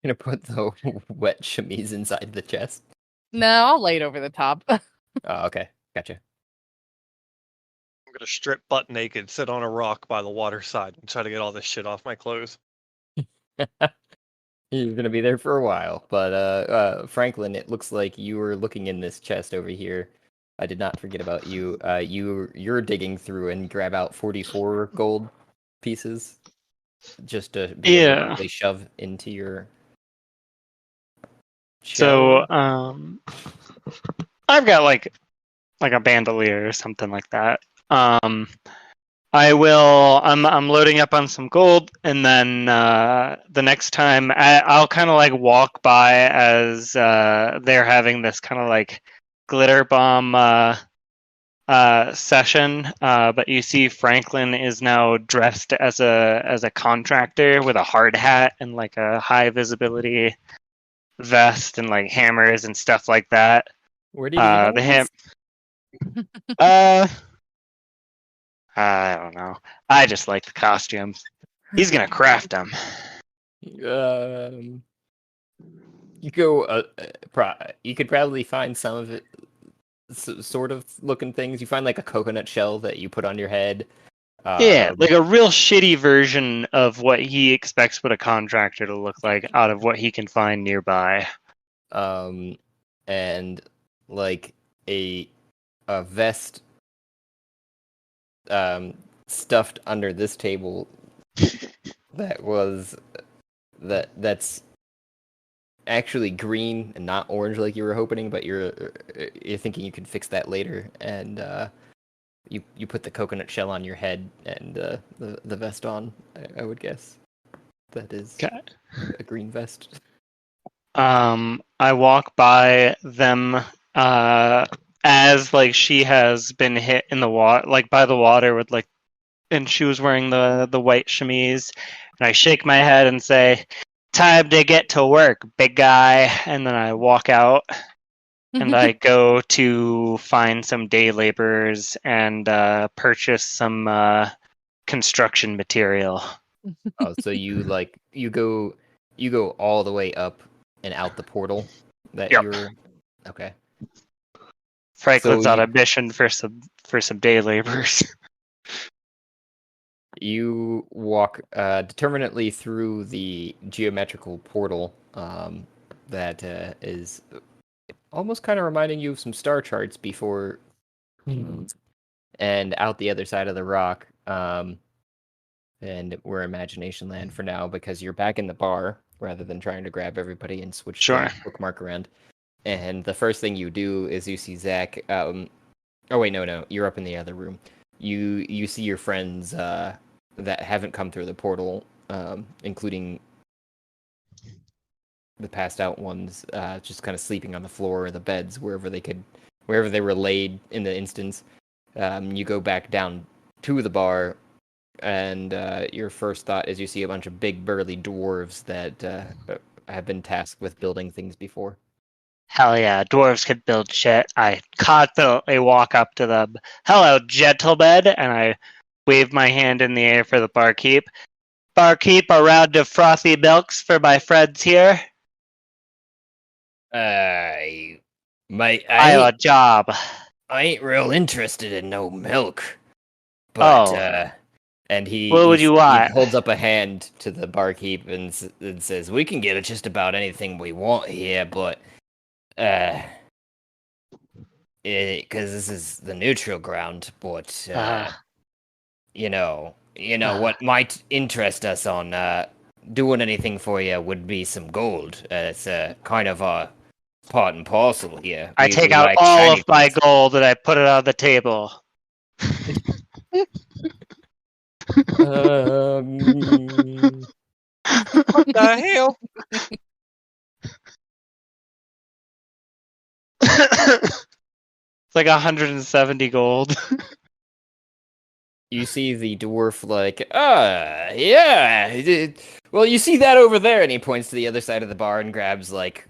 Gonna put the wet chemise inside the chest. No, I'll lay it over the top. Oh, okay, gotcha. I'm gonna strip butt naked, sit on a rock by the water side, and try to get all this shit off my clothes. You're gonna be there for a while, but Franklin, it looks like you were looking in this chest over here. I did not forget about you. You're digging through and grab out 44 gold pieces, just to be able to really shove into your. So, I've got like a bandolier or something like that. I'm loading up on some gold, and then the next time I'll kind of like walk by as they're having this kind of like glitter bomb session. But you see Franklin is now dressed as a contractor with a hard hat and like a high visibility vest and like hammers and stuff like that. Where do you get the I don't know. I just like the costumes. He's gonna craft them. You go. You could probably find some of it, sort of looking things. You find like a coconut shell that you put on your head. Yeah, like a real shitty version of what he expects what a contractor to look like out of what he can find nearby. And like a vest stuffed under this table that's actually green and not orange like you were hoping, but you're thinking you could fix that later, and you put the coconut shell on your head and the vest on. I would guess that is a green vest. I walk by them as like she has been hit in the water, like by the water with like, and she was wearing the white chemise, and I shake my head and say, "Time to get to work, big guy," and then I walk out. And I go to find some day laborers and purchase some construction material. Oh, so you go all the way up and out the portal that Yep. you were. Okay. Franklin's So on a mission for some day laborers. You walk determinately through the geometrical portal that is almost kind of reminding you of some star charts before, and out the other side of the rock. And we're Imagination Land for now because you're back in the bar rather than trying to grab everybody and switch Sure. the bookmark around. And the first thing you do is you see Zach. Oh wait, no, you're up in the other room. You see your friends that haven't come through the portal, including the passed out ones, just kind of sleeping on the floor or the beds wherever they were laid in the instance. You go back down to the bar, and your first thought is you see a bunch of big burly dwarves that have been tasked with building things before. Hell yeah, dwarves could build shit. I confidently walk up to them. Hello, gentlemen, and I wave my hand in the air for the barkeep. Barkeep, a round of frothy milks for my friends here. Mate, I have a job. I ain't real interested in no milk. But, and What would you want? He holds up a hand to the barkeep and says, "We can get just about anything we want here, but, because this is the neutral ground, but, you know what might interest us on, doing anything for you would be some gold. It's, kind of a part and parcel here. I take out like all shiny of my things." gold and I put it on the table. What the hell? It's like 170 gold. You see the dwarf like, yeah. Well, you see that over there, and he points to the other side of the bar and grabs like,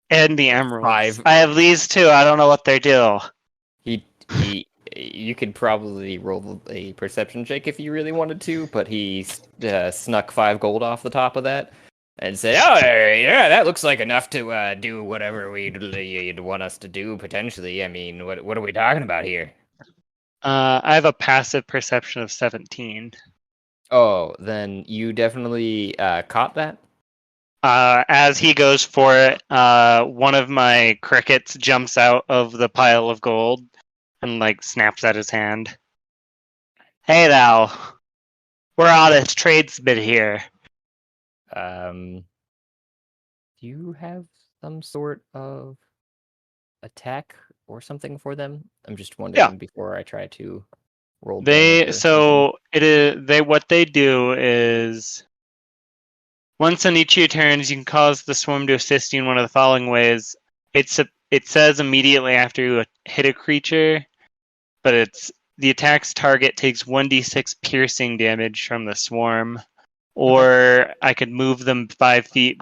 And the emeralds. 5. I have these too. I don't know what they do. You could probably roll a perception check if you really wanted to, but he snuck 5 gold off the top of that and said, "Oh, yeah, that looks like enough to do whatever you'd want us to do potentially. I mean, what are we talking about here?" I have a passive perception of 17. Oh, then you definitely caught that. As he goes for it, one of my crickets jumps out of the pile of gold and like snaps at his hand. Hey thou, we're honest tradesmen here. Do you have some sort of attack or something for them? I'm just wondering before I try to roll. What they do is once on each of your turns, you can cause the swarm to assist you in one of the following ways. It says immediately after you hit a creature, but the attack's target takes 1d6 piercing damage from the swarm, or I could move them 5 feet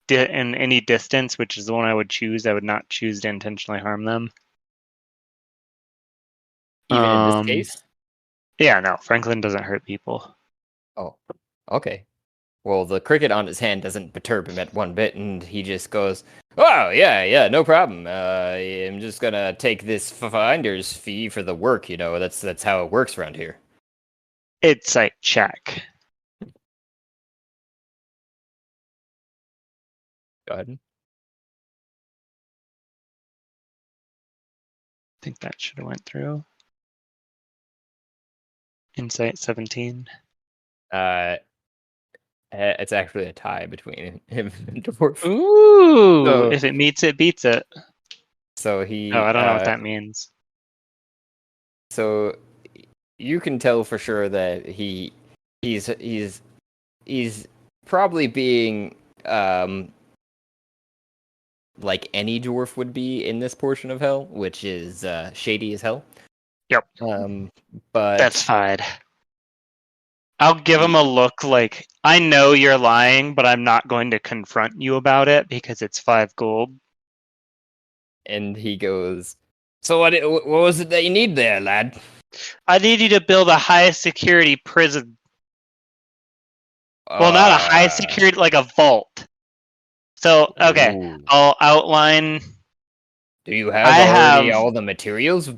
in any distance, which is the one I would choose. I would not choose to intentionally harm them. Even in this case? Yeah, no, Franklin doesn't hurt people. Oh, okay. Well, the cricket on his hand doesn't perturb him at one bit, and he just goes, "Oh, yeah, no problem. I'm just gonna take this finder's fee for the work, that's how it works around here." It's like check. Go ahead. I think that should have went through. Insight 17. It's actually a tie between him and Dwarf. Ooh! So, if it meets it, beats it. So he... Oh, I don't know what that means. So you can tell for sure that he's probably being like any dwarf would be in this portion of hell, which is shady as hell. Yep. But that's fine. I'll give him a look like, I know you're lying, but I'm not going to confront you about it because it's 5 gold. And he goes, "So what was it that you need there, lad?" "I need you to build a highest security prison." Well, not a high security, like a vault. So, okay, Ooh. I'll outline. Do you have have all the materials?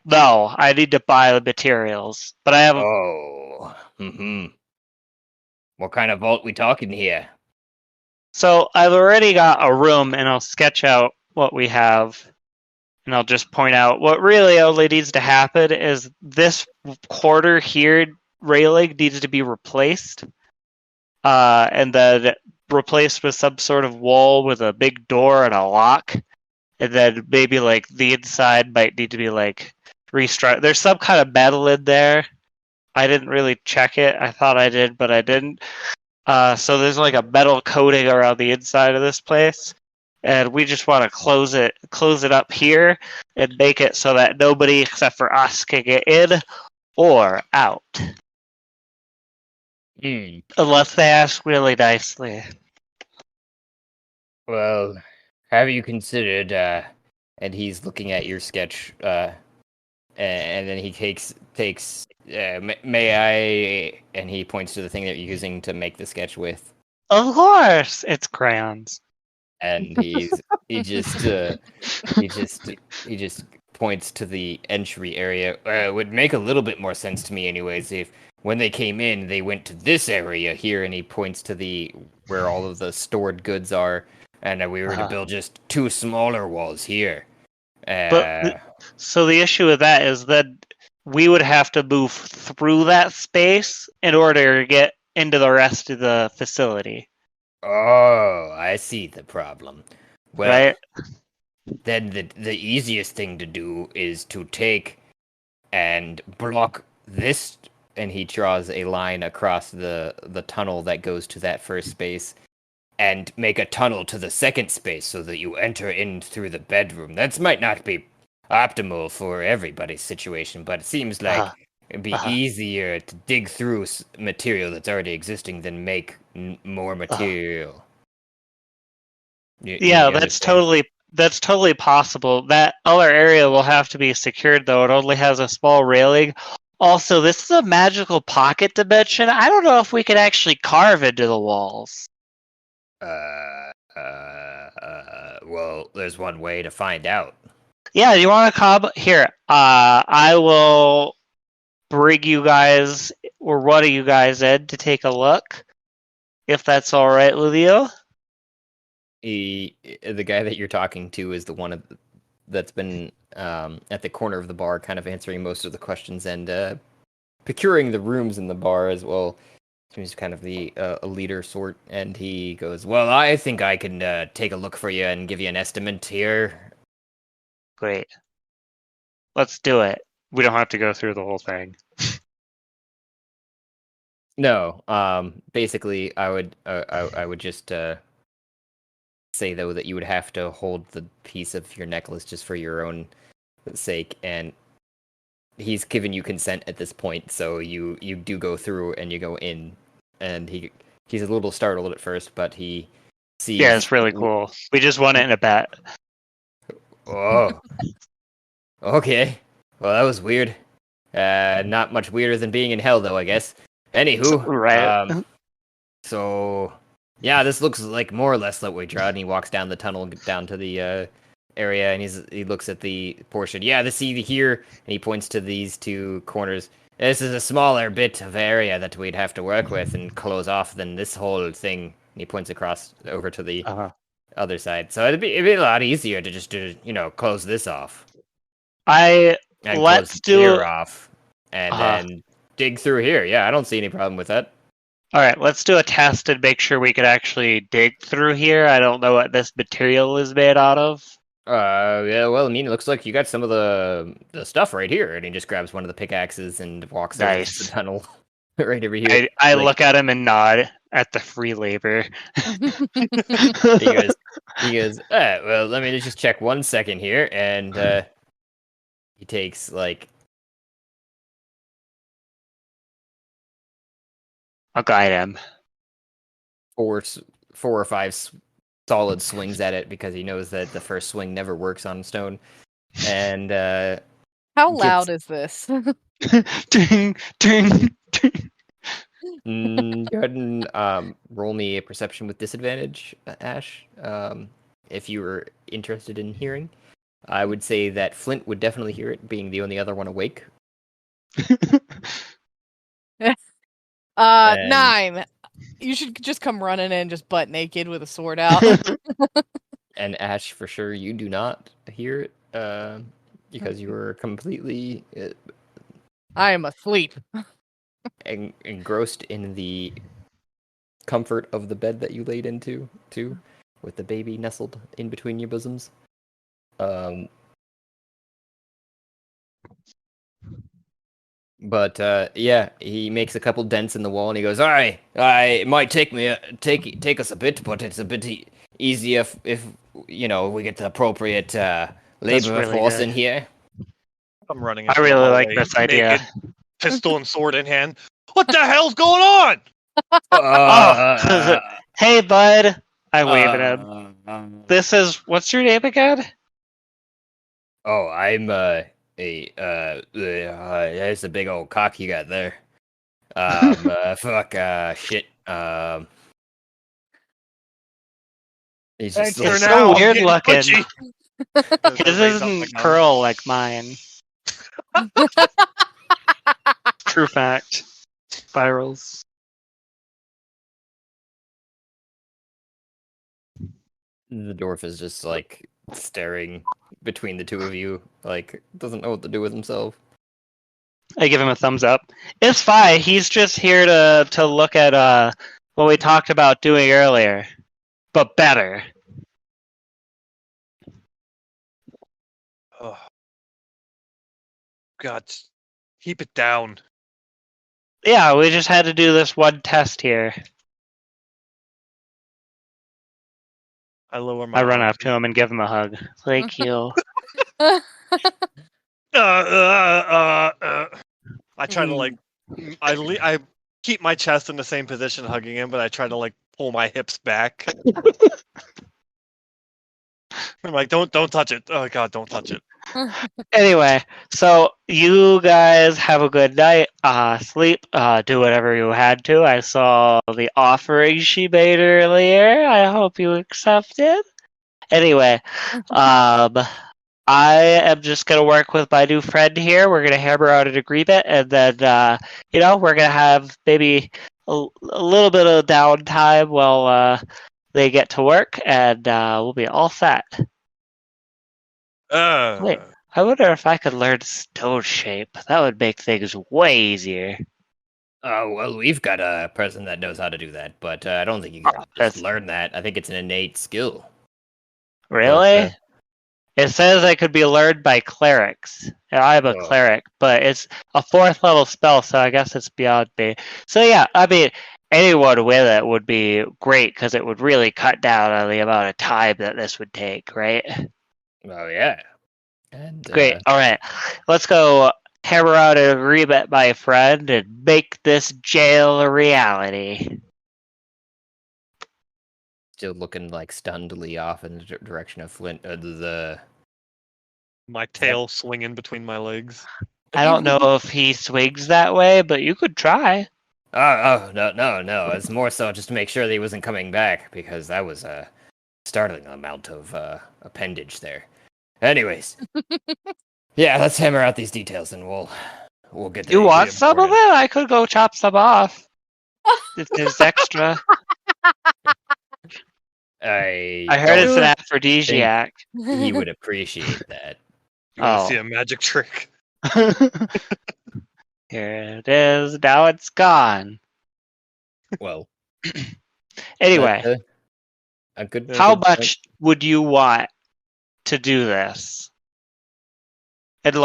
No, I need to buy the materials, but I have. Oh. What kind of vault we talking here? So I've already got a room, and I'll sketch out what we have, and I'll just point out what really only needs to happen is this quarter here railing needs to be replaced, and then replaced with some sort of wall with a big door and a lock, and then maybe like the inside might need to be like restructured. There's some kind of metal in there. I didn't really check it. I thought I did, but I didn't. So there's like a metal coating around the inside of this place, and we just want to close it up here, and make it so that nobody except for us can get in or out, unless they ask really nicely. Well, have you considered? And he's looking at your sketch. And then he takes. May I? And he points to the thing that you're using to make the sketch with. Of course, it's crayons. And he just points to the entry area. It would make a little bit more sense to me, anyways, if when they came in, they went to this area here, and he points to where all of the stored goods are, and we were to build just 2 smaller walls here. So the issue with that is that we would have to move through that space in order to get into the rest of the facility. Oh, I see the problem. Well, right? Then the easiest thing to do is to take and block this, and he draws a line across the tunnel that goes to that first space, and make a tunnel to the second space so that you enter in through the bedroom. That might not be optimal for everybody's situation, but it seems like it'd be easier to dig through material that's already existing than make more material. Yeah, that's totally possible. That other area will have to be secured, though. It only has a small railing. Also, this is a magical pocket dimension. I don't know if we could actually carve into the walls. Well, there's one way to find out. Yeah, you want to come? Here, I will bring you guys, or one of you guys in to take a look, if that's all right with you. The guy that you're talking to is the one that's been at the corner of the bar, kind of answering most of the questions and procuring the rooms in the bar as well. He's kind of a leader sort, and he goes, well, I think I can take a look for you and give you an estimate here. Great. Let's do it. We don't have to go through the whole thing. No, basically, I would just say, though, that you would have to hold the piece of your necklace just for your own sake, and he's given you consent at this point, so you do go through and you go in, and he's a little startled at first, but he sees... Yeah, it's really cool. We just won it in a bet. Oh. Okay. Well, that was weird. Not much weirder than being in hell, though, I guess. Anywho, right. So, yeah, this looks like more or less like we tried, and he walks down the tunnel down to the area, and he looks at the portion. Yeah, the see here, and he points to these 2 corners. This is a smaller bit of area that we'd have to work with and close off than this whole thing. And he points across over to the other side. So it'd be a lot easier to just close this off. Let's do it off, and then dig through here. Yeah, I don't see any problem with that. All right, let's do a test and make sure we could actually dig through here. I don't know what this material is made out of. Yeah, well, I mean, it looks like you got some of the stuff right here, and he just grabs one of the pickaxes and walks out of the tunnel right over here. I look at him and nod at the free labor. He goes, well, let me just check 1 second here, and he takes, like... I'll guide him. 4 or 5 solid swings at it, because he knows that the first swing never works on stone. And how loud is this? Ding, ding, ding. Go ahead and roll me a perception with disadvantage, Ash. If you were interested in hearing, I would say that Flint would definitely hear it, being the only other one awake. And- 9. You should just come running in just butt naked with a sword out. And Ash, for sure, you do not hear it because you were completely I am asleep. engrossed in the comfort of the bed that you laid into, too, with the baby nestled in between your bosoms. But yeah, he makes a couple dents in the wall and he goes, "All right, it might take us a bit, but it's a bit easier if we get the appropriate labor really force good. in here." I'm running. I into the really like hallway, this idea. naked, pistol and sword in hand. What the hell's going on? Oh, hey, bud. I wave at him. This is, what's your name again? Oh, I'm there's a big old cock you got there. Shit. He's just Thanks for It's now, so I'm weird getting looking. twitchy. His isn't curl like mine. True fact. Spirals. The dwarf is just like staring between the two of you, like doesn't know what to do with himself. I give him a thumbs up. It's fine. He's just here to look at what we talked about doing earlier, but better. Oh. God, keep it down. Yeah, we just had to do this one test here. I lower my. I run arms. up to him and give him a hug. Thank you. I try to like. I keep my chest in the same position, hugging him, but I try to like pull my hips back. I'm like, don't touch it. Oh God, don't touch it. Anyway, so you guys have a good night. Sleep. Do whatever you had to. I saw the offering she made earlier. I hope you accepted. Anyway, I am just gonna work with my new friend here. We're gonna hammer out an agreement, and then we're gonna have maybe a little bit of downtime while they get to work, and we'll be all set. Wait, I wonder if I could learn stone shape. That would make things way easier. Well, we've got a person that knows how to do that, but I don't think you can just learn that. I think it's an innate skill. Really? It says I could be learned by clerics. And I'm a cleric, but it's a 4th level spell, so I guess it's beyond me. So yeah, I mean, anyone with it would be great, because it would really cut down on the amount of time that this would take, right? Oh, yeah. And, great. All right. Let's go hammer out an agreement, my friend, and make this jail a reality. Still looking like stunnedly off in the direction of Flint. My tail swinging between my legs. I don't know if he swings that way, but you could try. Oh, no. It's more so just to make sure that he wasn't coming back, because that was a startling amount of appendage there. Anyways. Yeah, let's hammer out these details and we'll get You want some of it? I could go chop some off. If there's extra. I heard it's an aphrodisiac. He would appreciate that. You want to see a magic trick? Here it is. Now it's gone. Well. Anyway. How much would you want to do this? And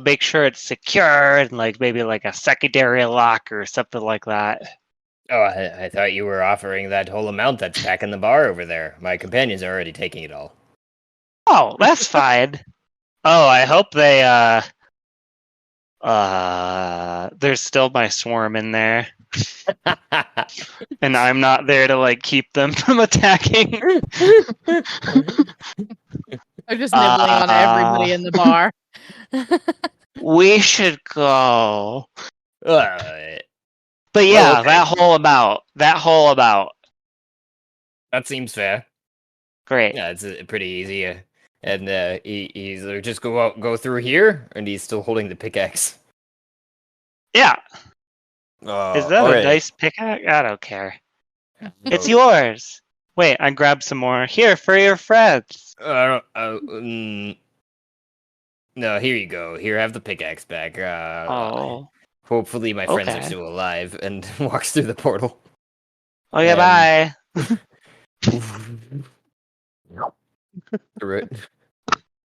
make sure it's secure and maybe a secondary lock or something like that. Oh, I thought you were offering that whole amount that's back in the bar over there. My companions are already taking it all. Oh, that's fine. Oh, I hope they there's still my swarm in there. And I'm not there to keep them from attacking. They're just nibbling on everybody in the bar. We should go. But yeah, okay. that whole about. That seems fair. Great. Yeah, it's pretty easy. And he's just go through here, and he's still holding the pickaxe. Yeah. Is that all a right. nice pickaxe? I don't care. It's yours. Wait, I grabbed some more. Here for your friends. No, here you go. Here, have the pickaxe back. Oh. Hopefully my friends are Okay. still alive, and walks through the portal. Okay, bye. Through it.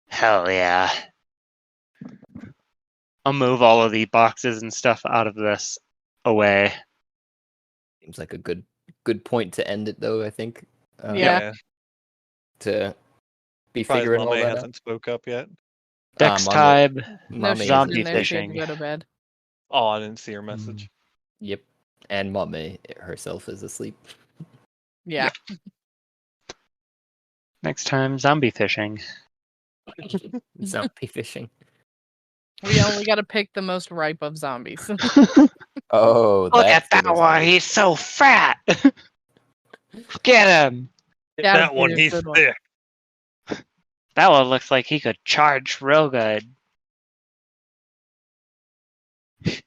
Hell yeah. I'll move all of the boxes and stuff out of this away. Seems like a good point to end it, though. I think. Yeah. To be Surprised figuring all Mamey that out. hasn't spoke up yet. Next Mommy- time, No, Mommy she's zombie in there. She had fishing. to go to bed. Oh, I didn't see her message. Yep. And Mommy herself is asleep. Yeah. next time, zombie fishing. Zombie fishing. We only got to pick the most ripe of zombies. Oh, Look that's at that gonna one. be- He's so fat. Get him. That'd That be one, a he's good one. thick. That one looks like he could charge real good. If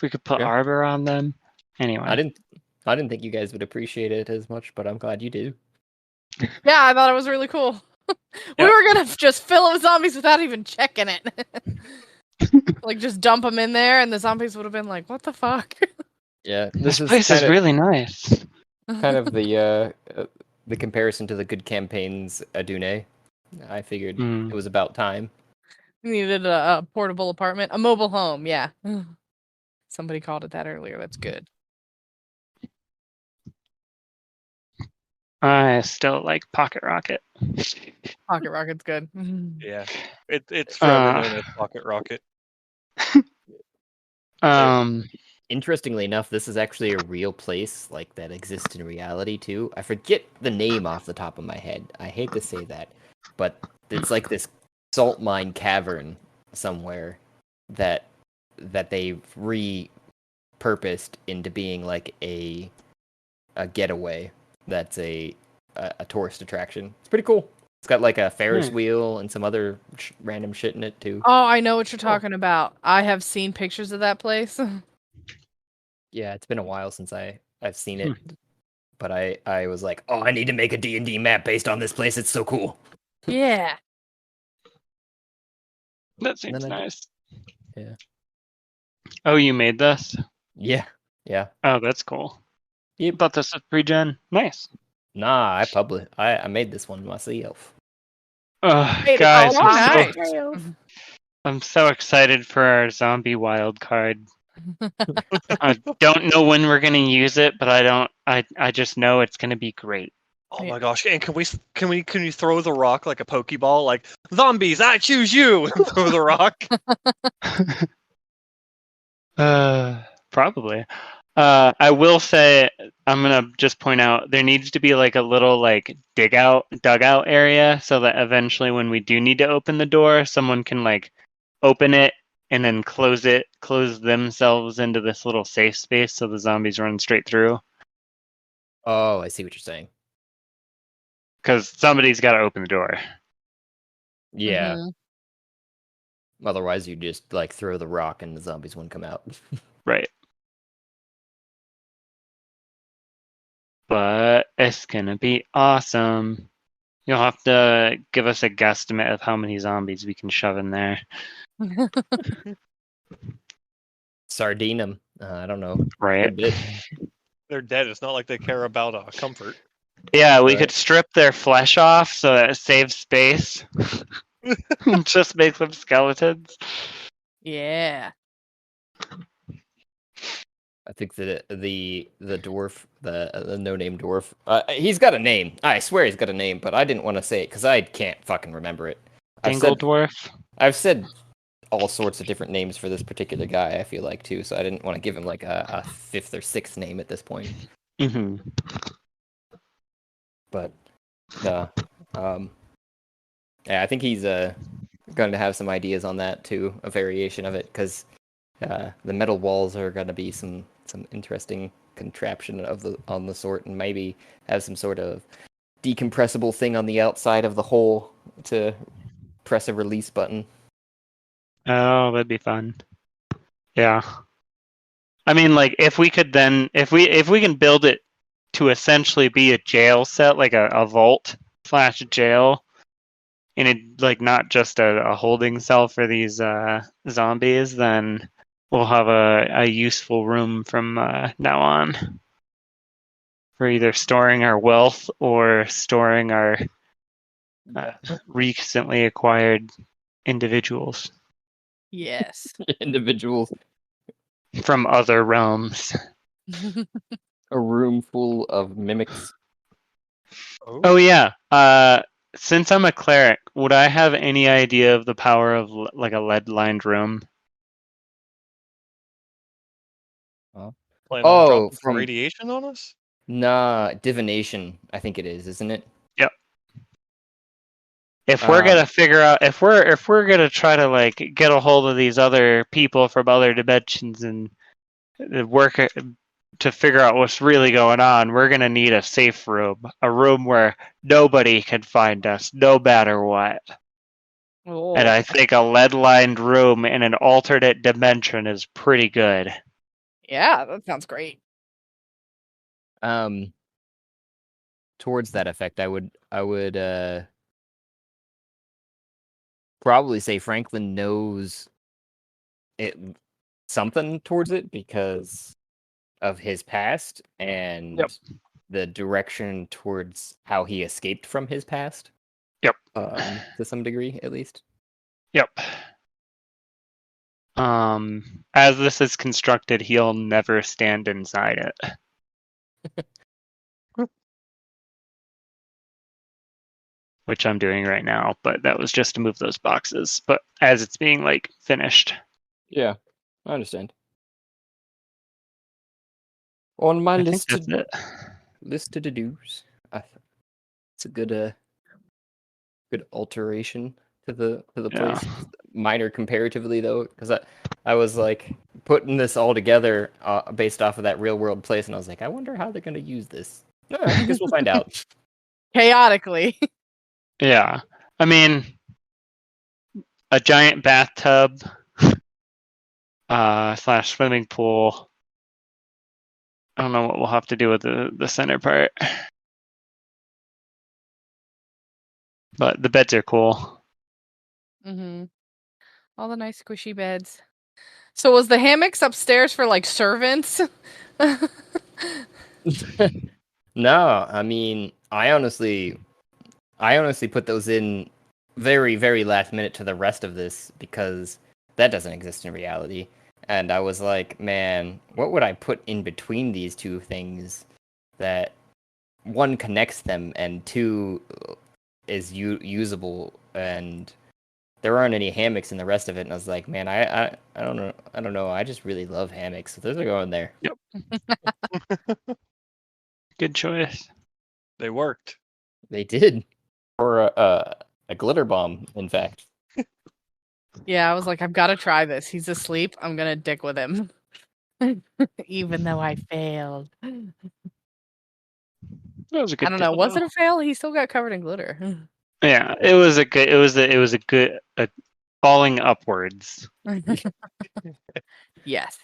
we could put Yeah. arbor on them. Anyway. I didn't think you guys would appreciate it as much, but I'm glad you do. Yeah, I thought it was really cool. We Yeah. were gonna just fill it with zombies without even checking it. Like just dump them in there, and the zombies would have been like, "What the fuck?" Yeah, This place is really nice. kind of the comparison to the good campaigns Adune. I figured Mm. it was about time. Needed a portable apartment, a mobile home. Yeah, somebody called it that earlier. That's good. I still like Pocket Rocket. Pocket Rocket's good. Yeah, it's forever known as Pocket Rocket. Interestingly enough, this is actually a real place like that exists in reality too. I forget the name off the top of my head. I hate to say that, but it's like this salt mine cavern somewhere that they've repurposed into being like a getaway. That's a tourist attraction. It's pretty cool. It's got like a Ferris wheel and some other random shit in it too. Oh, I know what you're talking about. I have seen pictures of that place. Yeah, it's been a while since I've seen it, but I was like, oh, I need to make a D&D map based on this place. It's so cool. Yeah. That seems then I- nice. Yeah. Oh, you made this? Yeah. Oh, that's cool. You bought this with pre-gen? Nice. Nah, I made this one myself. Guys, Oh, nice. I'm so excited for our zombie wild card. I don't know when we're gonna use it, but I just know it's gonna be great. Oh Yeah. my gosh! And can you throw the rock like a Pokeball? Like zombies, I choose you, and throw the rock. Probably. I will say, I'm gonna just point out there needs to be like a little like dugout area, so that eventually when we do need to open the door, someone can like open it and then close themselves into this little safe space, so the zombies run straight through. Oh, I see what you're saying. Because somebody's got to open the door. Yeah. Mhm. Otherwise, you just like throw the rock and the zombies won't come out. Right. But it's gonna be awesome. You'll have to give us a guesstimate of how many zombies we can shove in there. Sardine them. I don't know. Right. A bit. They're dead. It's not like they care about comfort. Yeah, we Right. could strip their flesh off so that it saves space. Just make them skeletons. Yeah. I think that the dwarf, the no-name dwarf, he's got a name. I swear he's got a name, but I didn't want to say it because I can't fucking remember it. Dingle dwarf. I've said all sorts of different names for this particular guy, I feel like, too, so I didn't want to give him like a fifth or sixth name at this point. Mm-hmm. But, yeah, I think he's going to have some ideas on that, too, a variation of it, because the metal walls are going to be some some interesting contraption on the sort, and maybe have some sort of decompressible thing on the outside of the hole to press a release button. Oh, that'd be fun. Yeah. I mean, like, if we can build it to essentially be a jail set, like a vault / jail, and it like not just a holding cell for these zombies, then we'll have a useful room from now on for either storing our wealth or storing our recently acquired individuals Yes. Individuals. from other realms. A room full of mimics. Oh yeah. Since I'm a cleric, would I have any idea of the power of like a lead-lined room? Plan on Oh, dropping some from radiation on us? nah, divination. I think it is, isn't it? If we're Um, gonna figure out if we're gonna try to like get a hold of these other people from other dimensions and work to figure out what's really going on, we're gonna need a safe room, a room where nobody can find us, no matter what. Oh. And I think a lead-lined room in an alternate dimension is pretty good. Yeah, that sounds great. Towards that effect, I would probably say Franklin knows it something towards it because of his past and Yep. the direction towards how he escaped from his past. Yep. To some degree, at least. Yep. As this is constructed, he'll never stand inside it. Which I'm doing right now, but that was just to move those boxes. But as it's being like finished. Yeah, I understand. On my I think list that's it. list of to-dos. It's a good good alteration to the Yeah. place. Minor comparatively though, because I was like putting this all together based off of that real world place, and I was like, I wonder how they're gonna use this. I guess we'll find out. Chaotically. Yeah. I mean, a giant bathtub / swimming pool. I don't know what we'll have to do with the center part. But the beds are cool. Mm-hmm. All the nice squishy beds. So was the hammocks upstairs for like servants? No, I mean, I honestly put those in very, very last minute to the rest of this because that doesn't exist in reality. And I was like, man, what would I put in between these two things that one connects them and two is usable, and there aren't any hammocks in the rest of it. And I was like, man, I don't know. I just really love hammocks, so those are going there. Good choice. They worked. They did. Or a glitter bomb, in fact. Yeah, I was like, I've got to try this. He's asleep. I'm gonna dick with him, even though I failed. That was a good. I don't know. Was it a fail? He still got covered in glitter. Yeah, it was a good. It was a good falling upwards Yes.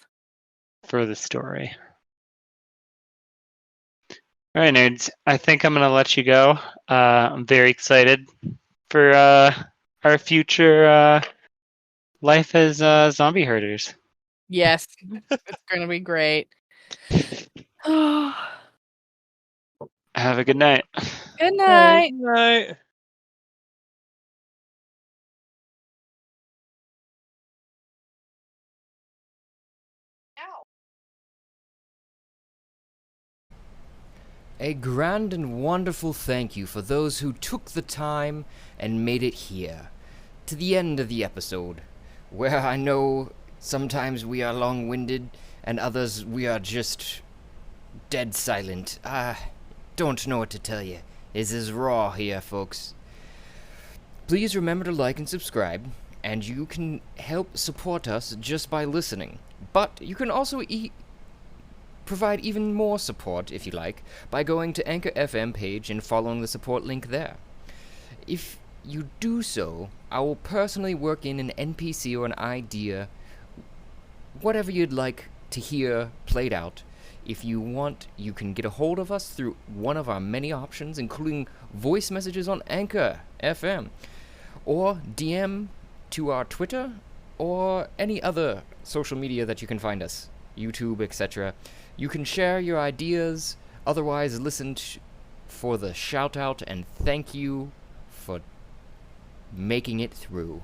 for the story. All right, nerds. I think I'm gonna let you go. I'm very excited for our future life as zombie herders. Yes. It's gonna be great. Have a good night. Good night. Night. A grand and wonderful thank you for those who took the time and made it here, to the end of the episode, where I know sometimes we are long-winded and others we are just dead silent. I don't know what to tell you. This is raw here, folks. Please remember to like and subscribe, and you can help support us just by listening. But you can also provide even more support, if you like, by going to Anchor FM page and following the support link there. If you do so, I will personally work in an NPC or an idea, whatever you'd like to hear played out. If you want, you can get a hold of us through one of our many options, including voice messages on Anchor FM, or DM to our Twitter, or any other social media that you can find us, YouTube, etc. You can share your ideas, otherwise listen for the shout out and thank you for making it through.